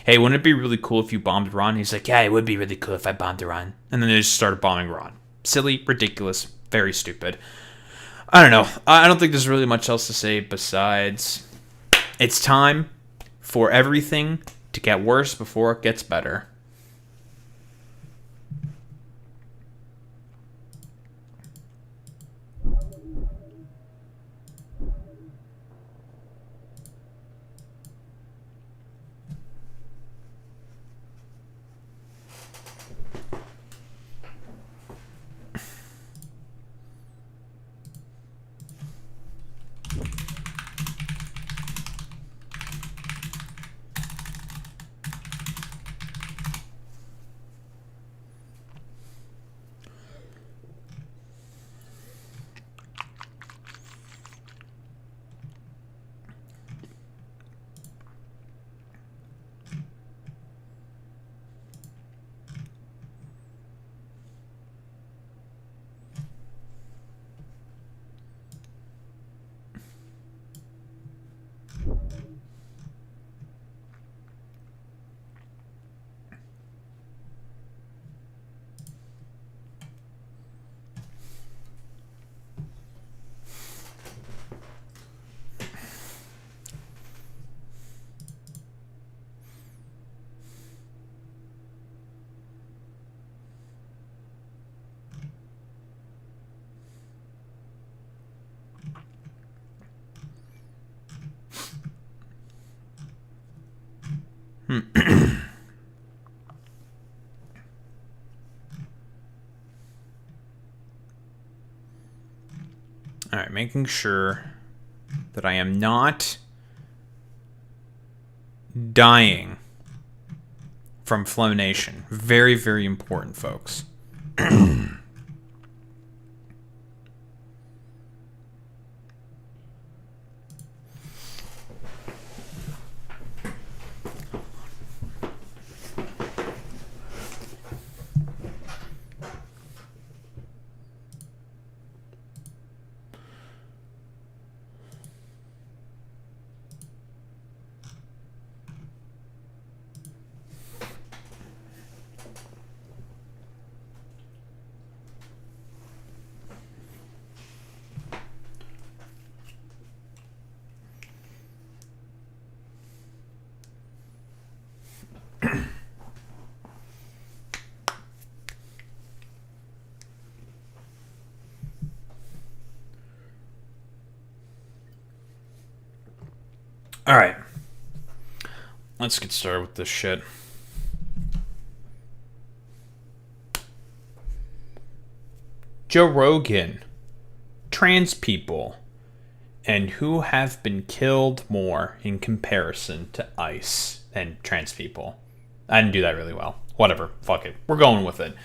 hey, wouldn't it be really cool if you bombed Iran? He's like, yeah, it would be really cool if I bombed Iran. And then they just started bombing Iran. Silly, ridiculous, very stupid. I don't know. I don't think there's really much else to say besides it's time for everything to get worse before it gets better. Alright, making sure that I am not dying from flamination. Very, very important, folks. Alright. Let's get started with this shit. Joe Rogan. Trans people. And who have been killed more in comparison to ICE and trans people. I didn't do that really well. Whatever. Fuck it. We're going with it.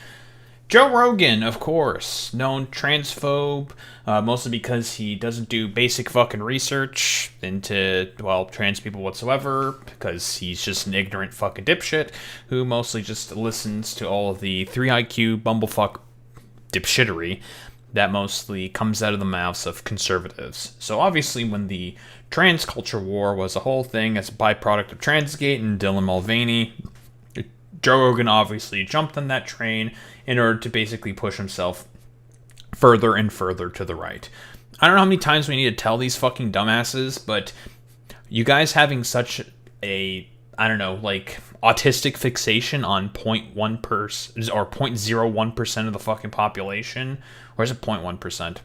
Joe Rogan, of course, known transphobe, mostly because he doesn't do basic fucking research into, well, trans people whatsoever, because he's just an ignorant fucking dipshit who mostly just listens to all of the 3IQ bumblefuck dipshittery that mostly comes out of the mouths of conservatives. So obviously when the trans culture war was a whole thing as a byproduct of Transgate and Dylan Mulvaney, Joe Rogan obviously jumped on that train in order to basically push himself further and further to the right. I don't know how many times we need to tell these fucking dumbasses, but you guys having such a, I don't know, like, autistic fixation on 0.1% or 0.01% of the fucking population, or is it 0.1%?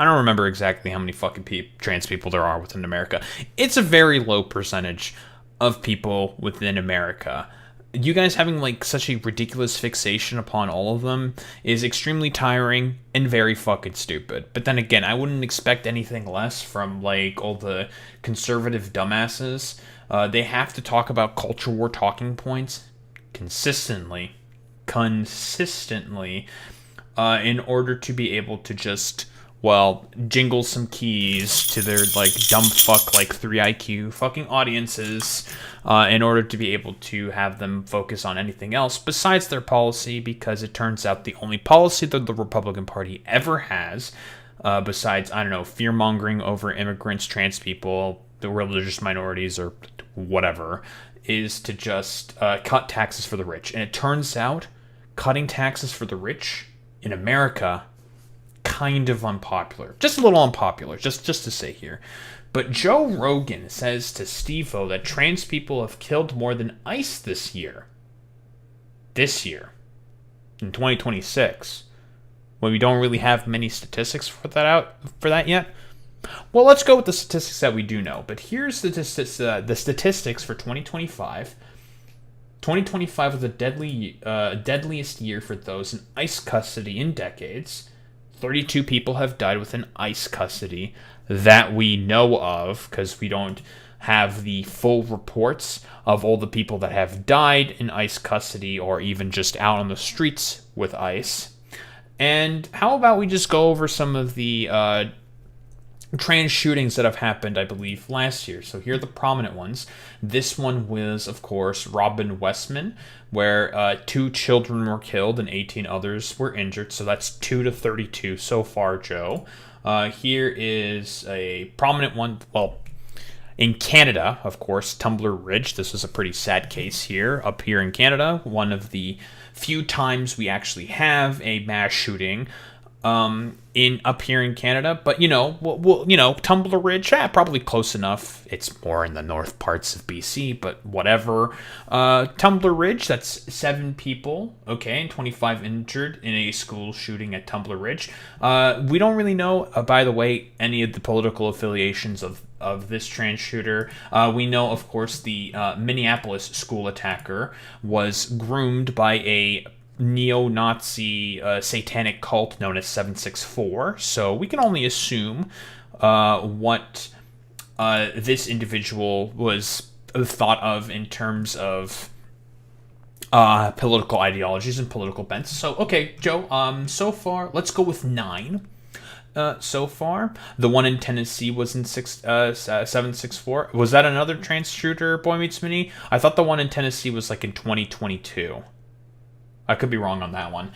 I don't remember exactly how many fucking trans people there are within America. It's a very low percentage of people within America. You guys having, like, such a ridiculous fixation upon all of them is extremely tiring and very fucking stupid. But then again, I wouldn't expect anything less from, like, all the conservative dumbasses. They have to talk about culture war talking points consistently, in order to be able to just, well, jingle some keys to their, like, dumb fuck, like, 3IQ fucking audiences, in order to be able to have them focus on anything else besides their policy, because it turns out the only policy that the Republican Party ever has, besides, I don't know, fear-mongering over immigrants, trans people, the religious minorities, or whatever, is to just cut taxes for the rich. And it turns out cutting taxes for the rich in America kind of unpopular. Just a little unpopular, just to say here. But Joe Rogan says to Steve-O that trans people have killed more than ICE this year. This year. In 2026. When we don't really have many statistics for that yet. Well, let's go with the statistics that we do know. But here's the statistics for 2025. 2025 was the deadliest year for those in ICE custody in decades. 32 people have died within ICE custody that we know of, because we don't have the full reports of all the people that have died in ICE custody or even just out on the streets with ICE. And how about we just go over some of the trans shootings that have happened, I believe, last year. So here are the prominent ones. This one was, of course, Robin Westman, where 2 children were killed and 18 others were injured. So that's 2 to 32 so far, Joe. Here is a prominent one, well, in Canada, of course, Tumbler Ridge. This was a pretty sad case here, up here in Canada. One of the few times we actually have a mass shooting up here in Canada, but Tumbler Ridge, probably close enough. It's more in the north parts of BC, but whatever. Tumbler Ridge, that's 7 people, okay, and 25 injured in a school shooting at Tumbler Ridge. We don't really know, by the way, any of the political affiliations of this trans shooter. We know, of course, the Minneapolis school attacker was groomed by a neo-Nazi satanic cult known as 764. So we can only assume what this individual was thought of in terms of political ideologies and political bents. So, okay, Joe, so far, let's go with 9. So far, the one in Tennessee was in 764. Was that another trans shooter, Boy Meets Mini? I thought the one in Tennessee was like in 2022. I could be wrong on that one,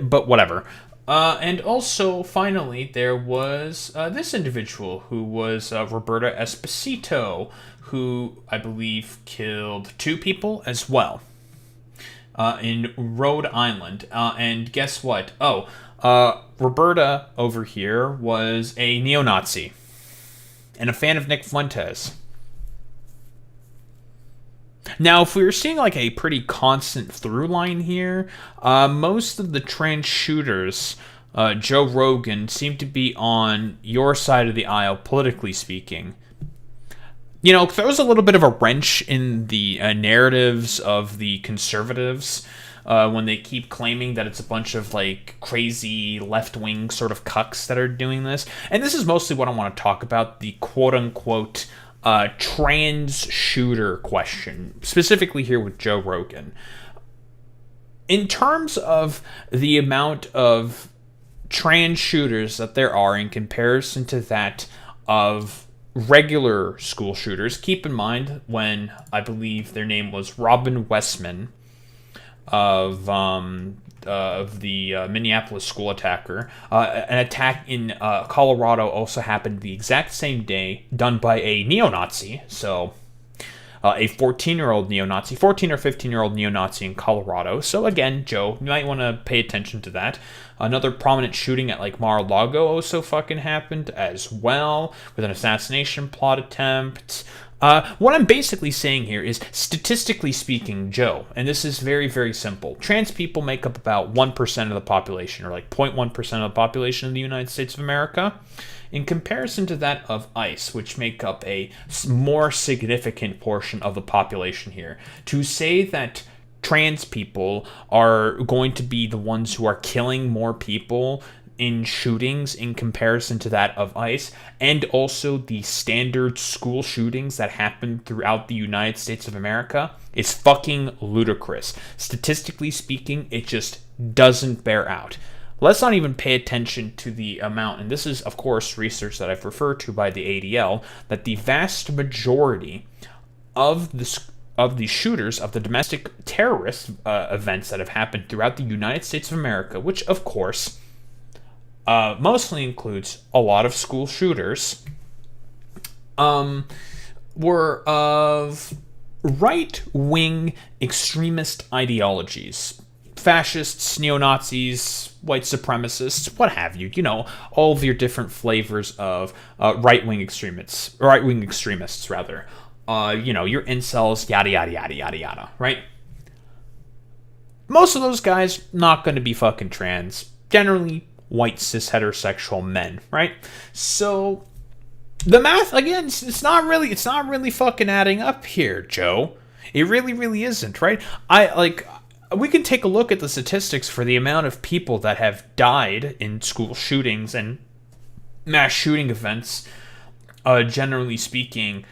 but whatever. And also, finally, there was this individual who was Roberta Esposito, who I believe killed 2 people as well in Rhode Island. And guess what? Roberta over here was a neo-Nazi and a fan of Nick Fuentes. Now, if we were seeing like a pretty constant through line here, most of the trans shooters, Joe Rogan, seem to be on your side of the aisle, politically speaking. You know, throws a little bit of a wrench in the narratives of the conservatives when they keep claiming that it's a bunch of like crazy left-wing sort of cucks that are doing this. And this is mostly what I want to talk about, the quote-unquote trans shooter question, specifically here with Joe Rogan. In terms of the amount of trans shooters that there are in comparison to that of regular school shooters, keep in mind when I believe their name was Robin Westman of the Minneapolis school attacker. An attack in Colorado also happened the exact same day, done by a neo-Nazi. So a 14-year-old neo-Nazi, 14 or 15-year-old neo-Nazi in Colorado. So again, Joe, you might want to pay attention to that. Another prominent shooting at like Mar-a-Lago also fucking happened as well, with an assassination plot attempt. What I'm basically saying here is, statistically speaking, Joe, and this is very, very simple, trans people make up about 1% of the population, or like 0.1% of the population of the United States of America, in comparison to that of ICE, which make up a more significant portion of the population here. To say that trans people are going to be the ones who are killing more people in shootings in comparison to that of ICE, and also the standard school shootings that happen throughout the United States of America, is fucking ludicrous. Statistically speaking, it just doesn't bear out. Let's not even pay attention to the amount, and this is, of course, research that I've referred to by the ADL, that the vast majority of the shooters, of the domestic terrorist events that have happened throughout the United States of America, which, of course, mostly includes a lot of school shooters, were of right-wing extremist ideologies. Fascists, neo-Nazis, white supremacists, what have you. You know, all of your different flavors of right-wing extremists, rather. You know, your incels, yada, yada, yada, yada, yada, right? Most of those guys not going to be fucking trans. Generally, white cis heterosexual men, right? So the math, again, it's not really fucking adding up here, Joe. It really isn't, right? We can take a look at the statistics for the amount of people that have died in school shootings and mass shooting events, generally speaking,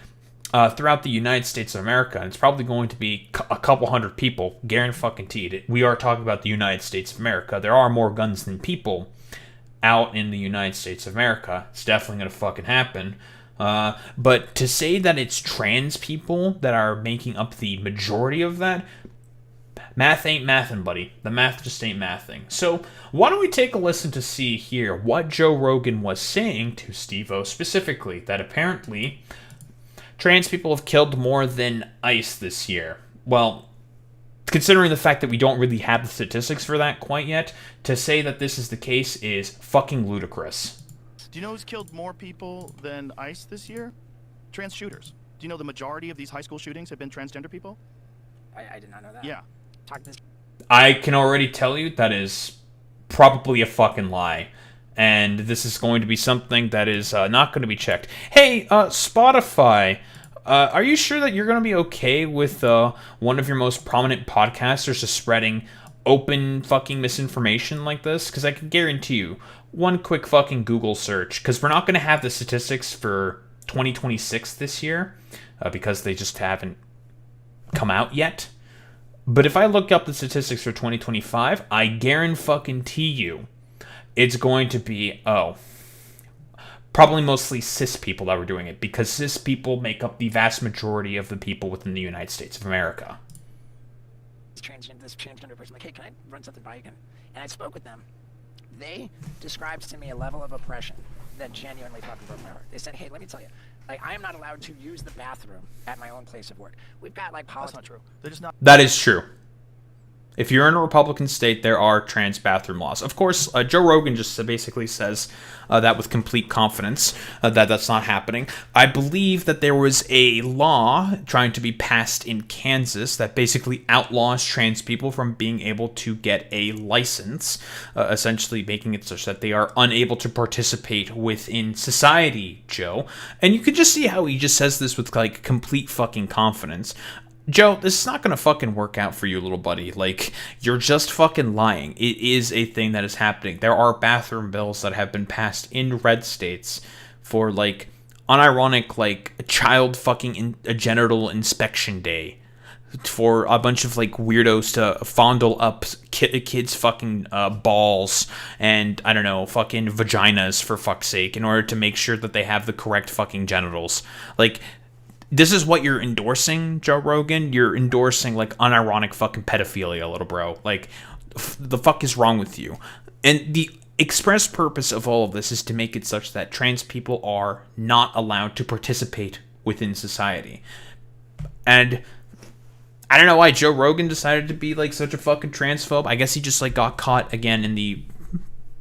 throughout the United States of America. And it's probably going to be a couple hundred people, guaranteed. We are talking about the United States of America. There are more guns than people out in the United States of America. It's definitely going to fucking happen. But to say that it's trans people that are making up the majority of that, math ain't mathin', buddy. The math just ain't mathing. So why don't we take a listen to see here what Joe Rogan was saying to Steve-O specifically, that apparently trans people have killed more than ICE this year. Well, considering the fact that we don't really have the statistics for that quite yet, to say that this is the case is fucking ludicrous. Do you know who's killed more people than ICE this year? Trans shooters. Do you know the majority of these high school shootings have been transgender people? I did not know that. Yeah. I can already tell you that is probably a fucking lie. And this is going to be something that is not going to be checked. Hey, Spotify, are you sure that you're going to be okay with one of your most prominent podcasters just spreading open fucking misinformation like this, because I can guarantee you, one quick fucking Google search, because we're not going to have the statistics for 2026 this year, because they just haven't come out yet. But if I look up the statistics for 2025, I guarantee you it's going to be, probably mostly cis people that were doing it, because cis people make up the vast majority of the people within the United States of America. This transgender person, like, hey, can I run something by you? And I spoke with them. They described to me a level of oppression that genuinely fucking broke my heart. They said, hey, let me tell you, like, I am not allowed to use the bathroom at my own place of work. We've got, like, That's not true. They're just not. That is true. If you're in a Republican state, there are trans bathroom laws. Of course, Joe Rogan just basically says that with complete confidence, that that's not happening. I believe that there was a law trying to be passed in Kansas that basically outlaws trans people from being able to get a license, essentially making it such that they are unable to participate within society, Joe. And you could just see how he just says this with, like, complete fucking confidence. Joe, this is not going to fucking work out for you, little buddy. Like, you're just fucking lying. It is a thing that is happening. There are bathroom bills that have been passed in red states for, like, unironic, like, a child fucking a genital inspection day. For a bunch of, like, weirdos to fondle up kids' fucking balls and, I don't know, fucking vaginas, for fuck's sake, in order to make sure that they have the correct fucking genitals. Like, this is what you're endorsing, Joe Rogan? You're endorsing, like, unironic fucking pedophilia, little bro. Like, the fuck is wrong with you? And the express purpose of all of this is to make it such that trans people are not allowed to participate within society. And I don't know why Joe Rogan decided to be, like, such a fucking transphobe. I guess he just, like, got caught again in the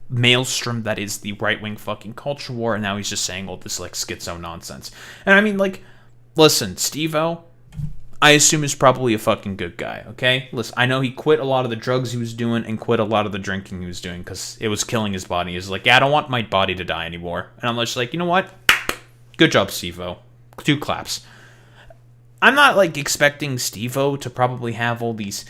maelstrom that is the right-wing fucking culture war, and now he's just saying all this, like, schizo nonsense. And I mean, like, listen, Steve-O, I assume is probably a fucking good guy, okay? Listen, I know he quit a lot of the drugs he was doing and quit a lot of the drinking he was doing because it was killing his body. He was like, yeah, I don't want my body to die anymore. And I'm just like, you know what? Good job, Steve-O. 2 claps. I'm not, like, expecting Steve-O to probably have all these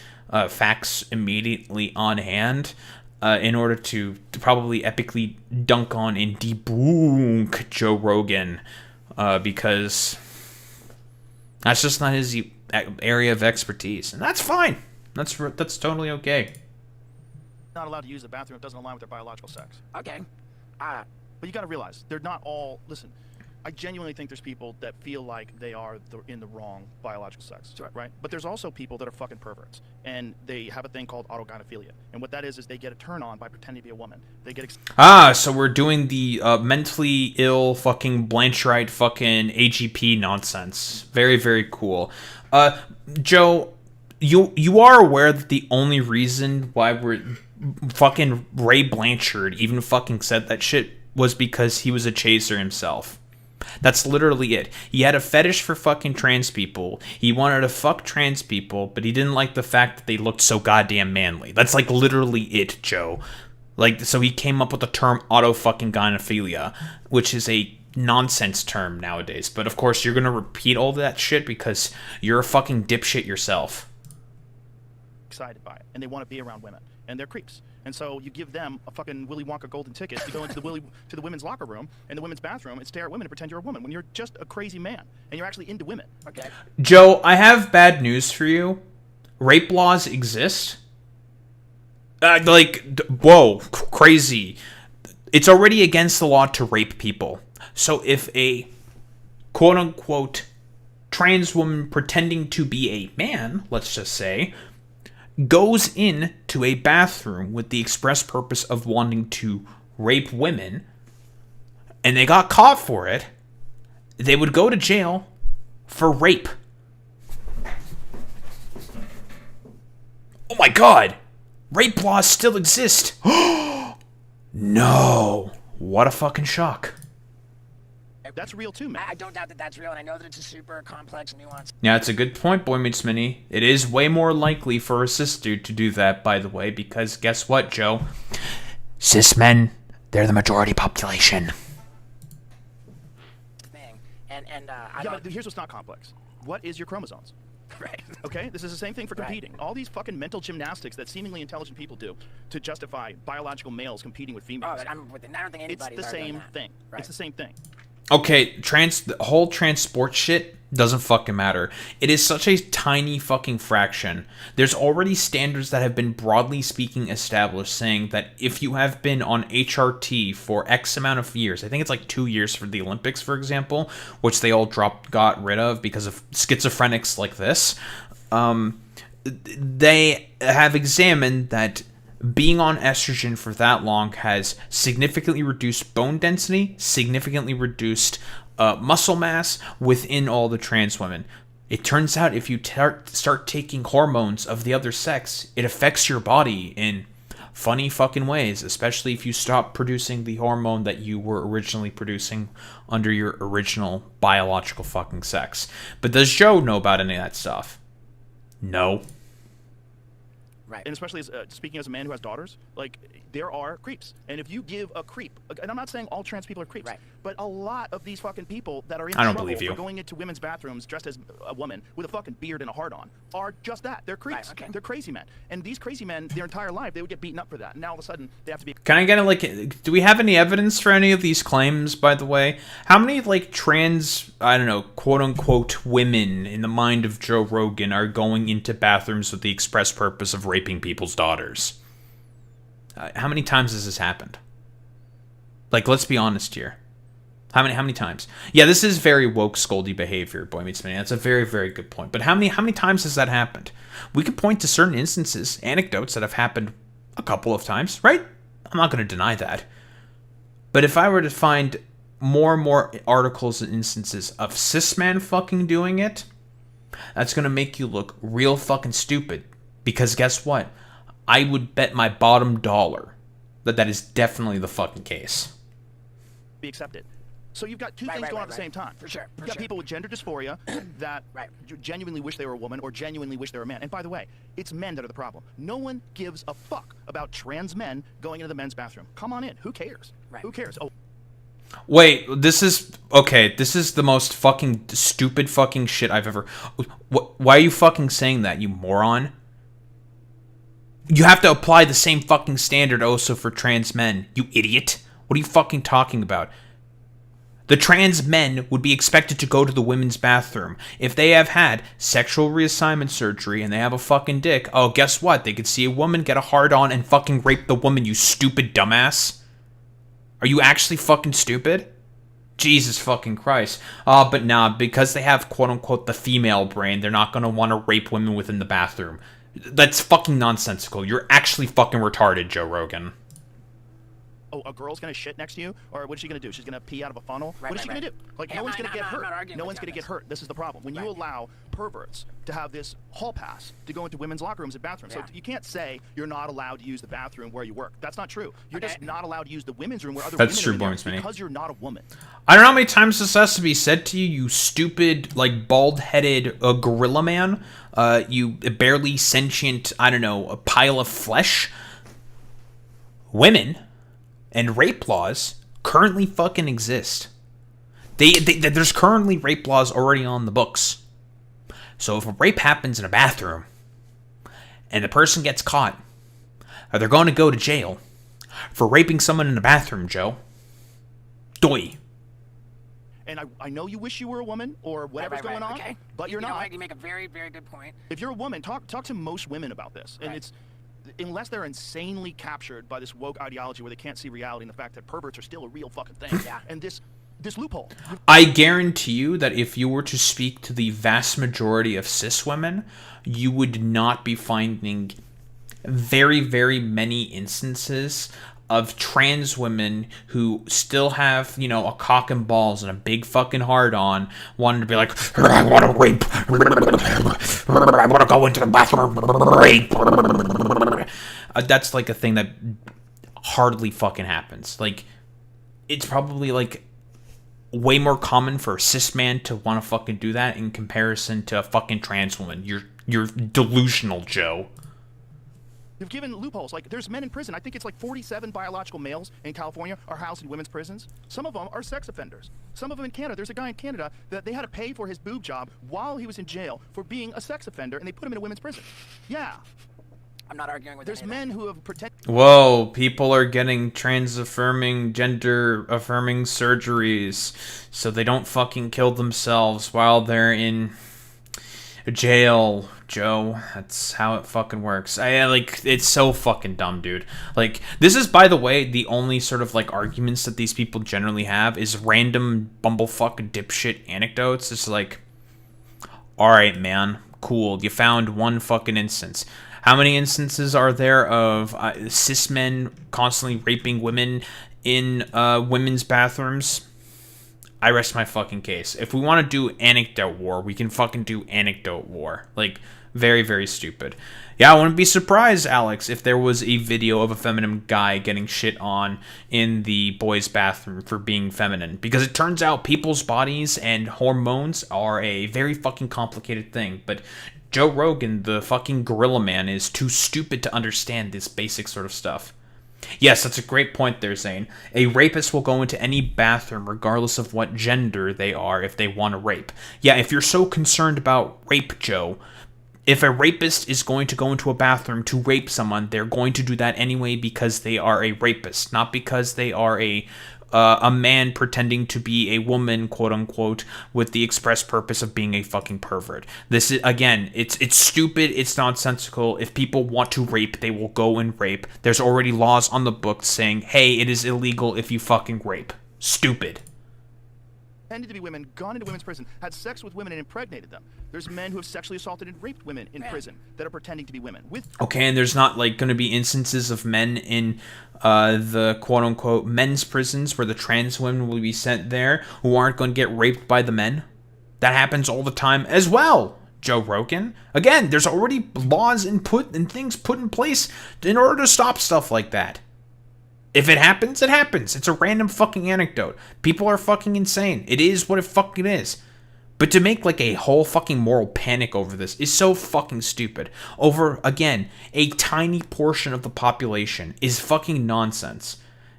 facts immediately on hand in order to probably epically dunk on and debunk Joe Rogan because that's just not his area of expertise, and that's fine. That's totally okay. Not allowed to use the bathroom. It doesn't align with their biological sex. Okay. But you got to realize they're not all. Listen, I genuinely think there's people that feel like they are in the wrong biological sex, right? But there's also people that are fucking perverts, and they have a thing called autogynephilia, and what that is they get a turn on by pretending to be a woman. They get so we're doing the mentally ill fucking Blanchard fucking AGP nonsense. Very, very cool. Joe, you are aware that the only reason why we're fucking Ray Blanchard even fucking said that shit was because he was a chaser himself. That's literally it. He had a fetish for fucking trans people. He wanted to fuck trans people, but he didn't like the fact that they looked so goddamn manly. That's, like, literally it, Joe. Like, so he came up with the term auto-fucking-gynephilia, which is a nonsense term nowadays. But, of course, you're gonna repeat all that shit because you're a fucking dipshit yourself. Excited by it, and they want to be around women, and they're creeps. And so you give them a fucking Willy Wonka golden ticket to go into the women's locker room and the women's bathroom and stare at women and pretend you're a woman when you're just a crazy man and you're actually into women. Okay. Joe, I have bad news for you. Rape laws exist. Whoa, crazy. It's already against the law to rape people. So if a quote-unquote trans woman pretending to be a man, let's just say, goes in to a bathroom with the express purpose of wanting to rape women, and they got caught for it, they would go to jail for rape. Oh my god! Rape laws still exist! No! What a fucking shock. That's real too, man. I don't doubt that that's real, and I know that it's a super complex, nuance. Yeah, it's a good point, Boy Meets Mini. It is way more likely for a cis dude to do that, by the way, because guess what, Joe? Cis men, they're the majority population. Thing. And but here's what's not complex. What is your chromosomes? Right. Okay? This is the same thing for competing. All these fucking mental gymnastics that seemingly intelligent people do to justify biological males competing with females. I don't think anybody's It's the arguing same that. thing. Right. It's the same thing. Okay, the whole transport shit doesn't fucking matter. It is such a tiny fucking fraction. There's already standards that have been broadly speaking established saying that if you have been on HRT for X amount of years, I think it's like 2 years for the Olympics, for example, which they all got rid of because of schizophrenics like this, they have examined that being on estrogen for that long has significantly reduced bone density, significantly reduced muscle mass within all the trans women. It turns out if you start taking hormones of the other sex, it affects your body in funny fucking ways, especially if you stop producing the hormone that you were originally producing under your original biological fucking sex. But does Joe know about any of that stuff? No. Right. And especially speaking as a man who has daughters, like, there are creeps. And if you give a creep, and I'm not saying all trans people are creeps, but a lot of these fucking people that are in trouble for going into women's bathrooms dressed as a woman with a fucking beard and a hard-on are just that. They're creeps. Right, okay. They're crazy men. And these crazy men, their entire life, they would get beaten up for that. And now all of a sudden, they have to be... Can I get do we have any evidence for any of these claims, by the way? How many, like, trans, I don't know, quote-unquote women in the mind of Joe Rogan are going into bathrooms with the express purpose of raping people's daughters? How many times has this happened? Like, let's be honest here. How many times? Yeah, this is very woke scoldy behavior, Boy Meets Minnie. That's a very, very good point. But how many times has that happened? We could point to certain instances, anecdotes that have happened a couple of times, right? I'm not going to deny that. But if I were to find more and more articles and instances of cis man fucking doing it, that's going to make you look real fucking stupid. Because guess what? I would bet my bottom dollar that is definitely the fucking case. Be accepted. So you've got two things going on at the same time. For sure. You've got people with gender dysphoria that genuinely wish they were a woman or genuinely wish they were a man. And by the way, it's men that are the problem. No one gives a fuck about trans men going into the men's bathroom. Come on in. Who cares? Who cares? Oh. Wait, this is the most fucking stupid fucking shit I've ever... Why are you fucking saying that, you moron? You have to apply the same fucking standard also for trans men, you idiot. What are you fucking talking about? The trans men would be expected to go to the women's bathroom. If they have had sexual reassignment surgery and they have a fucking dick, oh, guess what? They could see a woman, get a hard-on, and fucking rape the woman, you stupid dumbass. Are you actually fucking stupid? Jesus fucking Christ. But nah, because they have quote-unquote the female brain, they're not gonna want to rape women within the bathroom. That's fucking nonsensical. You're actually fucking retarded, Joe Rogan. Oh, a girl's gonna shit next to you? Or what is she gonna do? She's gonna pee out of a funnel? What is she gonna do? Like, no one's gonna get hurt. No one's gonna get hurt. This is the problem. When you allow perverts to have this hall pass to go into women's locker rooms and bathrooms, so you can't say you're not allowed to use the bathroom where you work. That's not true. You're just not allowed to use the women's room where other women are in there because you're not a woman. I don't know how many times this has to be said to you, you stupid, like, bald-headed gorilla man. You barely sentient, I don't know, a pile of flesh. Women and rape laws currently fucking exist. There's currently rape laws already on the books. So if a rape happens in a bathroom and the person gets caught, they're going to go to jail for raping someone in a bathroom, Joe. Doi. And I know you wish you were a woman or whatever's going on, but you're not. You make a very, very good point. If you're a woman, talk to most women about this. And it's, unless they're insanely captured by this woke ideology where they can't see reality and the fact that perverts are still a real fucking thing. And this loophole. I guarantee you that if you were to speak to the vast majority of cis women, you would not be finding very, very many instances of trans women who still have, you know, a cock and balls and a big fucking hard-on, wanting to be like, I want to rape, I want to go into the bathroom, rape. That's like a thing that hardly fucking happens. Like, it's probably like way more common for a cis man to want to fucking do that in comparison to a fucking trans woman. You're delusional, Joe. They've given loopholes. Like, there's men in prison. I think it's like 47 biological males in California are housed in women's prisons. Some of them are sex offenders. Some of them in Canada. There's a guy in Canada that they had to pay for his boob job while he was in jail for being a sex offender, and they put him in a women's prison. Yeah. I'm not arguing with There's men who have pretended. Whoa, people are getting trans-affirming, gender-affirming surgeries so they don't fucking kill themselves while they're in jail, Joe. That's how it fucking works. It's so fucking dumb, dude. Like, this is, by the way, the only sort of, like, arguments that these people generally have is random bumblefuck dipshit anecdotes. It's like, alright, man, cool, you found one fucking instance. How many instances are there of cis men constantly raping women in women's bathrooms? I rest my fucking case. If we want to do anecdote war, we can fucking do anecdote war. Like, very, very stupid. Yeah, I wouldn't be surprised, Alex, if there was a video of a feminine guy getting shit on in the boys' bathroom for being feminine. Because it turns out people's bodies and hormones are a very fucking complicated thing. But Joe Rogan, the fucking gorilla man, is too stupid to understand this basic sort of stuff. Yes, that's a great point there, Zane. A rapist will go into any bathroom regardless of what gender they are if they want to rape. Yeah, if you're so concerned about rape, Joe, if a rapist is going to go into a bathroom to rape someone, they're going to do that anyway because they are a rapist, not because they are a man pretending to be a woman, quote unquote, with the express purpose of being a fucking pervert. This is, again, it's stupid, it's nonsensical. If people want to rape, they will go and rape. There's already laws on the books saying, hey, it is illegal if you fucking rape. Stupid. Pretended to be women, gone into women's prison, had sex with women and impregnated them. There's men who have sexually assaulted and raped women in prison that are pretending to be women. Okay, and there's not, like, going to be instances of men in the quote-unquote men's prisons where the trans women will be sent there who aren't going to get raped by the men? That happens all the time as well, Joe Rogan. Again, there's already laws and things put in place in order to stop stuff like that. If it happens, it happens. It's a random fucking anecdote. People are fucking insane. It is what it fucking is. But to make, like, a whole fucking moral panic over this is so fucking stupid. Over, again, a tiny portion of the population is fucking nonsense.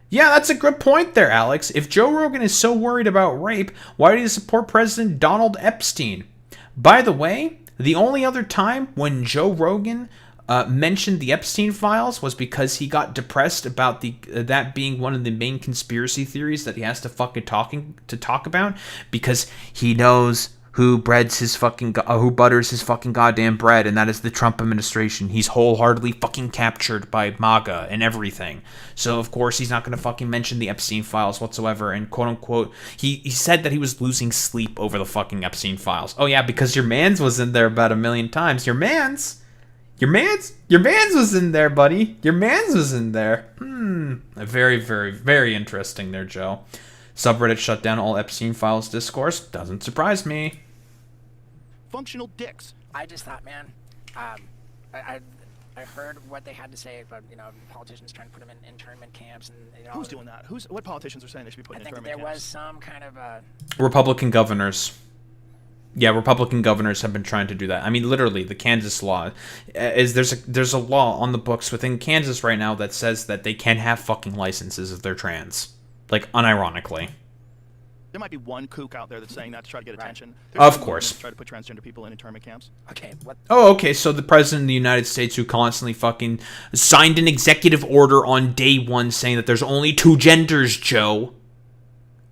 Yeah, that's a good point there, Alex. If Joe Rogan is so worried about rape, why did he support President Donald Epstein? By the way, the only other time when Joe Rogan mentioned the Epstein files was because he got depressed about that being one of the main conspiracy theories that he has to fucking talk about, because he knows who butters his fucking goddamn bread, and that is the Trump administration. He's wholeheartedly fucking captured by MAGA and everything. So of course he's not gonna fucking mention the Epstein files whatsoever, and quote unquote he said that he was losing sleep over the fucking Epstein files. Oh yeah, because your mans was in there about 1 million times. Your mans was in there, buddy. Your mans was in there. Very, very, very interesting there, Joe. Subreddit shut down all Epstein files discourse. Doesn't surprise me. Functional dicks. I just thought, man, I heard what they had to say about, politicians trying to put them in internment camps and Who's doing that? What politicians are saying they should be put in internment camps? I think there was some kind of Republican governors. Yeah, Republican governors have been trying to do that. I mean, literally, the Kansas law is there's a law on the books within Kansas right now that says that they can have fucking licenses if they're trans. Like, unironically. There might be one kook out there that's saying that to try to get attention. Of course. Try to put transgender people in internment camps. Okay, what? Oh, okay, so the president of the United States, who constantly fucking signed an executive order on day one saying that there's only 2 genders, Joe.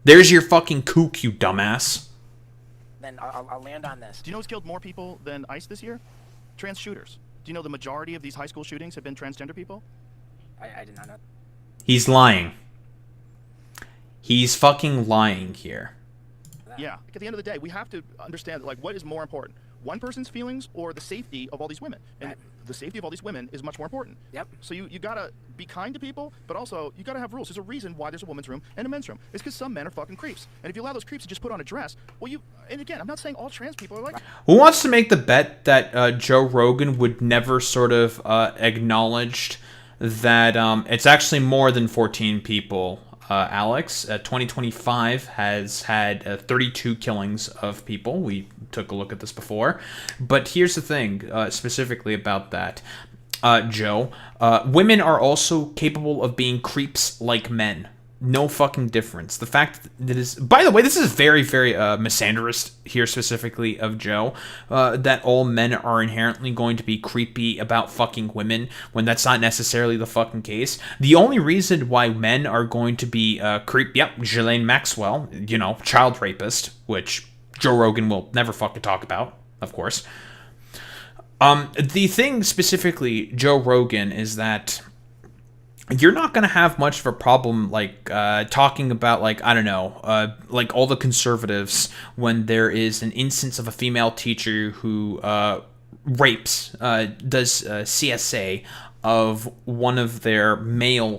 There's your fucking kook, you dumbass. Then I'll land on this. Do you know who's killed more people than ICE this year? Trans shooters. Do you know the majority of these high school shootings have been transgender people? I did not know. He's lying. He's fucking lying here. Yeah. At the end of the day, we have to understand, like, what is more important? One person's feelings or the safety of all these women? And the safety of all these women is much more important. Yep. So you gotta be kind to people, but also you gotta have rules. There's a reason why there's a woman's room and a men's room. It's because some men are fucking creeps. And if you allow those creeps to just put on a dress, well, and again, I'm not saying all trans people are like... Who wants to make the bet that Joe Rogan would never sort of acknowledged that it's actually more than 14 people? Alex, 2025 has had 32 killings of people. We took a look at this before. But here's the thing, specifically about that. Joe, women are also capable of being creeps like men. No fucking difference. The fact that is, by the way, this is very, very misandrist here specifically of Joe, that all men are inherently going to be creepy about fucking women when that's not necessarily the fucking case. The only reason why men are going to be Ghislaine Maxwell, child rapist, which Joe Rogan will never fucking talk about, of course. The thing specifically, Joe Rogan, is that you're not going to have much of a problem, talking about, I don't know, all the conservatives when there is an instance of a female teacher who rapes, does CSA of one of their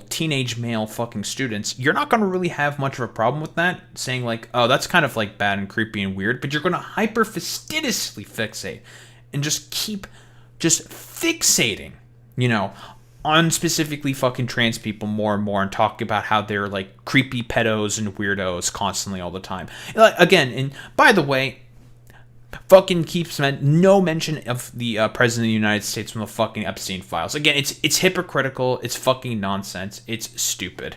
teenage male fucking students. You're not going to really have much of a problem with that, saying oh, that's kind of bad and creepy and weird, but you're going to hyper-fastidiously fixate and just keep fixating, on specifically fucking trans people more and more, and talk about how they're creepy pedos and weirdos constantly all the time. Again, and by the way, fucking keeps no mention of the president of the United States from the fucking Epstein files. Again, it's hypocritical, it's fucking nonsense, it's stupid.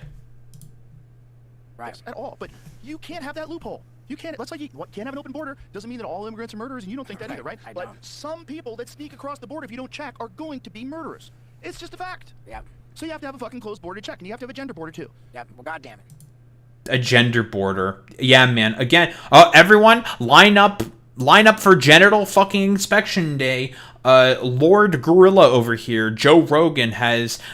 Right. At all, but you can't have that loophole. You can't. That's like you can't have an open border. Doesn't mean that all immigrants are murderers, and you don't think that either, right? But some people that sneak across the border, if you don't check, are going to be murderers. It's just a fact. Yeah. So you have to have a fucking closed border check, and you have to have a gender border too. Yeah. Well, goddamn it. A gender border. Yeah, man. Again, everyone, line up for genital fucking inspection day. Lord Gorilla over here, Joe Rogan,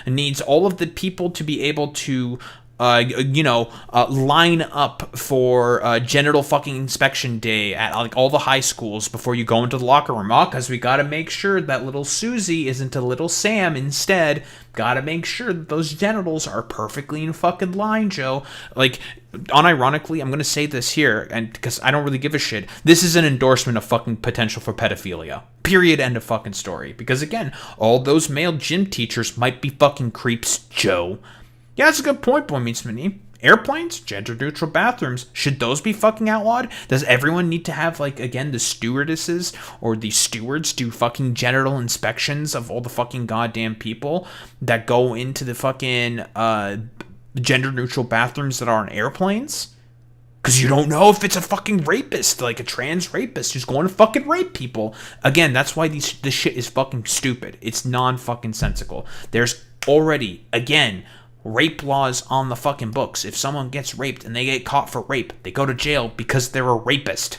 needs all of the people to be able to line up for genital fucking inspection day at all the high schools before you go into the locker room. Because we gotta make sure that little Susie isn't a little Sam instead. Gotta make sure that those genitals are perfectly in fucking line, Joe. Unironically, I'm gonna say this here, and because I don't really give a shit, this is an endorsement of fucking potential for pedophilia. Period. End of fucking story. Because again, all those male gym teachers might be fucking creeps, Joe. Yeah, that's a good point, Boy Meets Mini. Airplanes, gender-neutral bathrooms, should those be fucking outlawed? Does everyone need to have, again, the stewardesses or the stewards do fucking genital inspections of all the fucking goddamn people that go into the fucking gender-neutral bathrooms that are on airplanes? Because you don't know if it's a fucking rapist, a trans rapist who's going to fucking rape people. Again, that's why this shit is fucking stupid. It's non-fucking sensical. There's already, again, rape laws on the fucking books. If someone gets raped and they get caught for rape, they go to jail because they're a rapist.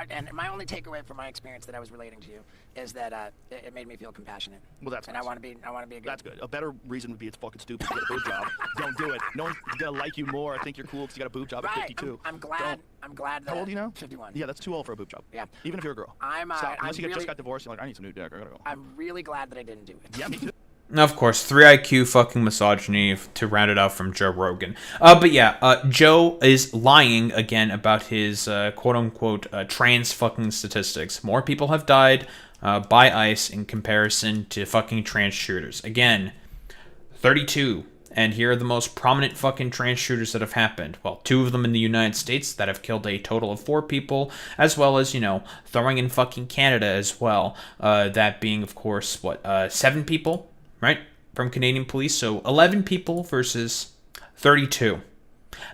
And my only takeaway from my experience that I was relating to you is that it made me feel compassionate. Well, that's and nice. I want to be a good. That's good. A better reason would be it's fucking stupid to get a boob job. Don't do it. No one's gonna like you more. I think you're cool because you got a boob job at 52. I'm glad. I'm glad that. How old are you now? 51. Yeah, that's too old for a boob job. Yeah. Even if you're a girl. Unless you just got divorced, you're like, I need some new dick. I gotta go. I'm really glad that I didn't do it. Yeah, me too. Of course, 3 IQ fucking misogyny to round it out from Joe Rogan. But yeah, Joe is lying again about his quote-unquote trans fucking statistics. More people have died by ICE in comparison to fucking trans shooters. Again, 32. And here are the most prominent fucking trans shooters that have happened. Well, 2 of them in the United States that have killed a total of 4 people, as well as, throwing in fucking Canada as well. That being, of course, 7 people? Right? From Canadian police. So 11 people versus 32.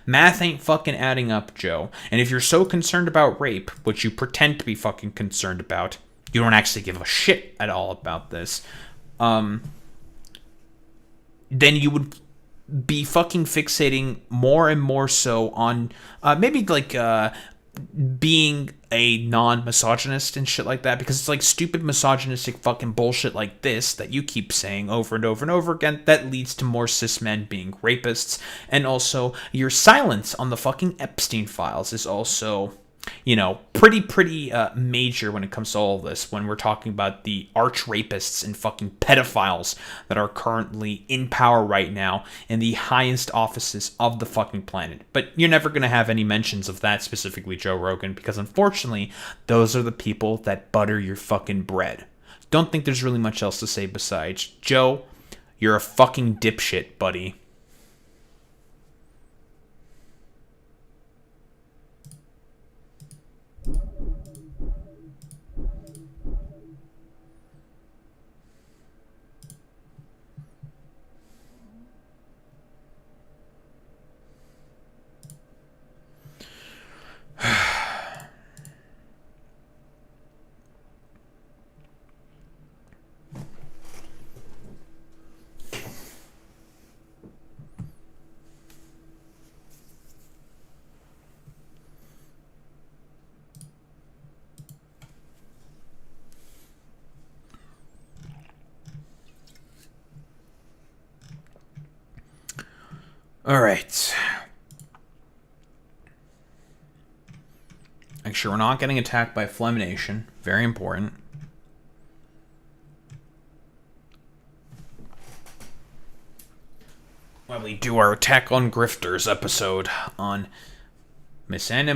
Math ain't fucking adding up, Joe. And if you're so concerned about rape, which you pretend to be fucking concerned about, you don't actually give a shit at all about this, then you would be fucking fixating more and more so on maybe being a non-misogynist and shit like that, because it's stupid misogynistic fucking bullshit like this that you keep saying over and over and over again that leads to more cis men being rapists. And also your silence on the fucking Epstein files is also pretty major when it comes to all of this, when we're talking about the arch rapists and fucking pedophiles that are currently in power right now in the highest offices of the fucking planet. But you're never going to have any mentions of that specifically, Joe Rogan, because unfortunately, those are the people that butter your fucking bread. Don't think there's really much else to say besides, Joe, you're a fucking dipshit, buddy. Alright. Make sure we're not getting attacked by Flamination. Very important. While we do our Attack on Grifters episode on Miss Anna.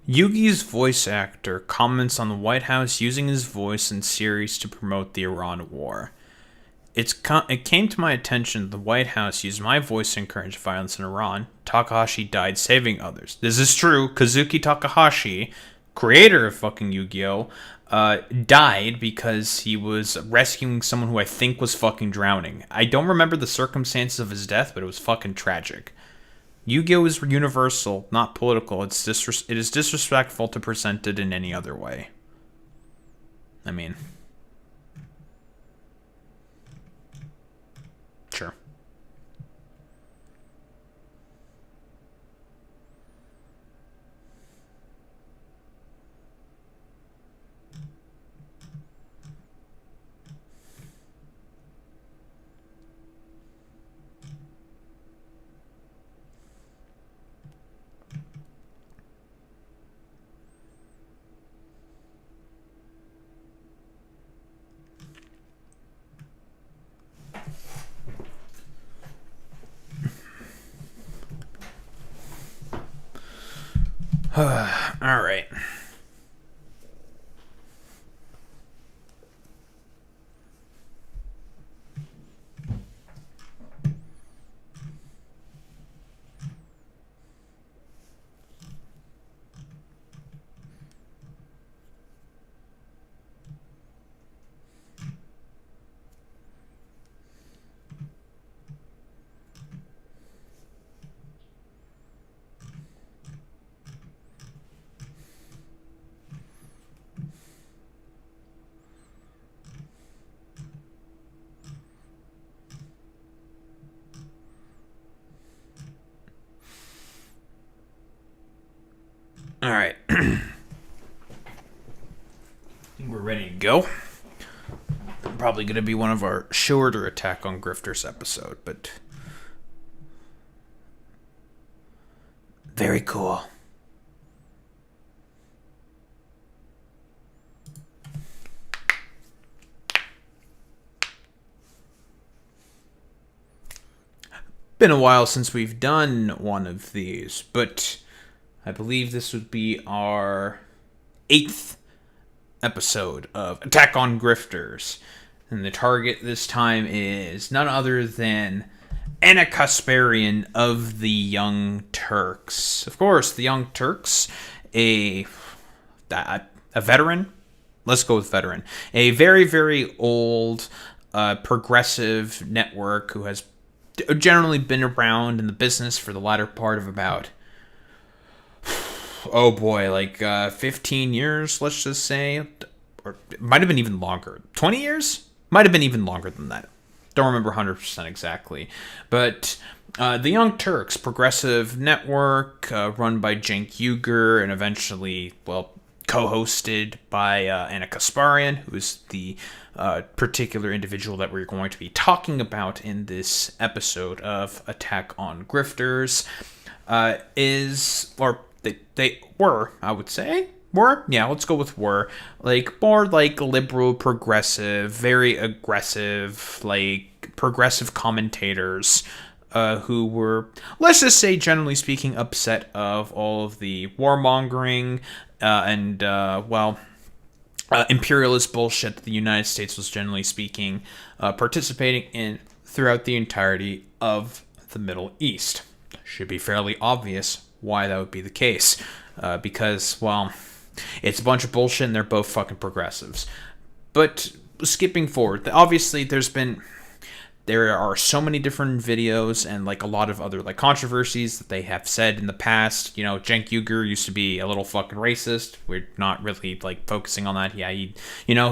Yugi's voice actor comments on the White House using his voice in series to promote the Iran war. It came to my attention that the White House used my voice to encourage violence in Iran. Takahashi died saving others. This is true. Kazuki Takahashi, creator of fucking Yu-Gi-Oh!, died because he was rescuing someone who I think was fucking drowning. I don't remember the circumstances of his death, but it was fucking tragic. Yu-Gi-Oh! Is universal, not political. It is disrespectful to present it in any other way. I mean... Sure. All right. All right. I think we're ready to go. Probably going to be one of our shorter Attack on Grifters episode, but very cool. Been a while since we've done one of these, but I believe this would be our 8th episode of Attack on Grifters. And the target this time is none other than Anna Kasparian of the Young Turks. Of course, the Young Turks, a veteran? Let's go with veteran. A very, very old progressive network who has generally been around in the business for the latter part of about... oh boy, like 15 years, let's just say. Or it might have been even longer. 20 years? Might have been even longer than that. Don't remember 100% exactly. But the Young Turks, progressive network run by Cenk Uygur and eventually, well, co-hosted by Anna Kasparian, who is the particular individual that we're going to be talking about in this episode of Attack on Grifters, They were, I would say. Were? Yeah, let's go with were. Like, more like liberal, progressive, very aggressive, like, progressive commentators who were, let's just say, generally speaking, upset of all of the warmongering and imperialist bullshit that the United States was, generally speaking, participating in throughout the entirety of the Middle East. Should be fairly obvious why that would be the case. Because, well, it's a bunch of bullshit and they're both fucking progressives. But skipping forward, obviously there's been There are so many different videos and like a lot of other like controversies that they have said in the past. You know, Cenk Uygur used to be a little fucking racist. We're not really like focusing on that. Yeah, he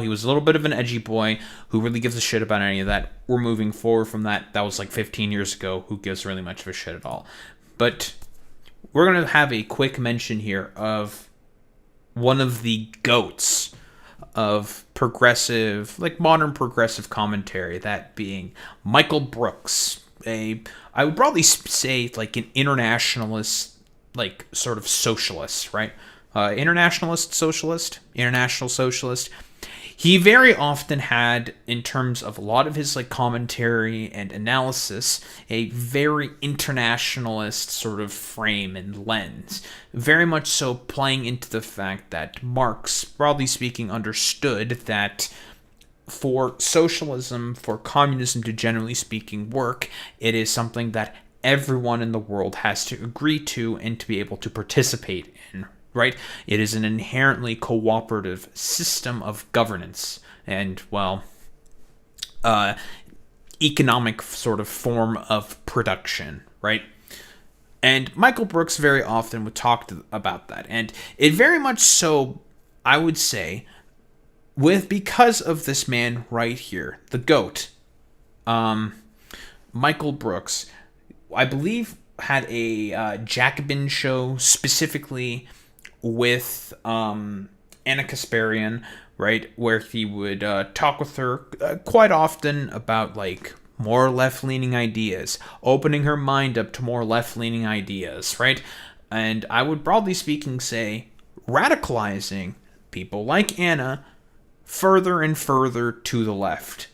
was a little bit of an edgy boy who really gives a shit about any of that. We're moving forward from that. That was like 15 years ago. Who gives really much of a shit at all? But we're going to have a quick mention here of one of the GOATs of progressive, like modern progressive commentary, that being Michael Brooks, I would probably say like an internationalist, like sort of socialist, right? International socialist. He very often had, in terms of a lot of his like commentary and analysis, a very internationalist sort of frame and lens. Very much so playing into the fact that Marx, broadly speaking, understood that for socialism, for communism to generally speaking work, it is something that everyone in the world has to agree to and to be able to participate in. Right? It is an inherently cooperative system of governance and, well, economic sort of form of production, right? And Michael Brooks very often would talk about that. And it very much so, I would say, because of this man right here, the GOAT, Michael Brooks, I believe had a Jacobin show specifically with Anna Kasparian, right, where he would talk with her quite often about like more left-leaning ideas, opening her mind up to more left-leaning ideas, right? And I would broadly speaking say radicalizing people like Anna further and further to the left.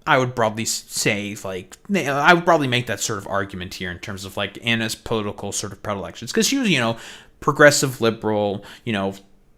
I would broadly say, like, I would probably make that sort of argument here in terms of like Anna's political sort of predilections, because she was, progressive liberal,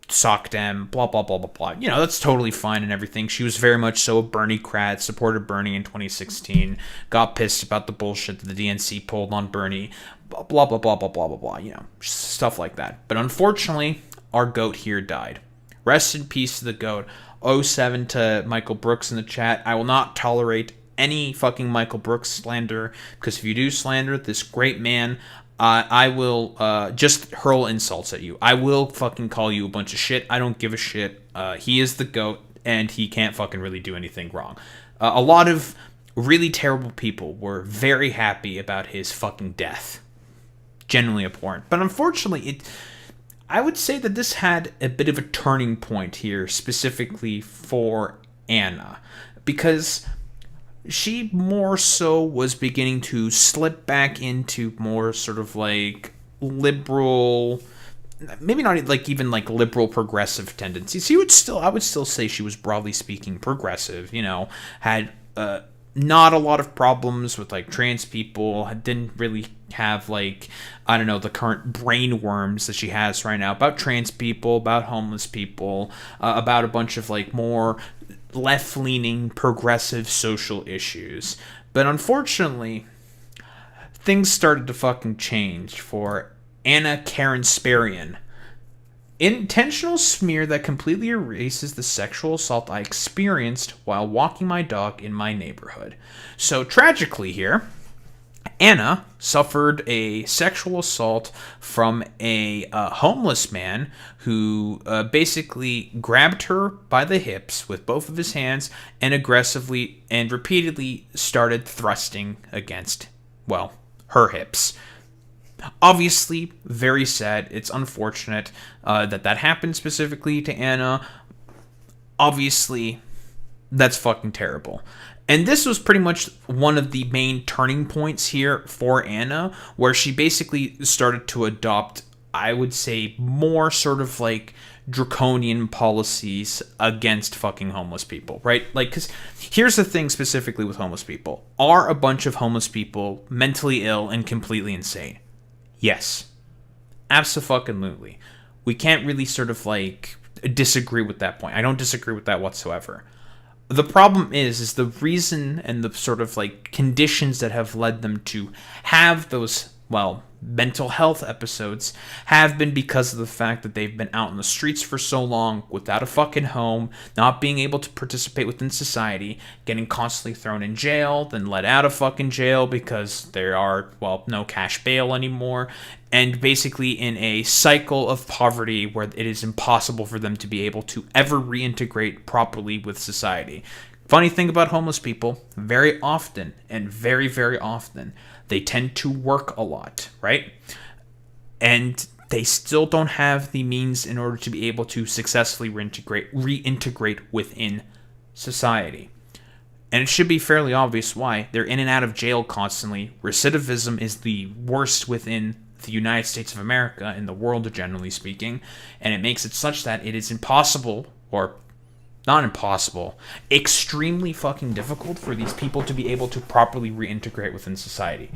sock dem, blah, blah, blah, blah, blah. That's totally fine and everything. She was very much so a Bernie-crat, supported Bernie in 2016, got pissed about the bullshit that the DNC pulled on Bernie, blah, blah, blah, blah, blah, blah, blah, stuff like that. But unfortunately, our GOAT here died. Rest in peace to the GOAT. 07 to Michael Brooks in the chat. I will not tolerate any fucking Michael Brooks slander, because if you do slander this great man, I will just hurl insults at you. I will fucking call you a bunch of shit. I don't give a shit. He is the GOAT, and he can't fucking really do anything wrong. A lot of really terrible people were very happy about his fucking death. Genuinely abhorrent. But unfortunately, I would say that this had a bit of a turning point here, specifically for Anna, because she more so was beginning to slip back into more sort of like liberal, maybe not like even like liberal progressive tendencies. I would still say she was broadly speaking progressive, had not a lot of problems with like trans people, didn't really have like, I don't know, the current brain worms that she has right now about trans people, about homeless people, about a bunch of like more left-leaning progressive social issues. But unfortunately, things started to fucking change for Anna Kasparian. Intentional smear that completely erases the sexual assault I experienced while walking my dog in my neighborhood. So tragically here, Anna suffered a sexual assault from a homeless man who basically grabbed her by the hips with both of his hands and aggressively and repeatedly started thrusting against, well, her hips. Obviously, very sad. It's unfortunate that happened specifically to Anna. Obviously, that's fucking terrible. And this was pretty much one of the main turning points here for Anna, where she basically started to adopt, I would say, more sort of like draconian policies against fucking homeless people, right? Like, because here's the thing specifically with homeless people. Are a bunch of homeless people mentally ill and completely insane? Yes. Abso-fucking-lutely. We can't really sort of like disagree with that point. I don't disagree with that whatsoever. The problem is the reason and the sort of like conditions that have led them to have those, well, mental health episodes have been because of the fact that they've been out in the streets for so long without a fucking home, not being able to participate within society, getting constantly thrown in jail, then let out of fucking jail because there are, well, no cash bail anymore, and basically in a cycle of poverty where it is impossible for them to be able to ever reintegrate properly with society. Funny thing about homeless people, very often, and very, very often, they tend to work a lot, right? And they still don't have the means in order to be able to successfully reintegrate within society. And it should be fairly obvious why. They're in and out of jail constantly. Recidivism is the worst within the United States of America, in the world generally speaking, and it makes it such that it is impossible, or not impossible, extremely fucking difficult for these people to be able to properly reintegrate within society.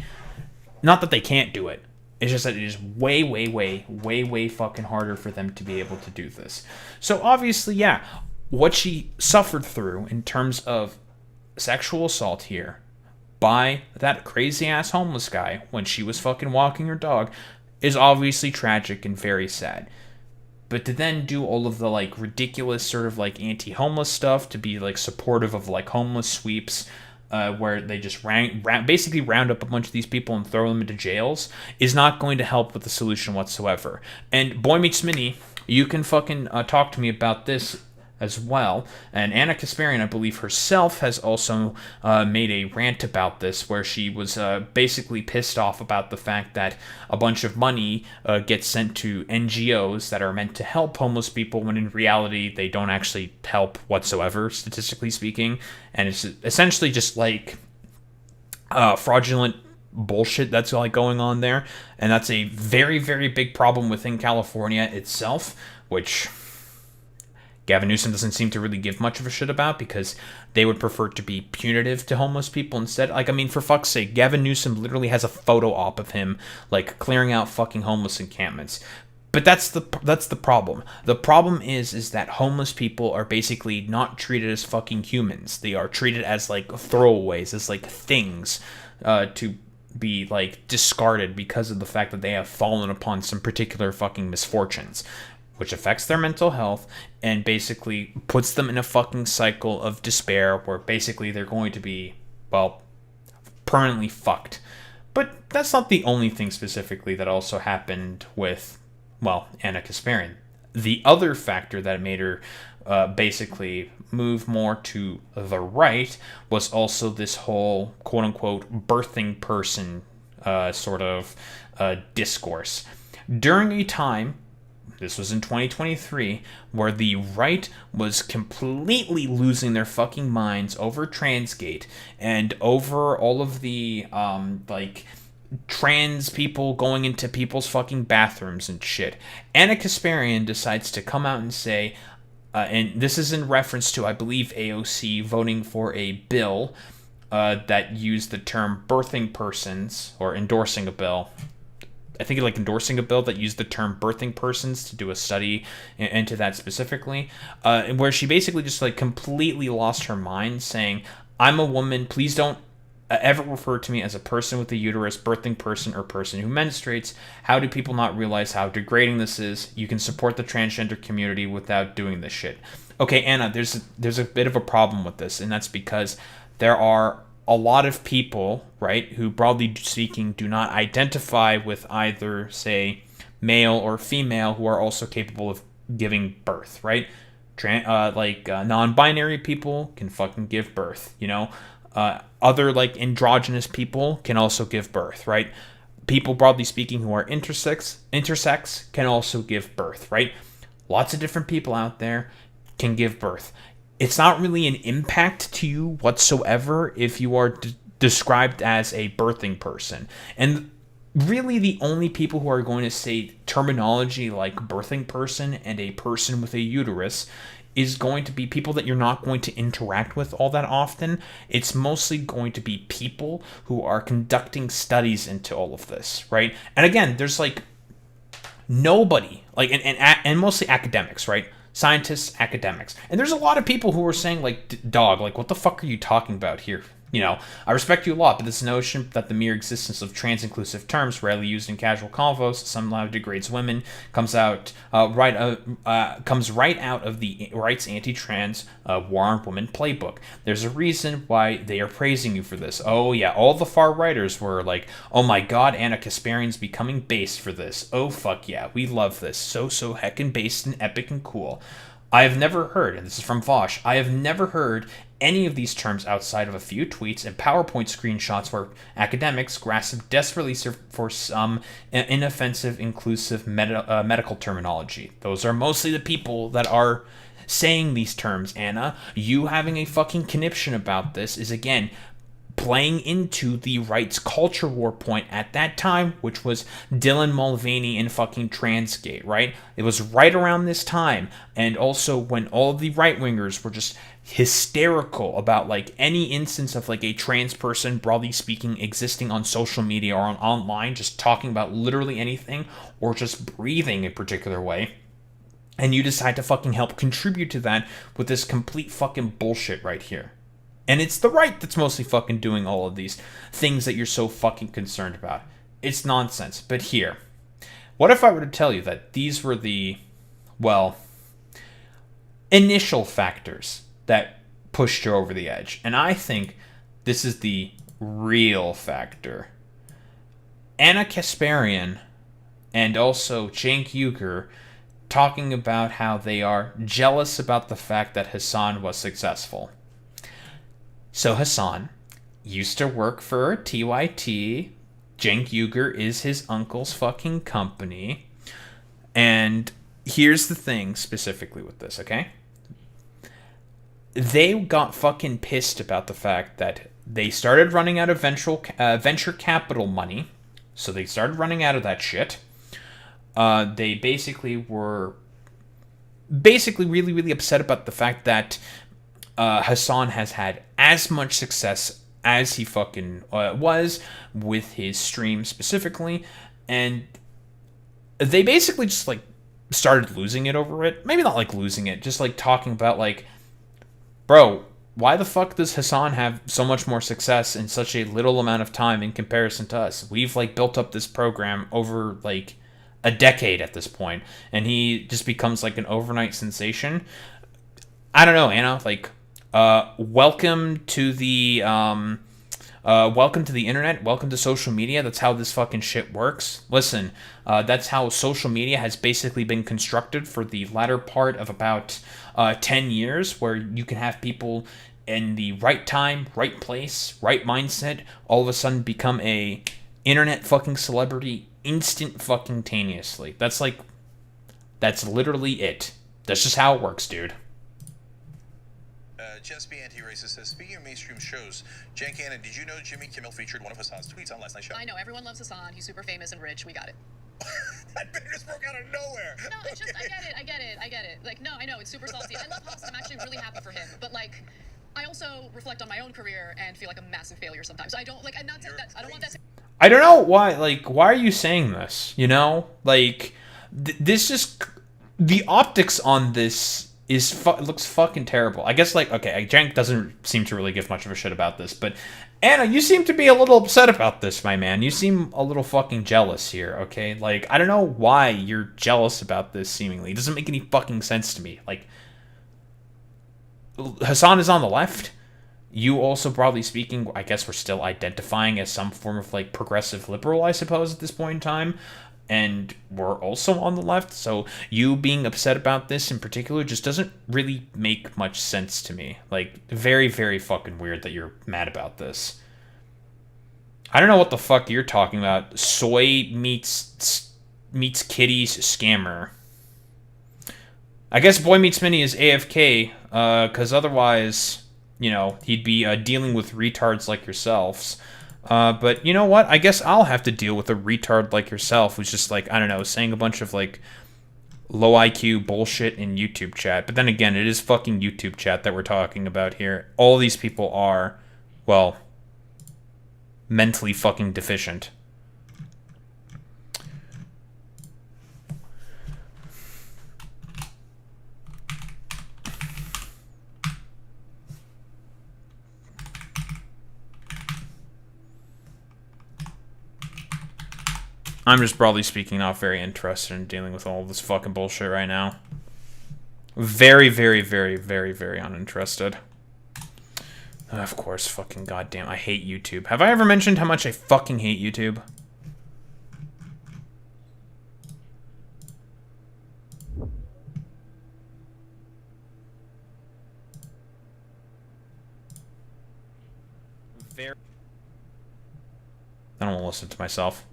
Not that they can't do it. It's just that it is way, way, way, way, way fucking harder for them to be able to do this. So obviously, yeah, what she suffered through in terms of sexual assault here by that crazy-ass homeless guy when she was fucking walking her dog is obviously tragic and very sad. But to then do all of the, like, ridiculous sort of, like, anti-homeless stuff, to be, like, supportive of, like, homeless sweeps, where they just basically round up a bunch of these people and throw them into jails, is not going to help with the solution whatsoever. And Boy Meets Mini, you can fucking talk to me about this as well. And Anna Kasparian, I believe herself, has also made a rant about this, where she was basically pissed off about the fact that a bunch of money gets sent to NGOs that are meant to help homeless people, when in reality they don't actually help whatsoever, statistically speaking. And it's essentially just like fraudulent bullshit that's like going on there. And that's a very, very big problem within California itself, which Gavin Newsom doesn't seem to really give much of a shit about, because they would prefer to be punitive to homeless people instead. Like, I mean, for fuck's sake, Gavin Newsom literally has a photo op of him, like, clearing out fucking homeless encampments. But that's the problem. The problem is that homeless people are basically not treated as fucking humans. They are treated as, like, throwaways, as, like, things to be, like, discarded because of the fact that they have fallen upon some particular fucking misfortunes, which affects their mental health and basically puts them in a fucking cycle of despair where basically they're going to be, well, permanently fucked. But that's not the only thing specifically that also happened with, well, Anna Kasparian. The other factor that made her basically move more to the right was also this whole quote-unquote birthing person sort of discourse. During a time, this was in 2023, where the right was completely losing their fucking minds over Transgate and over all of the, like, trans people going into people's fucking bathrooms and shit. Anna Kasparian decides to come out and say, and this is in reference to, I believe, AOC voting for a bill that used the term birthing persons, or endorsing a bill. I think like endorsing a bill that used the term birthing persons to do a study into that specifically, where she basically just like completely lost her mind, saying, I'm a woman, please don't ever refer to me as a person with a uterus, birthing person, or person who menstruates. How do people not realize how degrading this is? You can support the transgender community without doing this shit. Okay, Anna, there's a bit of a problem with this, and that's because there are a lot of people, right, who broadly speaking do not identify with either, say, male or female, who are also capable of giving birth, right? Non-binary people can fucking give birth, you know? Other, like, androgynous people can also give birth, right? People, broadly speaking, who are intersex can also give birth, right? Lots of different people out there can give birth. It's not really an impact to you whatsoever if you are described as a birthing person. And really the only people who are going to say terminology like birthing person and a person with a uterus is going to be people that you're not going to interact with all that often. It's mostly going to be people who are conducting studies into all of this, right? And again, there's like nobody, like, and mostly academics, right? Scientists, academics. And there's a lot of people who are saying, like, dog, like, what the fuck are you talking about here? You know, I respect you a lot, but this notion that the mere existence of trans-inclusive terms, rarely used in casual convos, somehow degrades women, comes right out of the right's anti-trans war on women playbook. There's a reason why they are praising you for this. Oh yeah, all the far righters were like, "Oh my God, Anna Kasparian's becoming based for this. Oh fuck yeah, we love this. So heckin' based and epic and cool." I have never heard, and this is from Vosh, I have never heard any of these terms outside of a few tweets and PowerPoint screenshots where academics grasp desperately for some inoffensive, inclusive medical terminology. Those are mostly the people that are saying these terms, Anna. You having a fucking conniption about this is, again, playing into the right's culture war point at that time, which was Dylan Mulvaney and fucking Transgate, right? It was right around this time, and also when all of the right-wingers were just hysterical about, like, any instance of, like, a trans person, broadly speaking, existing on social media or online, just talking about literally anything, or just breathing a particular way. And you decide to fucking help contribute to that with this complete fucking bullshit right here. And it's the right that's mostly fucking doing all of these things that you're so fucking concerned about. It's nonsense. But here, what if I were to tell you that these were the, well, initial factors that pushed you over the edge? And I think this is the real factor. Anna Kasparian and also Cenk Uygur talking about how they are jealous about the fact that Hassan was successful. So Hassan used to work for TYT. Cenk Uygur is his uncle's fucking company. And here's the thing specifically with this, okay? They got fucking pissed about the fact that they started running out of venture capital money. So they started running out of that shit. They basically were really, really upset about the fact that Hassan has had as much success as he fucking was with his stream specifically, and they basically just like started losing it over it. Maybe not like losing it, just like talking about like, bro, why the fuck does Hassan have so much more success in such a little amount of time in comparison to us? We've like built up this program over like a decade at this point, and he just becomes like an overnight sensation. I don't know, Anna, like, welcome to the internet. Welcome to social media. That's how this fucking shit works. Listen, that's how social media has basically been constructed for the latter part of about 10 years, where you can have people in the right time, right place, right mindset, all of a sudden become a internet fucking celebrity instant fucking taneously. That's literally it. That's just how it works, dude. Just be anti-racist says, speaking of mainstream shows, Cenk, Anna, did you know Jimmy Kimmel featured one of Hassan's tweets on last night's show? I know, everyone loves Hassan. He's super famous and rich. We got it. That bit just broke out of nowhere. No, it's just, I get it. Like, no, I know, it's super salty. I love Hassan. I'm actually really happy for him. But, like, I also reflect on my own career and feel like a massive failure sometimes. I don't, like, I don't want that to... I don't know why, like, why are you saying this, you know? Like, this just... The optics on this looks fucking terrible. I guess, like, okay, Cenk doesn't seem to really give much of a shit about this, but Anna, you seem to be a little upset about this, my man. You seem a little fucking jealous here, okay? Like, I don't know why you're jealous about this, seemingly. It doesn't make any fucking sense to me. Like, Hassan is on the left. You also, broadly speaking, I guess we're still identifying as some form of, like, progressive liberal, I suppose, at this point in time. And we're also on the left, so you being upset about this in particular just doesn't really make much sense to me. Like, very, very fucking weird that you're mad about this. I don't know what the fuck you're talking about. Soy meets kitties scammer. I guess Boy Meets Minnie is AFK, because otherwise, you know, he'd be dealing with retards like yourselves. But you know what? I guess I'll have to deal with a retard like yourself who's just like, I don't know, saying a bunch of like low IQ bullshit in YouTube chat. But then again, it is fucking YouTube chat that we're talking about here. All these people are, well, mentally fucking deficient. I'm just broadly speaking not very interested in dealing with all this fucking bullshit right now. Very, very, very, very, very uninterested. Of course, fucking goddamn, I hate YouTube. Have I ever mentioned how much I fucking hate YouTube? Very. I don't want to listen to myself.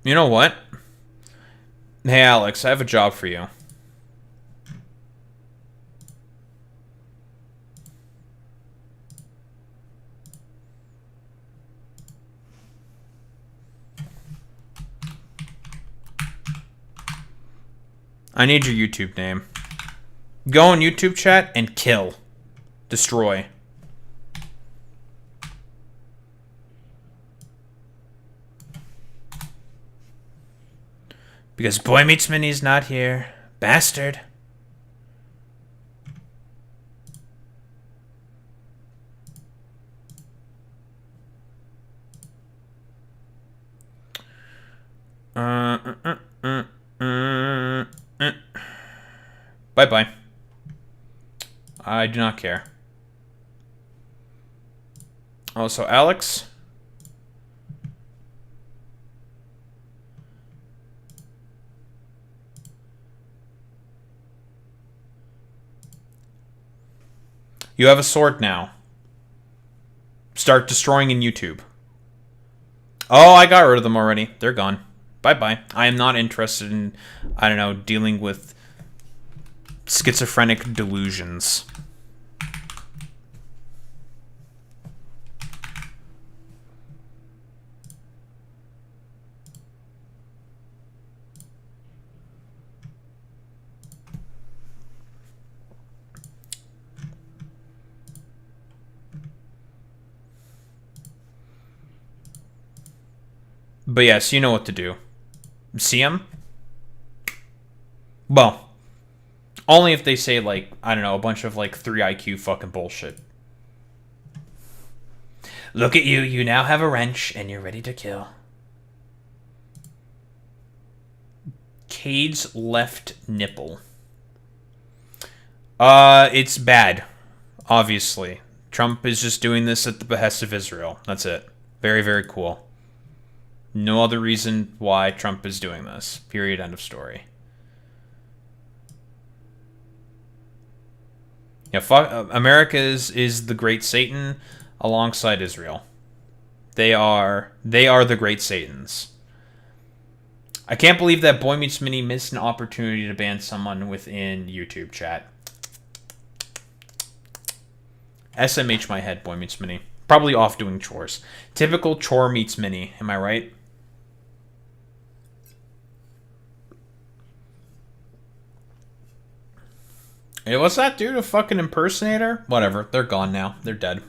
You know what? Hey, Alex, I have a job for you. I need your YouTube name. Go on YouTube chat and kill. Destroy. Because Boy Meets Minnie's not here. Bastard. Bye-bye. I do not care. Also, Alex... You have a sword now. Start destroying in YouTube. Oh, I got rid of them already. They're gone. Bye-bye. I am not interested in, I don't know, dealing with schizophrenic delusions. But yes, you know what to do. See him? Well, only if they say, like, I don't know, a bunch of, like, 3 IQ fucking bullshit. Look at you, you now have a wrench, and you're ready to kill. Cade's left nipple. It's bad. Obviously. Trump is just doing this at the behest of Israel. That's it. Very, very cool. No other reason why Trump is doing this. Period. End of story. Yeah, America is the great Satan alongside Israel. They are the great Satans. I can't believe that Boy Meets Minnie missed an opportunity to ban someone within YouTube chat. SMH my head, Boy Meets Minnie. Probably off doing chores. Typical chore meets Minnie. Am I right? Hey, what's that dude? A fucking impersonator? Whatever. They're gone now. They're dead.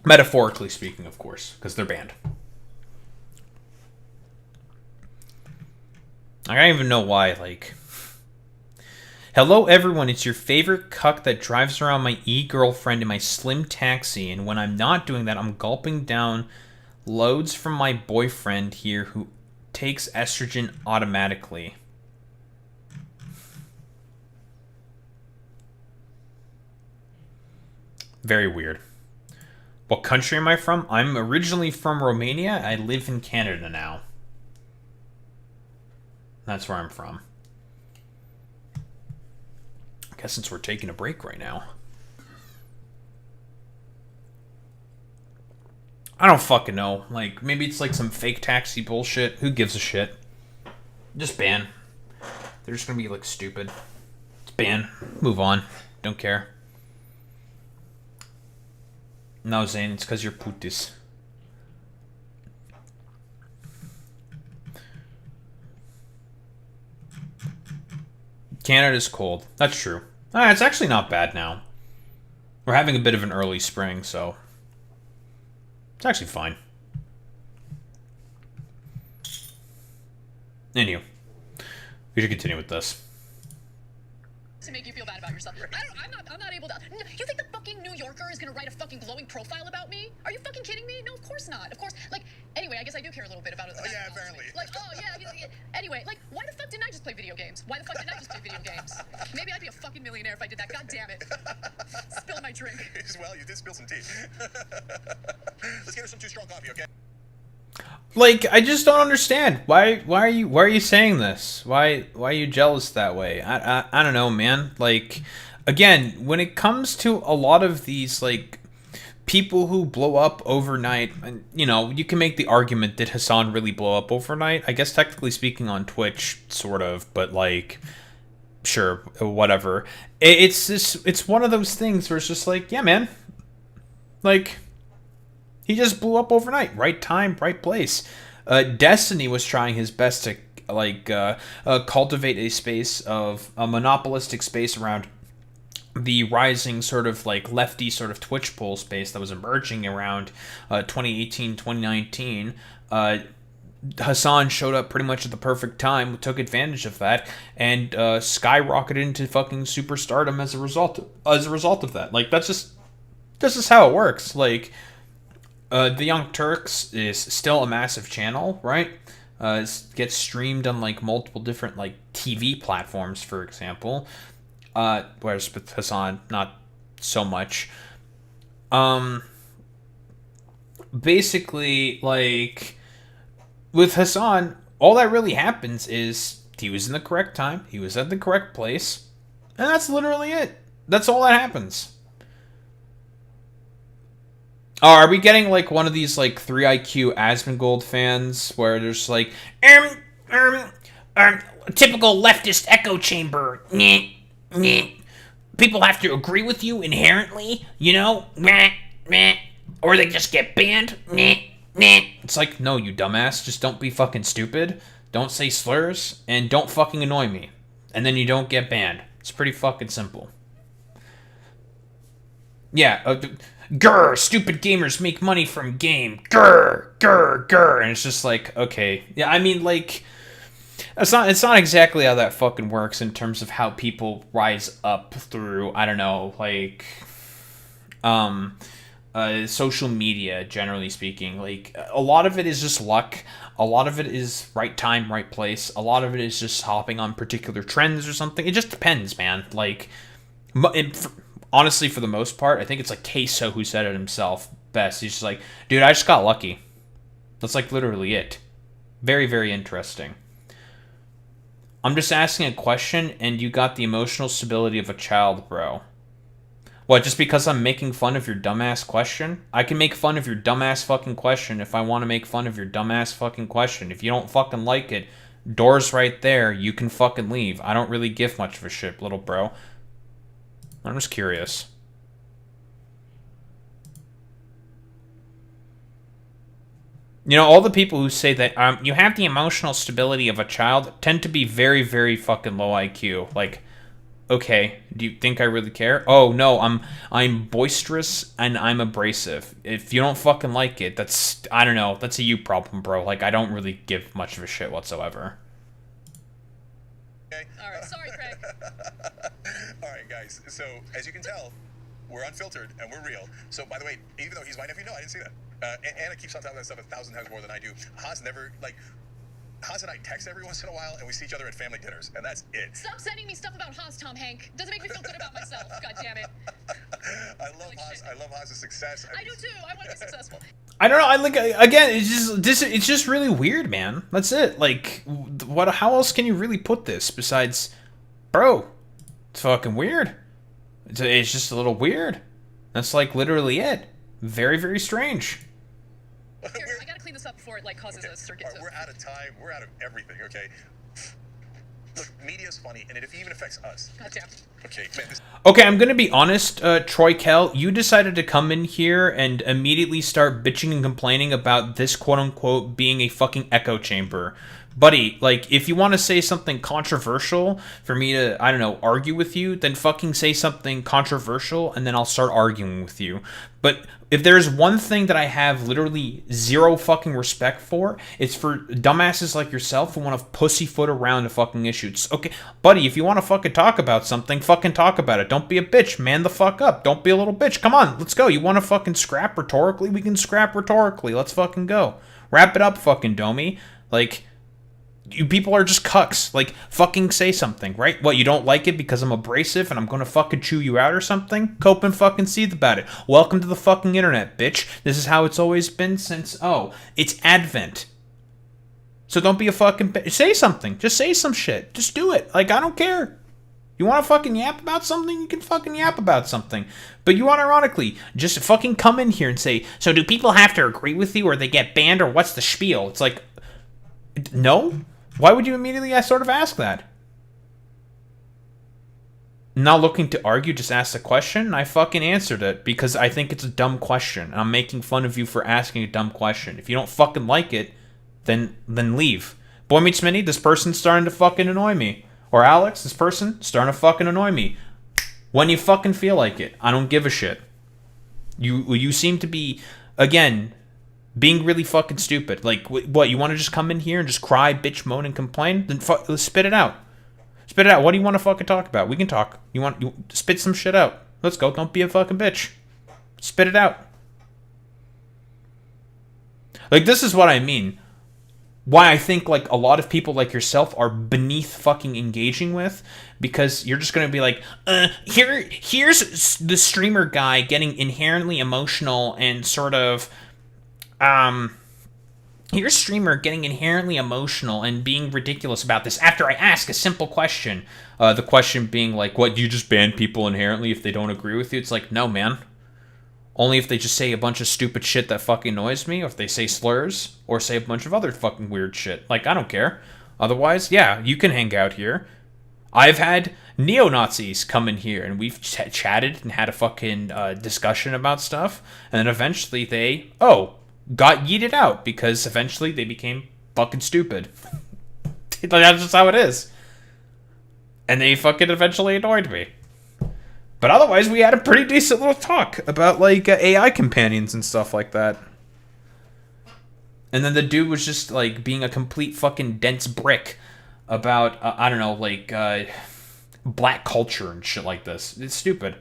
Metaphorically speaking, of course, because they're banned. I don't even know why, like... Hello, everyone. It's your favorite cuck that drives around my e-girlfriend in my slim taxi, and when I'm not doing that, I'm gulping down loads from my boyfriend here who takes estrogen automatically. Very weird. What country am I from? I'm originally from Romania. I live in Canada now. That's where I'm from. I guess since we're taking a break right now. I don't fucking know. Like, maybe it's like some fake taxi bullshit. Who gives a shit? Just ban. They're just gonna be, like, stupid. Just ban. Move on. Don't care. No, Zane, it's because you're putis. Canada's cold. That's true. It's actually not bad now. We're having a bit of an early spring, so... It's actually fine. Anywho, we should continue with this. To make you feel bad about yourself. I'm not able to. You think the fucking New Yorker is gonna write a fucking glowing profile about me? Are you fucking kidding me? No, of course not. Of course, like, anyway, I guess I do care a little bit about it. Oh, yeah, apparently. Like, oh, yeah. Anyway, like, why the fuck didn't I just play video games? Why the fuck didn't I just play video games? Maybe I'd be a fucking millionaire if I did that. God damn it. Spill my drink. Well, you did spill some tea. Let's get her some too strong coffee, okay? Like, I just don't understand. Why are you saying this? Why are you jealous that way? I don't know, man. Like, again, when it comes to a lot of these, like, people who blow up overnight, and, you know, you can make the argument, did Hassan really blow up overnight? I guess technically speaking on Twitch, sort of, but, like, sure, whatever. It's one of those things where it's just like, yeah, man. Like, he just blew up overnight. Right time, right place. Destiny was trying his best to, like, cultivate a space of a monopolistic space around the rising sort of, like, lefty sort of Twitch poll space that was emerging around 2018, 2019. Hassan showed up pretty much at the perfect time, took advantage of that, and skyrocketed into fucking superstardom as a result of that. Like, that's just how it works. Like, the Young Turks is still a massive channel, right? It gets streamed on, like, multiple different, like, TV platforms, for example. Whereas with Hassan, not so much. Basically, like, with Hassan, all that really happens is he was in the correct time, he was at the correct place, and that's literally it. That's all that happens. Oh, are we getting, like, one of these, like, 3IQ Asmongold fans where there's, like, typical leftist echo chamber. People have to agree with you inherently, you know? Or they just get banned. It's like, no, you dumbass, just don't be fucking stupid. Don't say slurs, and don't fucking annoy me. And then you don't get banned. It's pretty fucking simple. Yeah, grr, stupid gamers make money from game. Grr, grr, grr. And it's just like, okay. Yeah, I mean, like, it's not exactly how that fucking works in terms of how people rise up through, I don't know, like, social media, generally speaking. Like, a lot of it is just luck. A lot of it is right time, right place. A lot of it is just hopping on particular trends or something. It just depends, man. Like, honestly, for the most part, I think it's like Queso who said it himself best. He's just like, dude, I just got lucky. That's, like, literally it. Very, very interesting. I'm just asking a question, and you got the emotional stability of a child, bro. What, just because I'm making fun of your dumbass question? I can make fun of your dumbass fucking question if I want to make fun of your dumbass fucking question. If you don't fucking like it, door's right there. You can fucking leave. I don't really give much of a shit, little bro. I'm just curious. You know, all the people who say that you have the emotional stability of a child tend to be very, very fucking low IQ. Like, okay, do you think I really care? Oh no, I'm boisterous and I'm abrasive. If you don't fucking like it, that's, I don't know, that's a you problem, bro. Like, I don't really give much of a shit whatsoever. Okay. All right, sorry, Craig. All right, guys. So as you can tell, we're unfiltered and we're real. So by the way, even though he's my nephew, no, I didn't see that. Anna keeps on top of that stuff 1,000 times more than I do. Haas never, like, Haas and I text every once in a while, and we see each other at family dinners, and that's it. Stop sending me stuff about Haas, Tom Hank. Doesn't make me feel good about myself. God damn it. I love Haas. I love Haas's success. I do too. I want to be successful. I don't know. I like, again. It's just really weird, man. That's it. Like, what? How else can you really put this besides, bro? It's fucking weird. It's just a little weird. That's, like, literally it. Very, very strange. Here, I gotta clean this up before it, like, causes a circuit. Right, we're out of time. We're out of everything. Okay. Look, media's funny, and it even affects us. Goddamn. Okay, man. Okay, I'm gonna be honest, Troy Kell. You decided to come in here and immediately start bitching and complaining about this quote-unquote being a fucking echo chamber. Buddy, like, if you want to say something controversial for me to, I don't know, argue with you, then fucking say something controversial, and then I'll start arguing with you. But If there's one thing that I have literally zero fucking respect for, it's for dumbasses like yourself who want to pussyfoot around a fucking issue. It's okay, buddy, if you want to fucking talk about something, fucking talk about it. Don't be a bitch. Man the fuck up. Don't be a little bitch. Come on, let's go. You want to fucking scrap rhetorically? We can scrap rhetorically. Let's fucking go. Wrap it up, fucking Domi. Like, you people are just cucks. Like, fucking say something, right? What, you don't like it because I'm abrasive and I'm gonna fucking chew you out or something? Cope and fucking seethe about it. Welcome to the fucking internet, bitch. This is how it's always been since, it's Advent. So don't be a fucking bitch. Say something. Just say some shit. Just do it. Like, I don't care. You want to fucking yap about something? You can fucking yap about something. But you unironically just fucking come in here and say, so do people have to agree with you or they get banned or what's the spiel? It's like, no? Why would you immediately sort of ask that? Not looking to argue, just ask the question, and I fucking answered it because I think it's a dumb question. And I'm making fun of you for asking a dumb question. If you don't fucking like it, then leave. Boy Meets Mini, this person's starting to fucking annoy me. Or Alex, this person, starting to fucking annoy me. When you fucking feel like it. I don't give a shit. You seem to be, again, being really fucking stupid. Like, what, you want to just come in here and just cry, bitch, moan, and complain? Then spit it out. Spit it out. What do you want to fucking talk about? We can talk. You spit some shit out. Let's go. Don't be a fucking bitch. Spit it out. Like, this is what I mean. Why I think, like, a lot of people like yourself are beneath fucking engaging with, because you're just going to be like, here's the streamer guy getting inherently emotional and sort of, here's streamer getting inherently emotional and being ridiculous about this after I ask a simple question. The question being like, what, do you just ban people inherently if they don't agree with you? It's like, no, man. Only if they just say a bunch of stupid shit that fucking annoys me, or if they say slurs, or say a bunch of other fucking weird shit. Like, I don't care. Otherwise, yeah, you can hang out here. I've had neo-Nazis come in here, and we've chatted and had a fucking discussion about stuff, and then eventually they, got yeeted out, because eventually they became fucking stupid. That's just how it is. And they fucking eventually annoyed me. But otherwise, we had a pretty decent little talk about, like, AI companions and stuff like that. And then the dude was just, like, being a complete fucking dense brick about, I don't know, like, black culture and shit like this. It's stupid.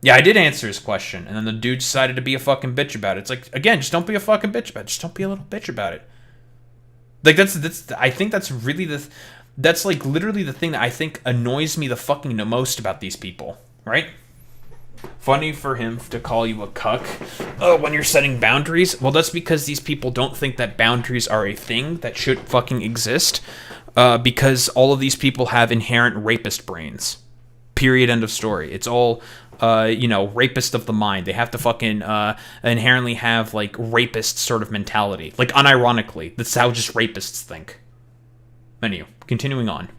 Yeah, I did answer his question, and then the dude decided to be a fucking bitch about it. It's like, again, just don't be a fucking bitch about it. Just don't be a little bitch about it. Like, that's I think that's really that's, like, literally the thing that I think annoys me the fucking most about these people. Right? Funny for him to call you a cuck. Oh, when you're setting boundaries? Well, that's because these people don't think that boundaries are a thing that should fucking exist. Because all of these people have inherent rapist brains. Period, end of story. It's all, rapist of the mind. They have to fucking inherently have, like, rapist sort of mentality. Like, unironically. That's how just rapists think. Anyway, continuing on.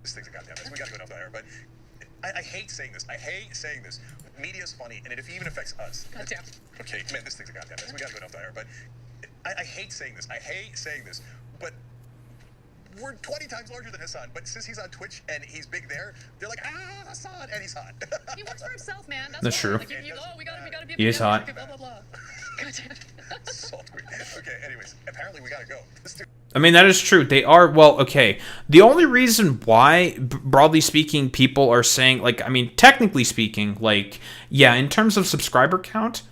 This thing's a goddamn mess. We gotta go down there, but I hate saying this. I hate saying this. Media's funny, and it even affects us. Goddamn. Okay, man, this thing's a goddamn mess. We gotta go down there, but I hate saying this. I hate saying this, but we're 20 times larger than Hassan, but since he's on Twitch and he's big there, they're like, Hassan, and he's hot. He works for himself, man. That's true. Like, we gotta be He is hot. Blah, blah, blah. Okay, anyways, apparently we gotta go. I mean, that is true. They are, well, okay. The only reason why, broadly speaking, people are saying, like, I mean, technically speaking, like, yeah, in terms of subscriber count,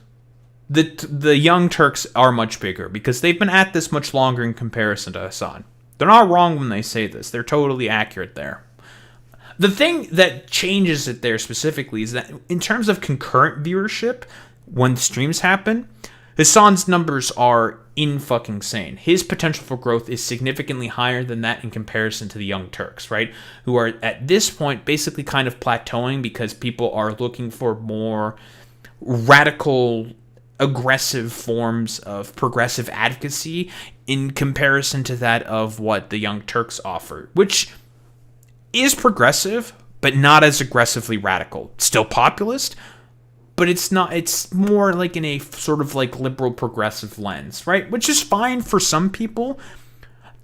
the Young Turks are much bigger, because they've been at this much longer in comparison to Hassan. They're not wrong when they say this. They're totally accurate there. The thing that changes it there specifically is that in terms of concurrent viewership, when streams happen, Hassan's numbers are fucking insane. His potential for growth is significantly higher than that in comparison to the Young Turks, right? Who are at this point basically kind of plateauing because people are looking for more radical, aggressive forms of progressive advocacy in comparison to that of what the Young Turks offer, which is progressive, but not as aggressively radical. Still populist, but it's not, it's more like in a sort of like liberal progressive lens, right? Which is fine for some people.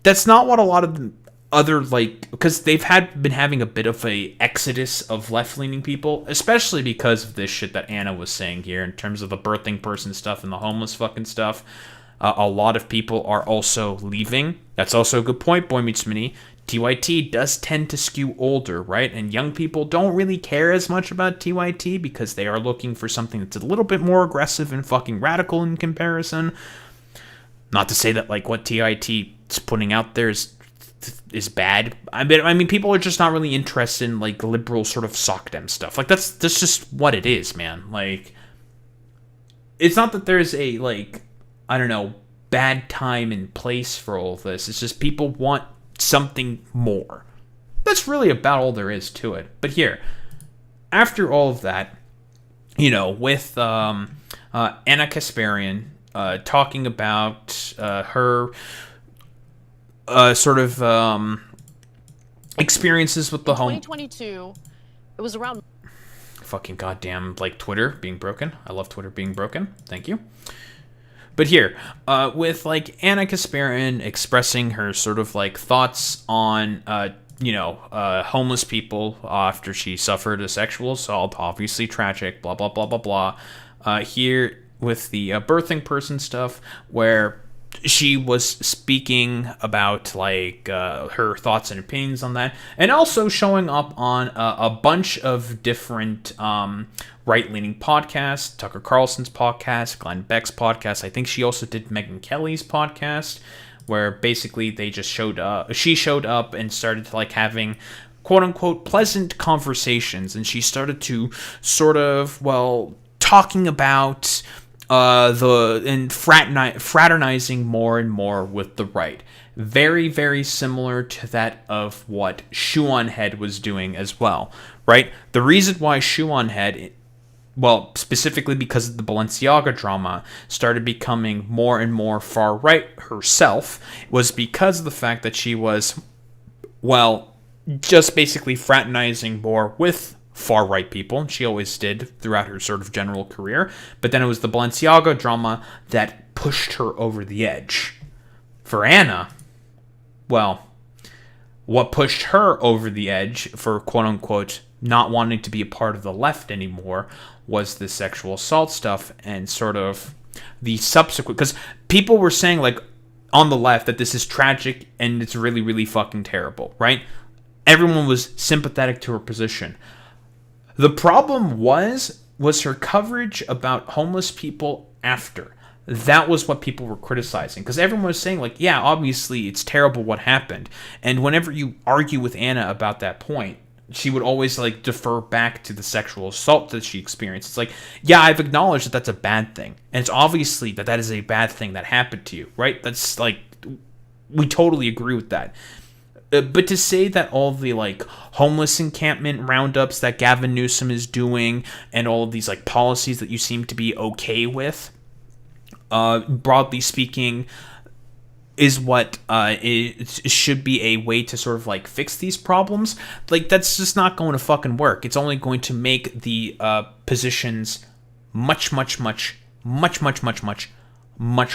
That's not what a lot of other, like, because they've been having a bit of a exodus of left-leaning people, especially because of this shit that Anna was saying here in terms of the birthing person stuff and the homeless fucking stuff. A lot of people are also leaving. That's also a good point, Boy Meets Mini. TYT does tend to skew older, right? And young people don't really care as much about TYT because they are looking for something that's a little bit more aggressive and fucking radical in comparison. Not to say that, like, what TYT is putting out there is bad. I mean, people are just not really interested in, like, liberal sort of sockdem stuff. Like, that's just what it is, man. Like, it's not that there's a, like, I don't know, bad time and place for all of this. It's just people want something more. That's really about all there is to it. But here, after all of that, you know, with Anna Kasparian talking about her sort of experiences with the home. 2022, it was around. Fucking goddamn, like, Twitter being broken. I love Twitter being broken. Thank you. But here, with, like, Anna Kasparian expressing her sort of, like, thoughts on, you know, homeless people after she suffered a sexual assault, obviously tragic, blah, blah, blah, blah, blah. Here, with the birthing person stuff, where she was speaking about, like, her thoughts and opinions on that, and also showing up on a bunch of different right-leaning podcasts, Tucker Carlson's podcast, Glenn Beck's podcast. I think she also did Megyn Kelly's podcast, where basically they just she showed up and started to, like, having quote-unquote pleasant conversations, and she started to sort of, well, talking about fraternizing more and more with the right. Very, very similar to that of what Shoe on Head was doing as well, right? The reason why Shoe on Head, well, specifically because of the Balenciaga drama, started becoming more and more far right herself, was because of the fact that she was, well, just basically fraternizing more with far-right people. She always did throughout her sort of general career. But then it was the Balenciaga drama that pushed her over the edge. For Anna, well, what pushed her over the edge for quote-unquote not wanting to be a part of the left anymore was the sexual assault stuff and sort of the subsequent... Because people were saying, like, on the left that this is tragic and it's really, really fucking terrible, right? Everyone was sympathetic to her position. The problem was her coverage about homeless people after. That was what people were criticizing. Because everyone was saying, like, yeah, obviously it's terrible what happened. And whenever you argue with Anna about that point, she would always, like, defer back to the sexual assault that she experienced. It's like, yeah, I've acknowledged that that's a bad thing. And it's obviously that is a bad thing that happened to you, right? That's, like, we totally agree with that. But to say that all the, like, homeless encampment roundups that Gavin Newsom is doing and all of these, like, policies that you seem to be okay with, broadly speaking, is what it should be a way to sort of, like, fix these problems, like, that's just not going to fucking work. It's only going to make the positions much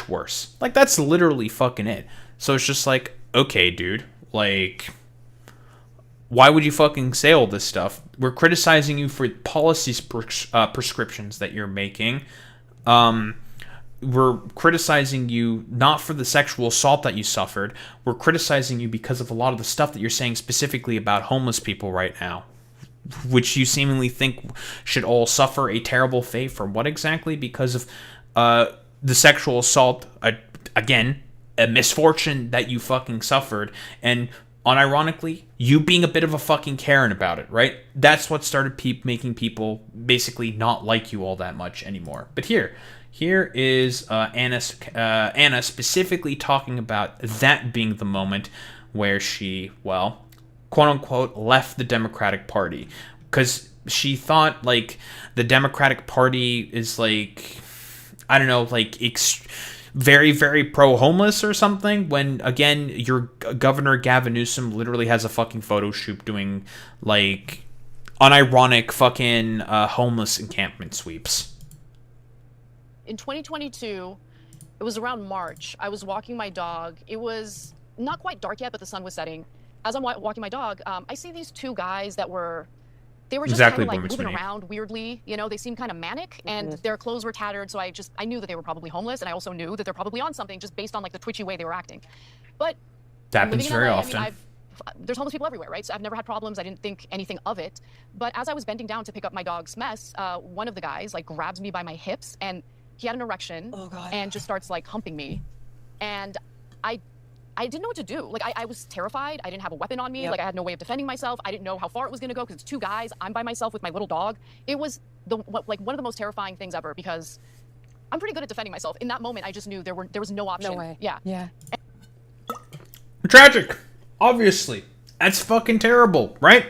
worse. Like, that's literally fucking it. So it's just like, okay, dude. Like, why would you fucking say all this stuff? We're criticizing you for policies prescriptions that you're making. We're criticizing you not for the sexual assault that you suffered. We're criticizing you because of a lot of the stuff that you're saying specifically about homeless people right now, which you seemingly think should all suffer a terrible fate for what exactly? Because of the sexual assault, again, a misfortune that you fucking suffered, and unironically, you being a bit of a fucking Karen about it, right? That's what started making people basically not like you all that much anymore. But here is Anna specifically talking about that being the moment where she, well, quote-unquote, left the Democratic Party. Because she thought, like, the Democratic Party is, like, I don't know, like, very, very pro-homeless or something, when, again, your Governor Gavin Newsom literally has a fucking photo shoot doing, like, unironic fucking homeless encampment sweeps. In 2022, it was around March. I was walking my dog. It was not quite dark yet, but the sun was setting. as I'm walking my dog, I see these two guys that they were just Exactly kind of like what moving we need. around weirdly. You know, they seemed kind of manic, and their clothes were tattered. So I knew that they were probably homeless, and I also knew that they're probably on something just based on like the twitchy way they were acting. But That happens living in very LA, often. I mean, there's homeless people everywhere, right? So I've never had problems. I didn't think anything of it. But as I was bending down to pick up my dog's mess, one of the guys like grabs me by my hips, and he had an erection and just starts like humping me. And I didn't know what to do. Like, I was terrified. I didn't have a weapon on me. Like, I had no way of defending myself. I didn't know how far it was going to go because it's two guys. I'm by myself with my little dog. It was like one of the most terrifying things ever because I'm pretty good at defending myself. In that moment, I just knew there was no option. No way. Yeah. Yeah. Tragic. Obviously. That's fucking terrible, right?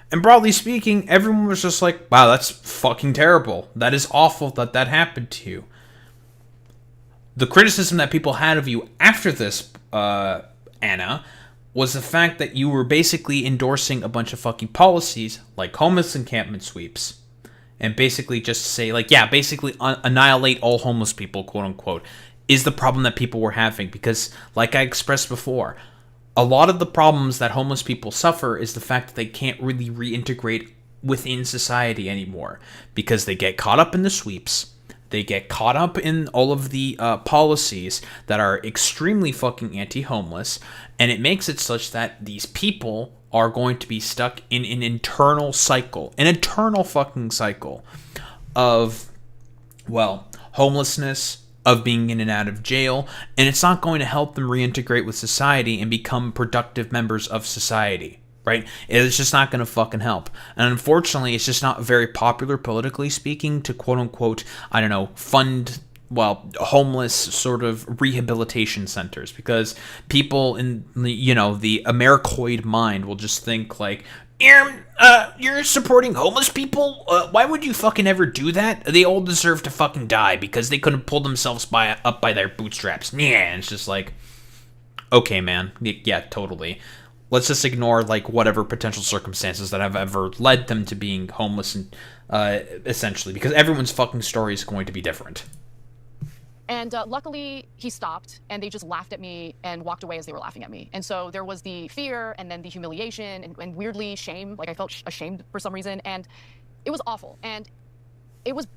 And broadly speaking, everyone was just like, wow, that's fucking terrible. That is awful that that happened to you. The criticism that people had of you after this, Anna, was the fact that you were basically endorsing a bunch of fucking policies like homeless encampment sweeps. And basically just say, like, yeah, basically annihilate all homeless people, quote unquote, is the problem that people were having. Because, like I expressed before, a lot of the problems that homeless people suffer is the fact that they can't really reintegrate within society anymore. Because they get caught up in the sweeps. They get caught up in all of the policies that are extremely fucking anti-homeless, and it makes it such that these people are going to be stuck in an eternal fucking cycle of, well, homelessness, of being in and out of jail, and it's not going to help them reintegrate with society and become productive members of society. Right? It's just not going to fucking help. And unfortunately, it's just not very popular politically speaking to quote unquote, I don't know, fund, well, homeless sort of rehabilitation centers, because people in the, you know, the Americoid mind will just think like, you're supporting homeless people? Why would you fucking ever do that? They all deserve to fucking die because they couldn't pull themselves up by their bootstraps. Yeah, it's just like, okay, man. Yeah, totally. Let's just ignore, like, whatever potential circumstances that have ever led them to being homeless, and essentially, because everyone's fucking story is going to be different. And luckily, he stopped, and they just laughed at me and walked away as they were laughing at me. And so there was the fear, and then the humiliation, and weirdly shame. Like, I felt ashamed for some reason, and it was awful. And it was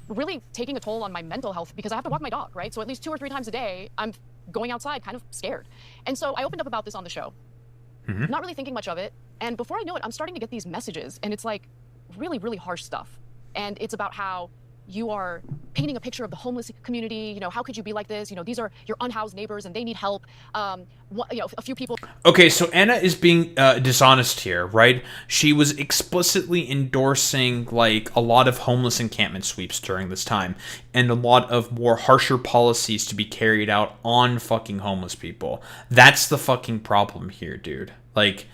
really taking a toll on my mental health because I have to walk my dog, right? So at least 2 or 3 times a day, I'm going outside kind of scared. And so I opened up about this on the show. Not really thinking much of it. And before I know it, I'm starting to get these messages. And it's like really, really harsh stuff. And it's about how you are painting a picture of the homeless community. You know, how could you be like this? You know, these are your unhoused neighbors and they need help. You know, a few people. Okay, so Anna is being dishonest here, right? She was explicitly endorsing, like, a lot of homeless encampment sweeps during this time, and a lot of more harsher policies to be carried out on fucking homeless people. That's the fucking problem here, dude. Like,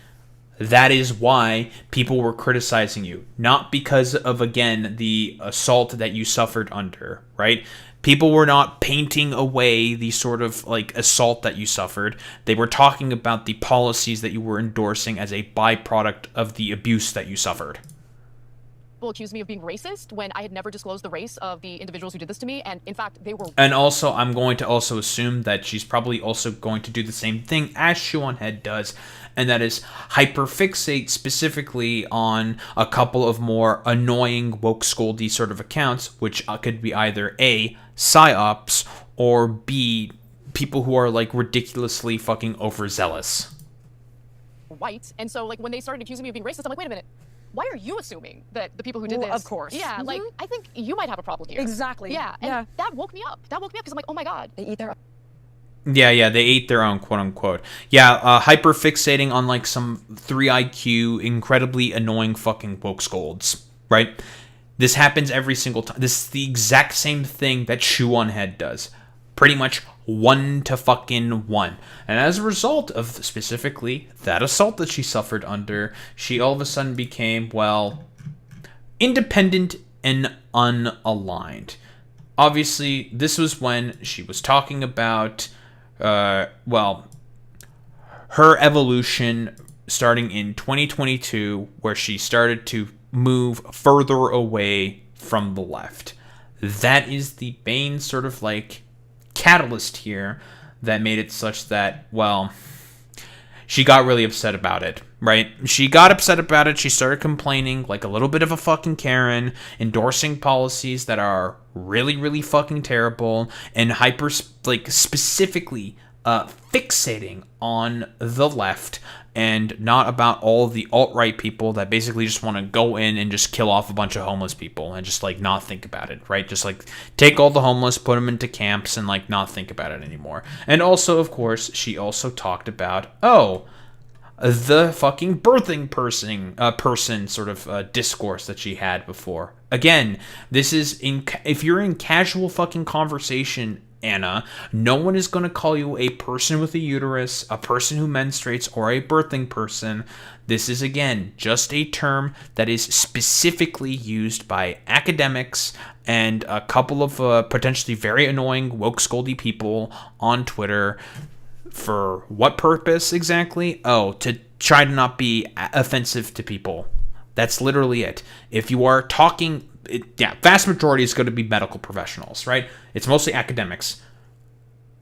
that is why people were criticizing you. Not because of, again, the assault that you suffered under, right? People were not painting away the sort of, like, assault that you suffered. They were talking about the policies that you were endorsing as a byproduct of the abuse that you suffered. People accused me of being racist when I had never disclosed the race of the individuals who did this to me. And in fact, they were... And also, I'm going to also assume that she's probably also going to do the same thing as Shoeonhead does, and that is hyperfixate specifically on a couple of more annoying woke scoldy sort of accounts, which could be either A, psyops, or B, people who are, like, ridiculously fucking overzealous. White. And so, like, when they started accusing me of being racist, I'm like, wait a minute. Why are you assuming that the people who did this? Of course. Yeah, like, I think you might have a problem here. Exactly. Yeah, and that woke me up. That woke me up because I'm like, oh my god. They eat their... Yeah, they ate their own, quote-unquote. Yeah, hyper-fixating on, like, some 3 IQ, incredibly annoying fucking woke scolds, right? This happens every single time. This is the exact same thing that Shoeonhead does. Pretty much 1 to fucking 1. And as a result of specifically that assault that she suffered under, she all of a sudden became, well, independent and unaligned. Obviously, this was when she was talking about, well, her evolution starting in 2022, where she started to move further away from the left. That is the main sort of, like, catalyst here that made it such that, well, she got really upset about it, right? She got upset about it. She started complaining like a little bit of a fucking Karen, endorsing policies that are really, really fucking terrible, and specifically fixating on the left and not about all of the alt-right people that basically just want to go in and just kill off a bunch of homeless people and just like not think about it, right? Just like take all the homeless, put them into camps, and like not think about it anymore. And also, of course, she also talked about, the fucking birthing person sort of discourse that she had before. Again, this is if you're in casual fucking conversation, Anna, no one is going to call you a person with a uterus, a person who menstruates, or a birthing person. This is, again, just a term that is specifically used by academics and a couple of potentially very annoying woke scoldy people on Twitter. For what purpose exactly? Oh, to try to not be offensive to people. That's literally it. If you are talking... vast majority is going to be medical professionals, right? It's mostly academics.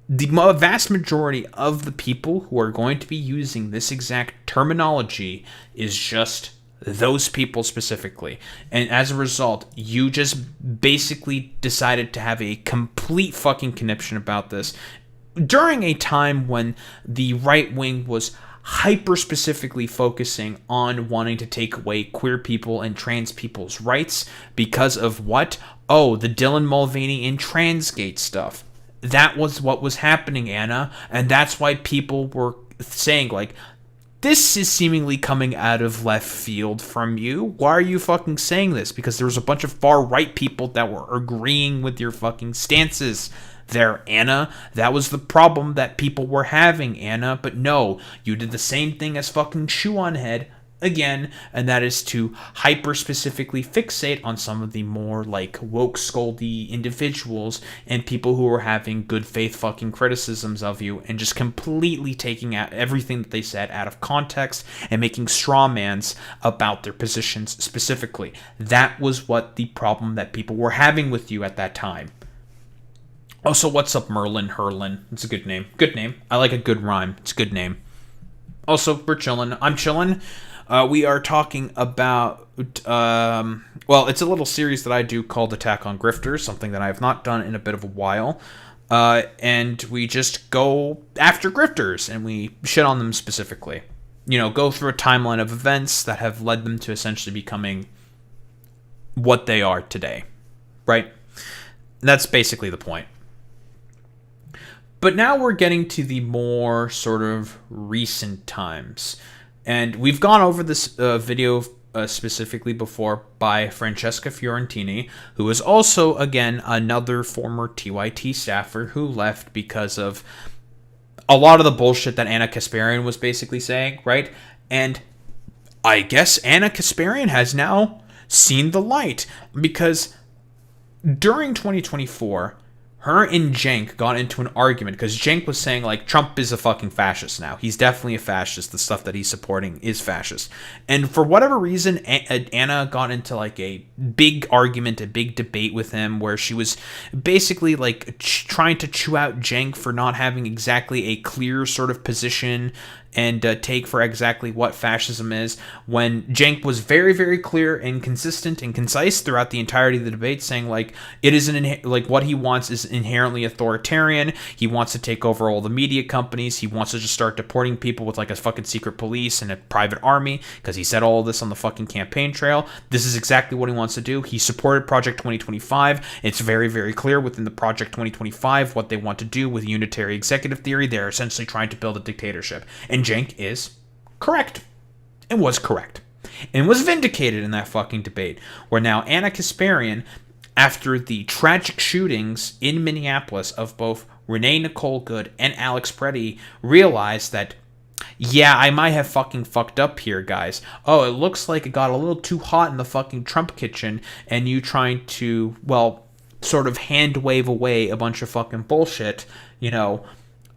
The vast majority of the people who are going to be using this exact terminology is just those people specifically. And as a result, you just basically decided to have a complete fucking conniption about this during a time when the right wing was hyper specifically focusing on wanting to take away queer people and trans people's rights because of what? Oh, the Dylan Mulvaney and Transgate stuff. That was what was happening, Anna, and that's why people were saying, like, this is seemingly coming out of left field from you. Why are you fucking saying this? Because there was a bunch of far-right people that were agreeing with your fucking stances there, Anna. That was the problem that people were having, Anna. But no, you did the same thing as fucking Shoe on Head again, and that is to hyper specifically fixate on some of the more like woke scoldy individuals and people who are having good faith fucking criticisms of you and just completely taking out everything that they said out of context and making straw mans about their positions specifically. That was what the problem that people were having with you at that time. Also, what's up, Merlin Herlin? It's a good name. Good name. I like a good rhyme. It's a good name. Also, we're chilling. I'm chilling. We are talking about, well, it's a little series that I do called Attack on Grifters, something that I have not done in a bit of a while. And we just go after grifters, and we shit on them specifically. You know, go through a timeline of events that have led them to essentially becoming what they are today. Right? That's basically the point. But now we're getting to the more sort of recent times. And we've gone over this video specifically before by Francesca Fiorentini, who is also, again, another former TYT staffer who left because of a lot of the bullshit that Anna Kasparian was basically saying, right? And I guess Anna Kasparian has now seen the light, because during 2024... her and Cenk got into an argument because Cenk was saying, like, Trump is a fucking fascist now. He's definitely a fascist. The stuff that he's supporting is fascist. And for whatever reason, Anna got into, like, a big argument, a big debate with him where she was basically, like, trying to chew out Cenk for not having exactly a clear sort of position and take for exactly what fascism is, when Cenk was very, very clear and consistent and concise throughout the entirety of the debate, saying, like, it is like what he wants is inherently authoritarian. He wants to take over all the media companies. He wants to just start deporting people with like a fucking secret police and a private army, because he said all of this on the fucking campaign trail. This is exactly what he wants to do. He supported Project 2025. It's very, very clear within the Project 2025 what they want to do with unitary executive theory. They're essentially trying to build a dictatorship. And Cenk is correct. And was correct. And was vindicated in that fucking debate. Where now Anna Kasparian, after the tragic shootings in Minneapolis of both Renee Nicole Good and Alex Preddy, realized that, yeah, I might have fucking fucked up here, guys. Oh, it looks like it got a little too hot in the fucking Trump kitchen, and you trying to, well, sort of hand wave away a bunch of fucking bullshit, you know,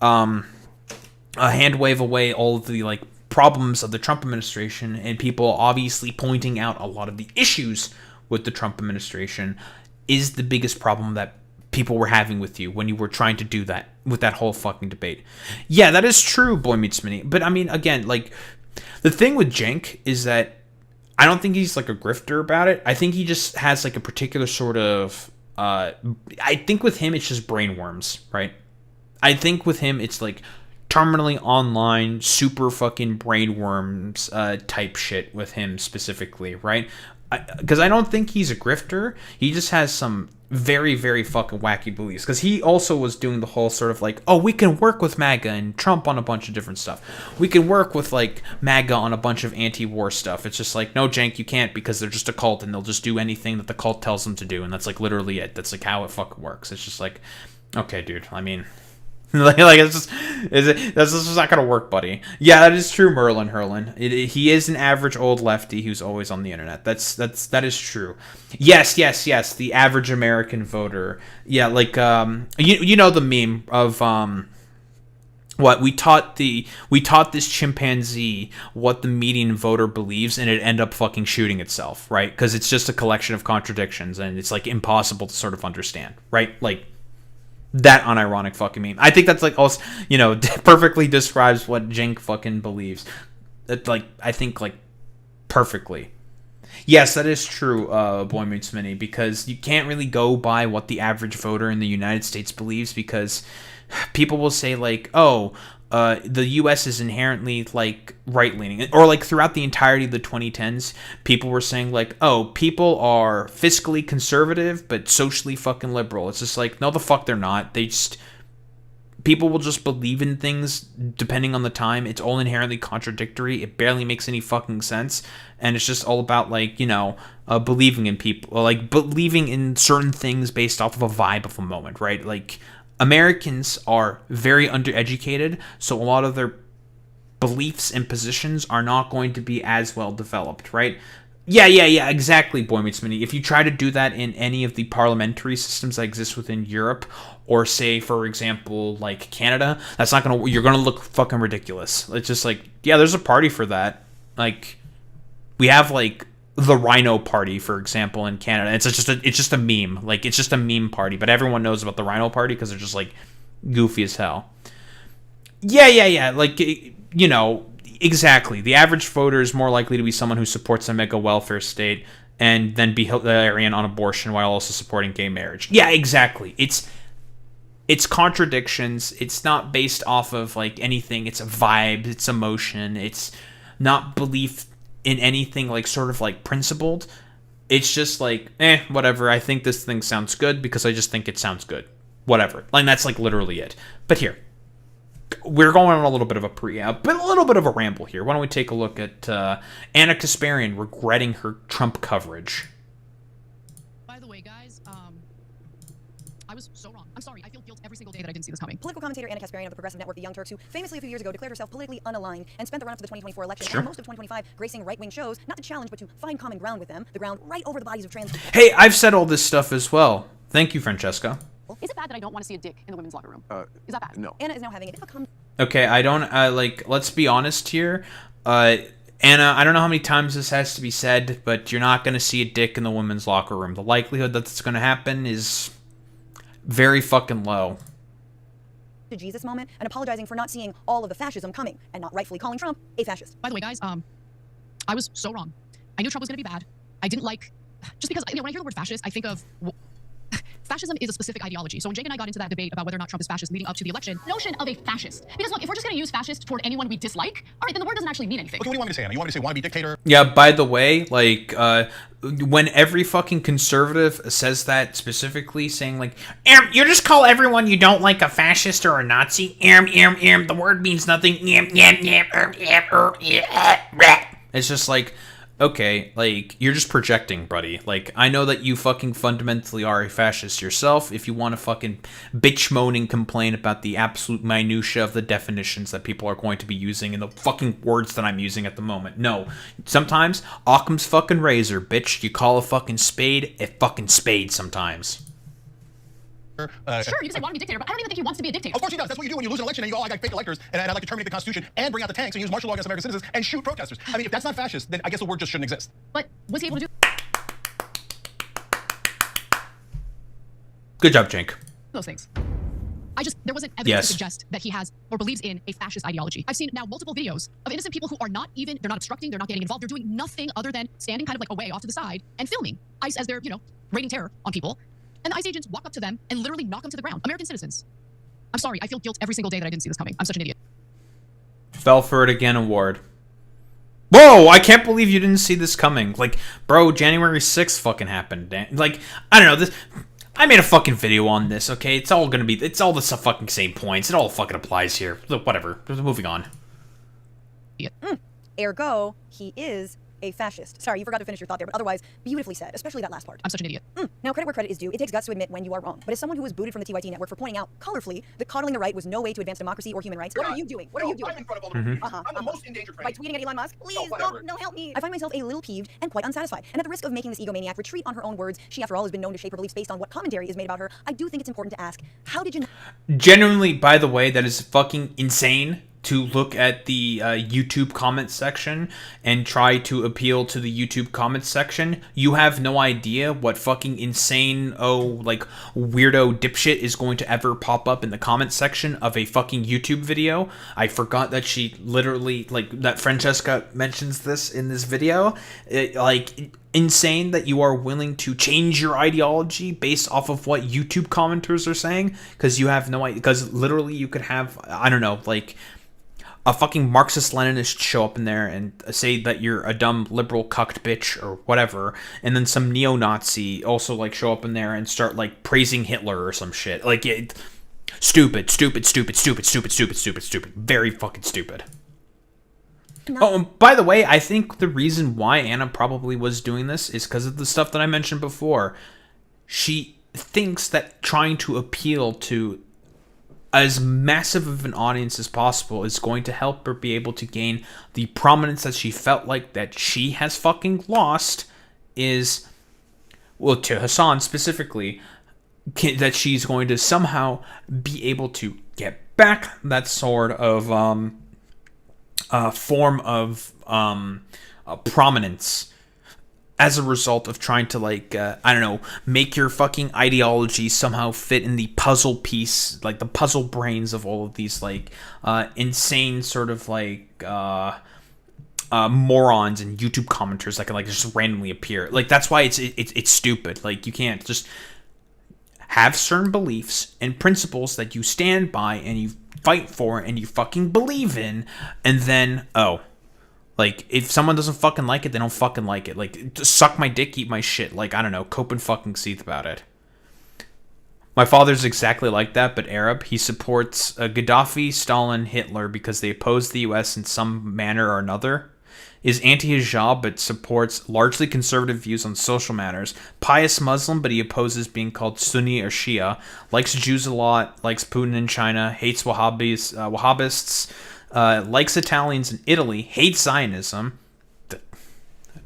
hand wave away all of the, like, problems of the Trump administration, and people obviously pointing out a lot of the issues with the Trump administration is the biggest problem that people were having with you when you were trying to do that with that whole fucking debate. Yeah, that is true, Boy Meets Mini. But I mean, again, like, the thing with Cenk is that I don't think he's like a grifter about it. I think he just has like a particular sort of I think with him it's just brainworms, right? I think with him it's like terminally online, super fucking brainworms type shit with him specifically, right? Because I don't think he's a grifter. He just has some very, very fucking wacky beliefs. Because he also was doing the whole sort of like, oh, we can work with MAGA and Trump on a bunch of different stuff. We can work with like MAGA on a bunch of anti-war stuff. It's just like, no, Cenk, you can't, because they're just a cult and they'll just do anything that the cult tells them to do. And that's like literally it. That's like how it fucking works. It's just like, okay, dude, I mean... like that's just not gonna work, buddy. Yeah, that is true, Merlin Herlin. He is an average old lefty who's always on the internet. That is true. Yes. The average American voter. Yeah, like you know the meme of what we taught this chimpanzee what the median voter believes, and it ended up fucking shooting itself, right? Because it's just a collection of contradictions, and it's like impossible to sort of understand, right? Like. That unironic fucking meme. I think that's like also, you know, perfectly describes what Cenk fucking believes. That like I think like perfectly. Yes, that is true, Boy Meets Mini, because you can't really go by what the average voter in the United States believes, because people will say like, oh, the U.S. is inherently like right-leaning, or like throughout the entirety of the 2010s, people were saying like, oh, people are fiscally conservative but socially fucking liberal. It's just like, no, the fuck they're not. People will just believe in things depending on the time. It's all inherently contradictory. It barely makes any fucking sense, and it's just all about like, you know, believing in people, like believing in certain things based off of a vibe of a moment, right? Like. Americans are very undereducated, so a lot of their beliefs and positions are not going to be as well developed, right? Yeah, exactly, Boy Meets Mini. If you try to do that in any of the parliamentary systems that exist within Europe, or say, for example, like Canada, that's not gonna. You're gonna look fucking ridiculous. It's just like, yeah, there's a party for that. Like, we have like. The Rhino Party, for example, in Canada. It's just a meme. Like, it's just a meme party, but everyone knows about the Rhino Party because they're just like goofy as hell. Yeah. Like, you know, exactly. The average voter is more likely to be someone who supports a mega welfare state and then be Hilarian on abortion while also supporting gay marriage. Yeah, exactly. It's contradictions. It's not based off of like anything. It's a vibe. It's emotion. It's not belief in anything like sort of like principled. It's just like, whatever, I think this thing sounds good because I just think it sounds good. Whatever. Like, that's like literally it. But here, we're going on a little bit of a little bit of a ramble here. Why don't we take a look at Anna Kasparian regretting her Trump coverage. By the way, guys, I was so wrong. I'm sorry. I feel guilt every single day that I didn't see this coming. Political commentator Anna Kasparian of the Progressive Network, The Young Turks, who famously a few years ago declared herself politically unaligned and spent the run-up to the 2024 election and most of 2025 gracing right-wing shows, not to challenge but to find common ground with them, the ground right over the bodies of trans people. Hey, I've said all this stuff as well. Thank you, Francesca. Is it bad that I don't want to see a dick in the women's locker room? Is that bad? No. Anna is now having a difficult... Okay, I don't, like, let's be honest here. Anna, I don't know how many times this has to be said, but you're not going to see a dick in the women's locker room. The likelihood that it's going to happen is very fucking low. To Jesus moment and apologizing for not seeing all of the fascism coming and not rightfully calling Trump a fascist. By the way, guys, I was so wrong. I knew Trump was going to be bad. I didn't like... Just because, you know, when I hear the word fascist, I think of... Fascism is a specific ideology. So when Jake and I got into that debate about whether or not Trump is fascist leading up to the election, notion of a fascist. Because look, if we're just going to use fascist toward anyone we dislike, all right, then the word doesn't actually mean anything. Okay, what do you want me to say, Anna? You want me to say wannabe dictator? Yeah, by the way, like, when every fucking conservative says that specifically, saying like, you just call everyone you don't like a fascist or a Nazi, the word means nothing, it's just like, okay, like, you're just projecting, buddy. Like, I know that you fucking fundamentally are a fascist yourself. If you want to fucking bitch moan and complain about the absolute minutia of the definitions that people are going to be using and the fucking words that I'm using at the moment. No. Sometimes, Occam's fucking razor, bitch. You call a fucking spade a fucking spade sometimes. Sure, you can say wannabe dictator, but I don't even think he wants to be a dictator. Of course he does. That's what you do when you lose an election and you go, oh, I got fake electors, and I'd like to terminate the Constitution and bring out the tanks and use martial law against American citizens and shoot protesters. I mean, if that's not fascist, then I guess the word just shouldn't exist. But was he able to do... Good job, Jink. Those things. There wasn't evidence Yes. to suggest that he has or believes in a fascist ideology. I've seen now multiple videos of innocent people who are not even, they're not obstructing, they're not getting involved, they're doing nothing other than standing kind of like away off to the side and filming ICE as they're, raining terror on people. And the ICE agents walk up to them and literally knock them to the ground. American citizens. I'm sorry, I feel guilt every single day that I didn't see this coming. I'm such an idiot. Fell for it again award. Whoa, I can't believe you didn't see this coming. Like, bro, January 6th fucking happened. Like, I don't know, this... I made a fucking video on this, okay? It's all the fucking same points. It all fucking applies here. Look, whatever. Moving on. Ergo, he is a fascist. Sorry, you forgot to finish your thought there, but otherwise, beautifully said, especially that last part. I'm such an idiot. Now, credit where credit is due. It takes guts to admit when you are wrong. But as someone who was booted from the TYT network for pointing out colorfully that coddling the right was no way to advance democracy or human rights, what are you doing? What are you doing? I'm in front of all the people. I'm the most endangered By tweeting at Elon Musk? Please, no, help me. I find myself a little peeved and quite unsatisfied. And at the risk of making this egomaniac retreat on her own words, she, after all, has been known to shape her beliefs based on what commentary is made about her. I do think it's important to ask, how did you... Genuinely, by the way, that is fucking insane to look at the YouTube comment section and try to appeal to the YouTube comment section. You have no idea what fucking insane, weirdo dipshit is going to ever pop up in the comment section of a fucking YouTube video. I forgot that she literally, that Francesca mentions this in this video. Insane that you are willing to change your ideology based off of what YouTube commenters are saying, because you have no idea, because literally you could have, I don't know, a fucking Marxist-Leninist show up in there and say that you're a dumb liberal cucked bitch or whatever, and then some neo-Nazi also show up in there and start praising Hitler or some shit. Stupid. Very fucking stupid. Oh, and by the way, I think the reason why Anna probably was doing this is because of the stuff that I mentioned before. She thinks that trying to appeal to as massive of an audience as possible is going to help her be able to gain the prominence that she felt like that she has fucking lost is, well, to Hassan specifically, that she's going to somehow be able to get back that sort of form of prominence as a result of trying to I don't know, make your fucking ideology somehow fit in the puzzle piece, the puzzle brains of all of these insane sort of morons and YouTube commenters that can just randomly appear. That's why it's stupid. You can't just have certain beliefs and principles that you stand by and you fight for and you fucking believe in, and then if someone doesn't fucking like it, they don't fucking like it. Just suck my dick, eat my shit. I don't know, cope and fucking seethe about it. My father's exactly like that, but Arab. He supports Gaddafi, Stalin, Hitler because they oppose the US in some manner or another. Is anti-hijab, but supports largely conservative views on social matters. Pious Muslim, but he opposes being called Sunni or Shia. Likes Jews a lot. Likes Putin in China. Hates Wahhabists. Likes Italians in Italy, hates Zionism. I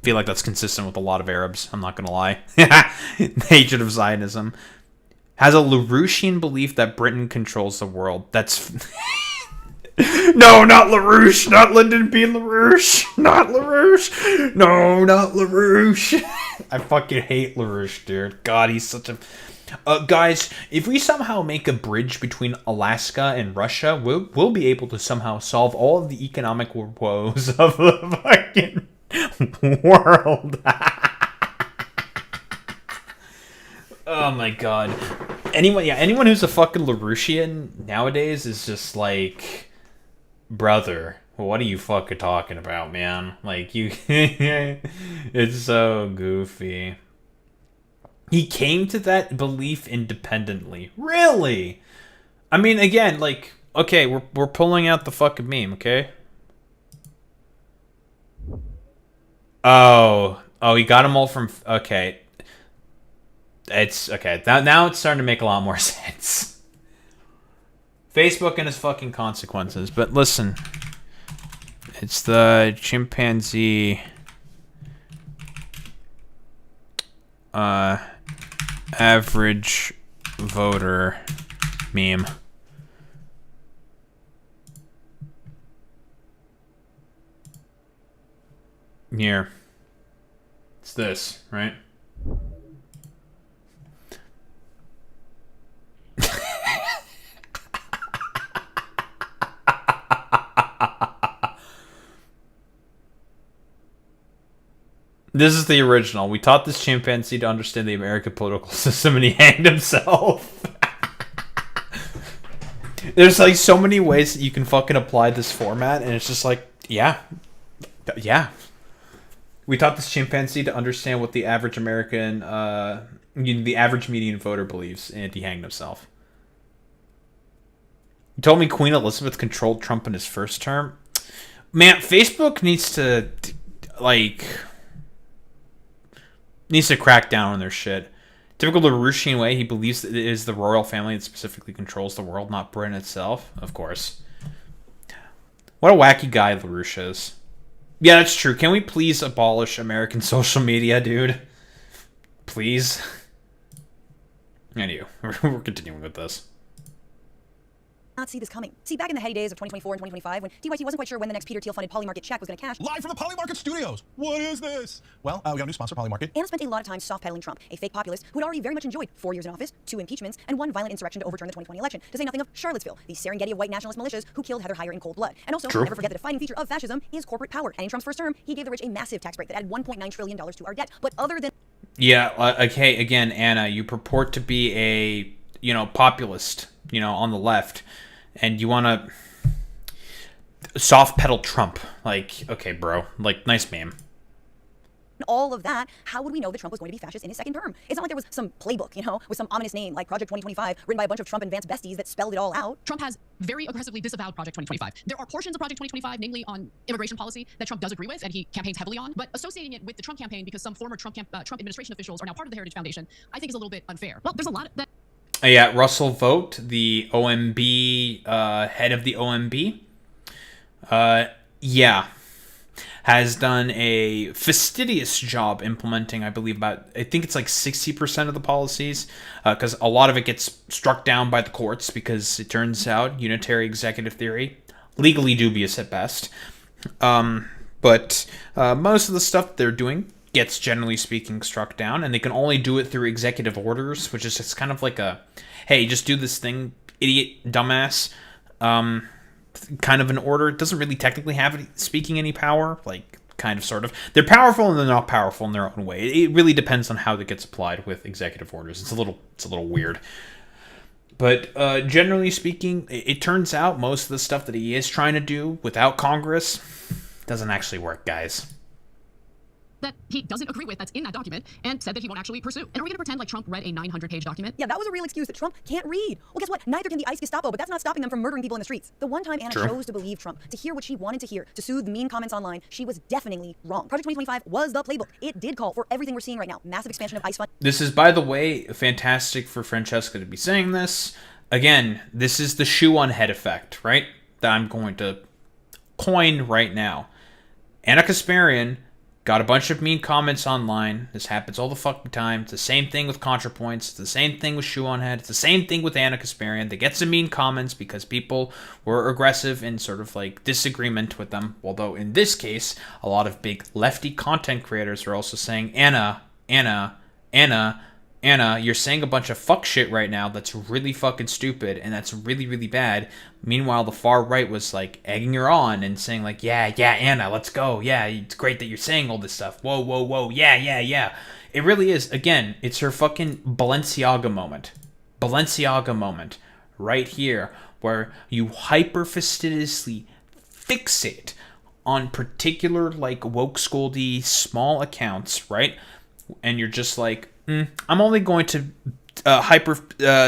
feel like that's consistent with a lot of Arabs, I'm not gonna lie. Hatred of Zionism. Has a LaRouchian belief that Britain controls the world. That's... No, not LaRouche! Not Lyndon B. LaRouche! Not LaRouche! No, not LaRouche! I fucking hate LaRouche, dude. God, he's such a... guys, if we somehow make a bridge between Alaska and Russia, we'll be able to somehow solve all of the economic woes of the fucking world. Oh my god. Anyone who's a fucking LaRouchian nowadays is just brother, what are you fucking talking about, man? It's so goofy. He came to that belief independently. Really? I mean, again, okay, we're pulling out the fucking meme, okay? Oh, he got them all from... Okay. It's... Okay, now it's starting to make a lot more sense. Facebook and his fucking consequences. But listen. It's the chimpanzee... average voter meme. Here. It's this, right? This is the original. We taught this chimpanzee to understand the American political system, and he hanged himself. There's like so many ways that you can fucking apply this format, and it's just like, yeah. We taught this chimpanzee to understand what the average American, the average median voter believes, and he hanged himself. You told me Queen Elizabeth controlled Trump in his first term? Man, Facebook needs to, crack down on their shit. Typical LaRouchian way, he believes that it is the royal family that specifically controls the world, not Britain itself. Of course. What a wacky guy LaRouche is. Yeah, that's true. Can we please abolish American social media, dude? Please? Anyway, we're continuing with this. Not see this coming. See, back in the heady days of 2024 and 2025, when DYT wasn't quite sure when the next Peter Thiel-funded Polymarket check was going to cash. Live from the Polymarket Studios. What is this? Well, we got a new sponsor, Polymarket. Anna spent a lot of time soft-pedaling Trump, a fake populist who had already very much enjoyed 4 years in office, 2 impeachments, and 1 violent insurrection to overturn the 2020 election, to say nothing of Charlottesville, the Serengeti of white nationalist militias who killed Heather Heyer in cold blood. And also, never forget the defining feature of fascism is corporate power. And in Trump's first term, he gave the rich a massive tax break that added $1.9 trillion to our debt. But other than... Yeah, okay, again, Anna, you purport to be a, populist, on the left. And you want to soft pedal Trump. Okay, bro. Nice meme. All of that, how would we know that Trump was going to be fascist in his second term? It's not like there was some playbook, with some ominous name like Project 2025, written by a bunch of Trump and Vance besties that spelled it all out. Trump has very aggressively disavowed Project 2025. There are portions of Project 2025, namely on immigration policy, that Trump does agree with and he campaigns heavily on. But associating it with the Trump campaign because some former Trump administration officials are now part of the Heritage Foundation, I think is a little bit unfair. Well, there's a lot that... Yeah, Russell Vogt, the OMB, head of the OMB, has done a fastidious job implementing, I think it's 60% of the policies, because a lot of it gets struck down by the courts because it turns out unitary executive theory, legally dubious at best. But most of the stuff they're doing gets, generally speaking, struck down, and they can only do it through executive orders, which is just kind of like a, hey, just do this thing, idiot, dumbass, kind of an order. It doesn't really technically have speaking any power, kind of, sort of. They're powerful and they're not powerful in their own way. It really depends on how that gets applied with executive orders. It's a little weird. But generally speaking, it turns out most of the stuff that he is trying to do without Congress doesn't actually work, guys. That he doesn't agree with that's in that document and said that he won't actually pursue. And are we going to pretend like Trump read a 900-page document? Yeah, that was a real excuse that Trump can't read. Well, guess what? Neither can the ICE Gestapo, but that's not stopping them from murdering people in the streets. The one time Anna chose to believe Trump, to hear what she wanted to hear, to soothe mean comments online, she was definitely wrong. Project 2025 was the playbook. It did call for everything we're seeing right now. Massive expansion of ICE funds. This is, by the way, fantastic for Francesca to be saying this. Again, this is the shoe on head effect, right? That I'm going to coin right now. Anna Kasparian got a bunch of mean comments online. This happens all the fucking time. It's the same thing with ContraPoints. It's the same thing with Shoe on Head. It's the same thing with Anna Kasparian. They get some mean comments because people were aggressive in sort of disagreement with them. Although in this case, a lot of big lefty content creators are also saying, Anna, you're saying a bunch of fuck shit right now that's really fucking stupid and that's really, really bad. Meanwhile, the far right was egging her on and saying yeah, Anna, let's go. Yeah, it's great that you're saying all this stuff. Whoa. Yeah. It really is. Again, it's her fucking Balenciaga moment. Right here, where you hyper-fastidiously fixate on particular woke scoldy small accounts, right? And you're just I'm only going to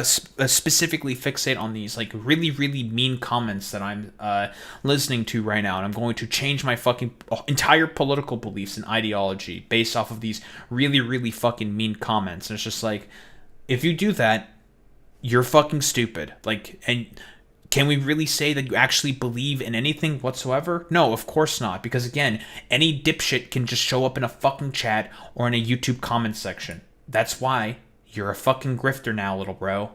specifically fixate on these really, really mean comments that I'm listening to right now, and I'm going to change my fucking entire political beliefs and ideology based off of these really, really fucking mean comments. And it's just if you do that, you're fucking stupid. And can we really say that you actually believe in anything whatsoever? No, of course not. Because again, any dipshit can just show up in a fucking chat or in a YouTube comment section. That's why you're a fucking grifter now, little bro.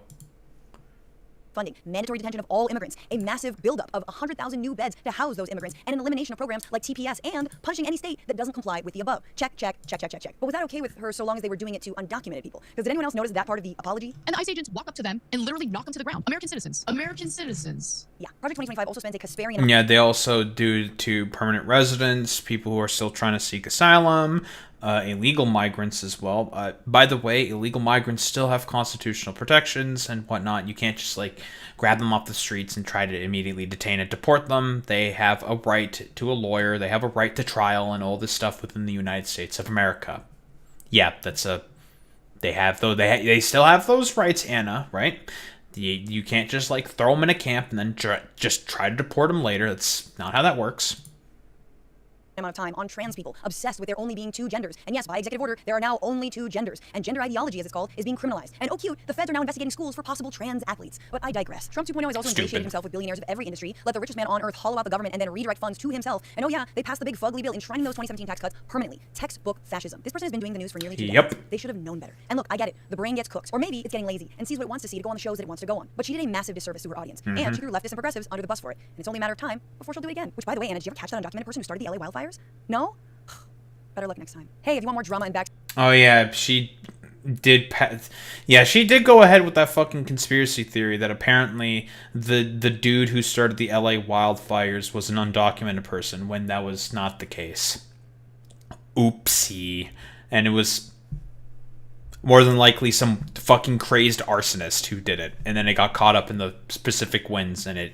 funding mandatory detention of all immigrants, a massive buildup of 100,000 new beds to house those immigrants, and an elimination of programs like TPS, and punishing any state that doesn't comply with the above. Check, check, check, check, check, check. But was that okay with her so long as they were doing it to undocumented people? Because did anyone else notice that part of the apology? And the ICE agents walk up to them and literally knock them to the ground. American citizens. American citizens. Yeah. Project 2025 also spends a Kasperian... Yeah, they also do to permanent residents, people who are still trying to seek asylum, illegal migrants as well. By the way, illegal migrants still have constitutional protections and whatnot. You can't just, like, grab them off the streets and try to immediately detain and deport them. They have a right to a lawyer. They have a right to trial and all this stuff within the United States of America. Yeah, that's a... They have, though, they still have those rights, Anna, right? You can't just, like, throw them in a camp and then just try to deport them later. That's not how that works. Amount of time on trans people, obsessed with there only being 2 genders. And yes, by executive order, there are now only 2 genders. And gender ideology, as it's called, is being criminalized. And oh cute, the feds are now investigating schools for possible trans athletes. But I digress. Trump 2.0 has also ingratiated himself with billionaires of every industry, let the richest man on earth hollow out the government and then redirect funds to himself. And oh yeah, they passed the big fugly bill enshrining those 2017 tax cuts permanently. Textbook fascism. This person has been doing the news for nearly 2 decades. They should have known better. And look, I get it. The brain gets cooked. Or maybe it's getting lazy and sees what it wants to see to go on the shows that it wants to go on. But she did a massive disservice to her audience. And she threw leftists and progressives under the bus for it. And it's only a matter of time before she'll do it again. Which, by the way, Anna, did you ever catch that undocumented person who started the LA wildfires? No? Better luck next time. Hey, if you want more drama and back... Oh, yeah, she did... Yeah, she did go ahead with that fucking conspiracy theory that apparently the dude who started the LA wildfires was an undocumented person when that was not the case. Oopsie. And it was more than likely some fucking crazed arsonist who did it. And then it got caught up in the Pacific winds and it...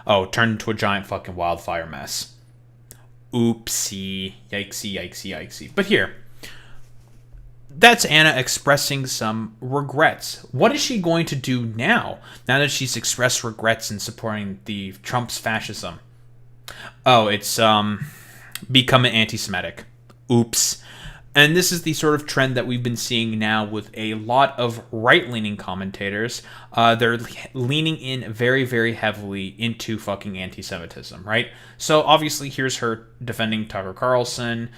Oh, turned into a giant fucking wildfire mess. Oopsie. Yikesy, yikesy, yikesy. But here, that's Anna expressing some regrets. What is she going to do now that she's expressed regrets in supporting the Trump's fascism? Oh, it's become anti-Semitic. Oops. And this is the sort of trend that we've been seeing now with a lot of right-leaning commentators. They're leaning in very, very heavily into fucking anti-Semitism, right? So obviously here's her defending Tucker Carlson.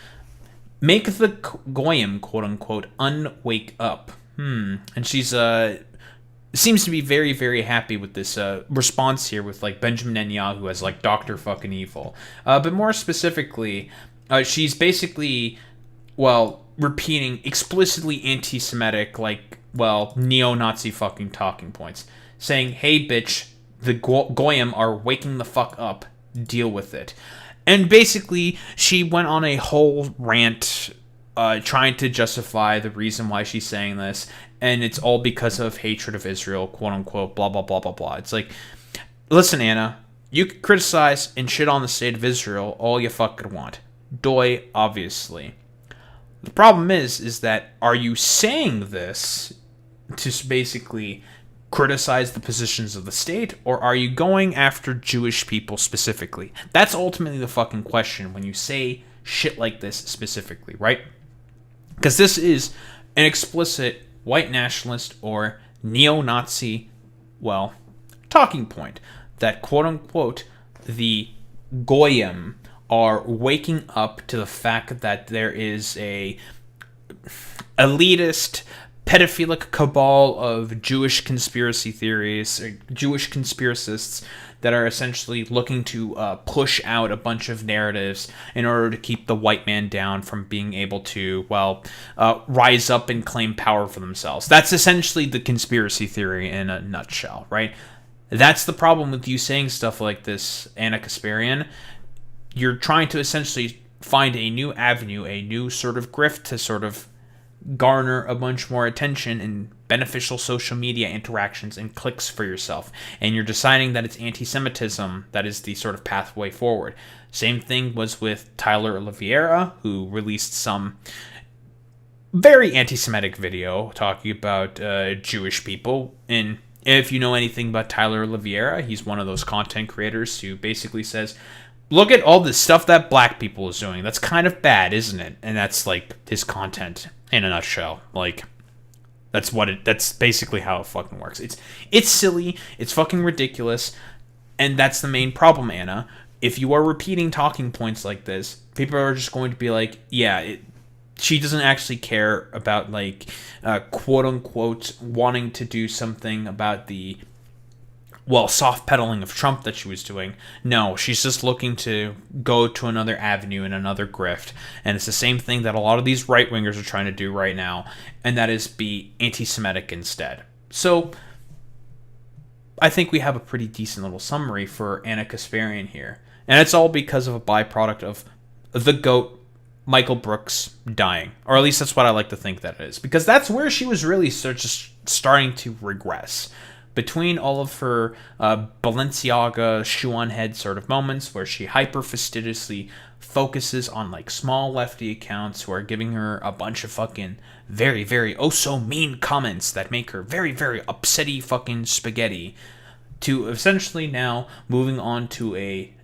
Make the Goyim, quote-unquote, unwake up. And she's seems to be very, very happy with this response here with, like, Benjamin Netanyahu as, like, Dr. fucking Evil. But more specifically, she's basically... well, repeating explicitly anti-Semitic, like, well, neo-Nazi fucking talking points. Saying, hey, bitch, the Goyim are waking the fuck up. Deal with it. And basically, she went on a whole rant trying to justify the reason why she's saying this. And it's all because of hatred of Israel, quote-unquote, blah, blah, blah, blah, blah. It's like, listen, Anna, you can criticize and shit on the state of Israel all you fucking want. Doy, obviously. The problem is that, are you saying this to basically criticize the positions of the state, or are you going after Jewish people specifically? That's ultimately the fucking question when you say shit like this specifically, right? Because this is an explicit white nationalist or neo-Nazi, well, talking point that, quote-unquote, the Goyim are waking up to the fact that there is a elitist, pedophilic cabal of Jewish conspiracy theories, or Jewish conspiracists that are essentially looking to push out a bunch of narratives in order to keep the white man down from being able to, well, rise up and claim power for themselves. That's essentially the conspiracy theory in a nutshell, right? That's the problem with you saying stuff like this, Anna Kasparian. You're trying to essentially find a new avenue, a new sort of grift to sort of garner a bunch more attention and beneficial social media interactions and clicks for yourself. And you're deciding that it's anti-Semitism that is the sort of pathway forward. Same thing was with Tyler Oliveira, who released some very anti-Semitic video talking about Jewish people. And if you know anything about Tyler Oliveira, he's one of those content creators who basically says, look at all this stuff that black people is doing. That's kind of bad, isn't it? And that's, like, his content in a nutshell. Like, that's basically how it fucking works. It's silly. It's fucking ridiculous. And that's the main problem, Anna. If you are repeating talking points like this, people are just going to be like, yeah, she doesn't actually care about, like, quote-unquote, wanting to do something about the soft pedaling of Trump that she was doing. No, she's just looking to go to another avenue and another grift. And it's the same thing that a lot of these right-wingers are trying to do right now, and that is be anti-Semitic instead. So I think we have a pretty decent little summary for Anna Kasparian here. And it's all because of a byproduct of the GOAT, Michael Brooks, dying. Or at least that's what I like to think that it is. Because that's where she was really just starting to regress. Between all of her Balenciaga shoe-on-head sort of moments where she hyper-fastidiously focuses on like small lefty accounts who are giving her a bunch of fucking very, very oh-so-mean comments that make her very, very upsetty fucking spaghetti, to essentially now moving on to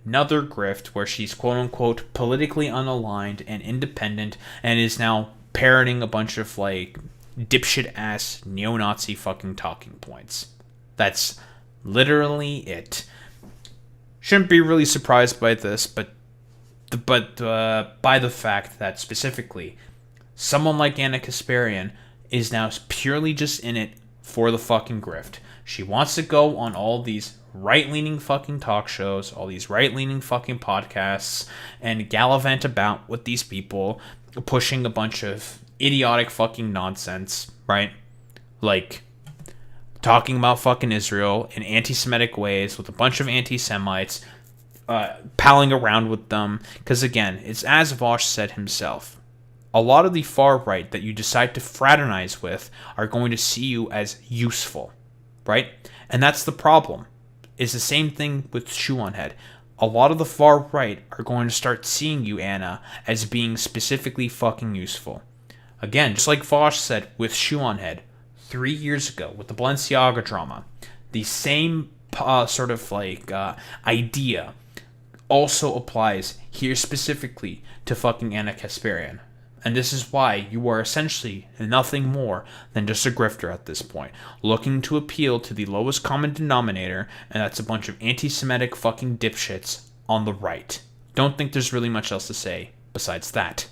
another grift where she's quote-unquote politically unaligned and independent and is now parroting a bunch of like dipshit-ass neo-Nazi fucking talking points. That's literally it. Shouldn't be really surprised by this, but by the fact that specifically someone like Anna Kasparian is now purely just in it for the fucking grift. She wants to go on all these right-leaning fucking talk shows, all these right-leaning fucking podcasts, and gallivant about with these people, pushing a bunch of idiotic fucking nonsense, right? Like talking about fucking Israel in anti-Semitic ways with a bunch of anti-Semites, palling around with them. Because again, it's as Vosh said himself, a lot of the far right that you decide to fraternize with are going to see you as useful, right? And that's the problem. It's the same thing with Shoe on Head. A lot of the far right are going to start seeing you, Anna, as being specifically fucking useful. Again, just like Vosh said with Shoe on Head 3 years ago with the Balenciaga drama, the same sort of like idea also applies here specifically to fucking Anna Kasparian. And this is why you are essentially nothing more than just a grifter at this point, looking to appeal to the lowest common denominator, and that's a bunch of anti-Semitic fucking dipshits on the right. Don't think there's really much else to say besides that.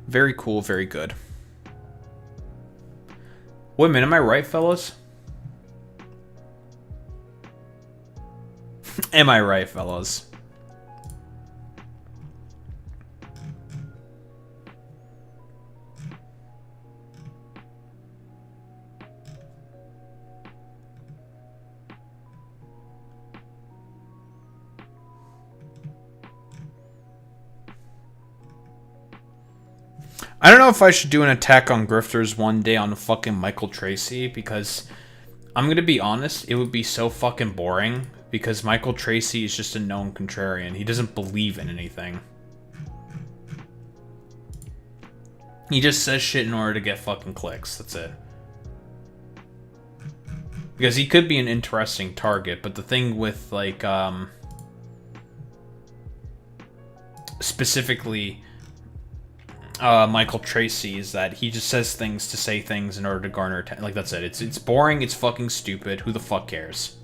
Very cool, very good. Wait a minute, am I right, fellas? Am I right, fellas? I don't know if I should do an attack on grifters one day on fucking Michael Tracy, because I'm gonna be honest, it would be so fucking boring, because Michael Tracy is just a known contrarian. He doesn't believe in anything. He just says shit in order to get fucking clicks, that's it. Because he could be an interesting target, but the thing with, like, specifically Michael Tracy is that he just says things to say things in order to garner attention. Like, that's it. It's boring, it's fucking stupid. Who the fuck cares?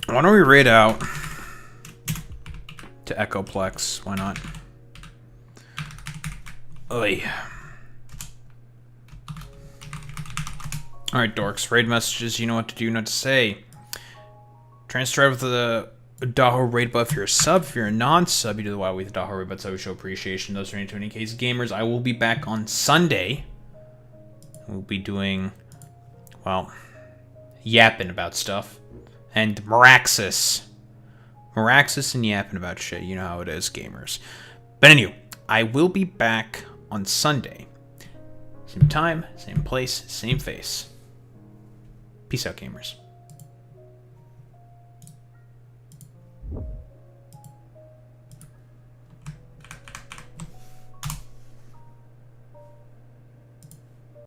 Why don't we raid out to Echoplex? Why not? Oy. Alright, dorks. Raid messages. You know what to do, you know what to say. Transcribe with the Daho raid buff if you're a sub. If you're a non-sub, you do the WoW with the Daho raid buff, so we show appreciation. Those are into any case gamers. I will be back on Sunday. We'll be doing, well, yapping about stuff. And Maraxsis. Maraxsis and yapping about shit. You know how it is, gamers. But anyway, I will be back on Sunday. Same time, same place, same face. Peace out, gamers.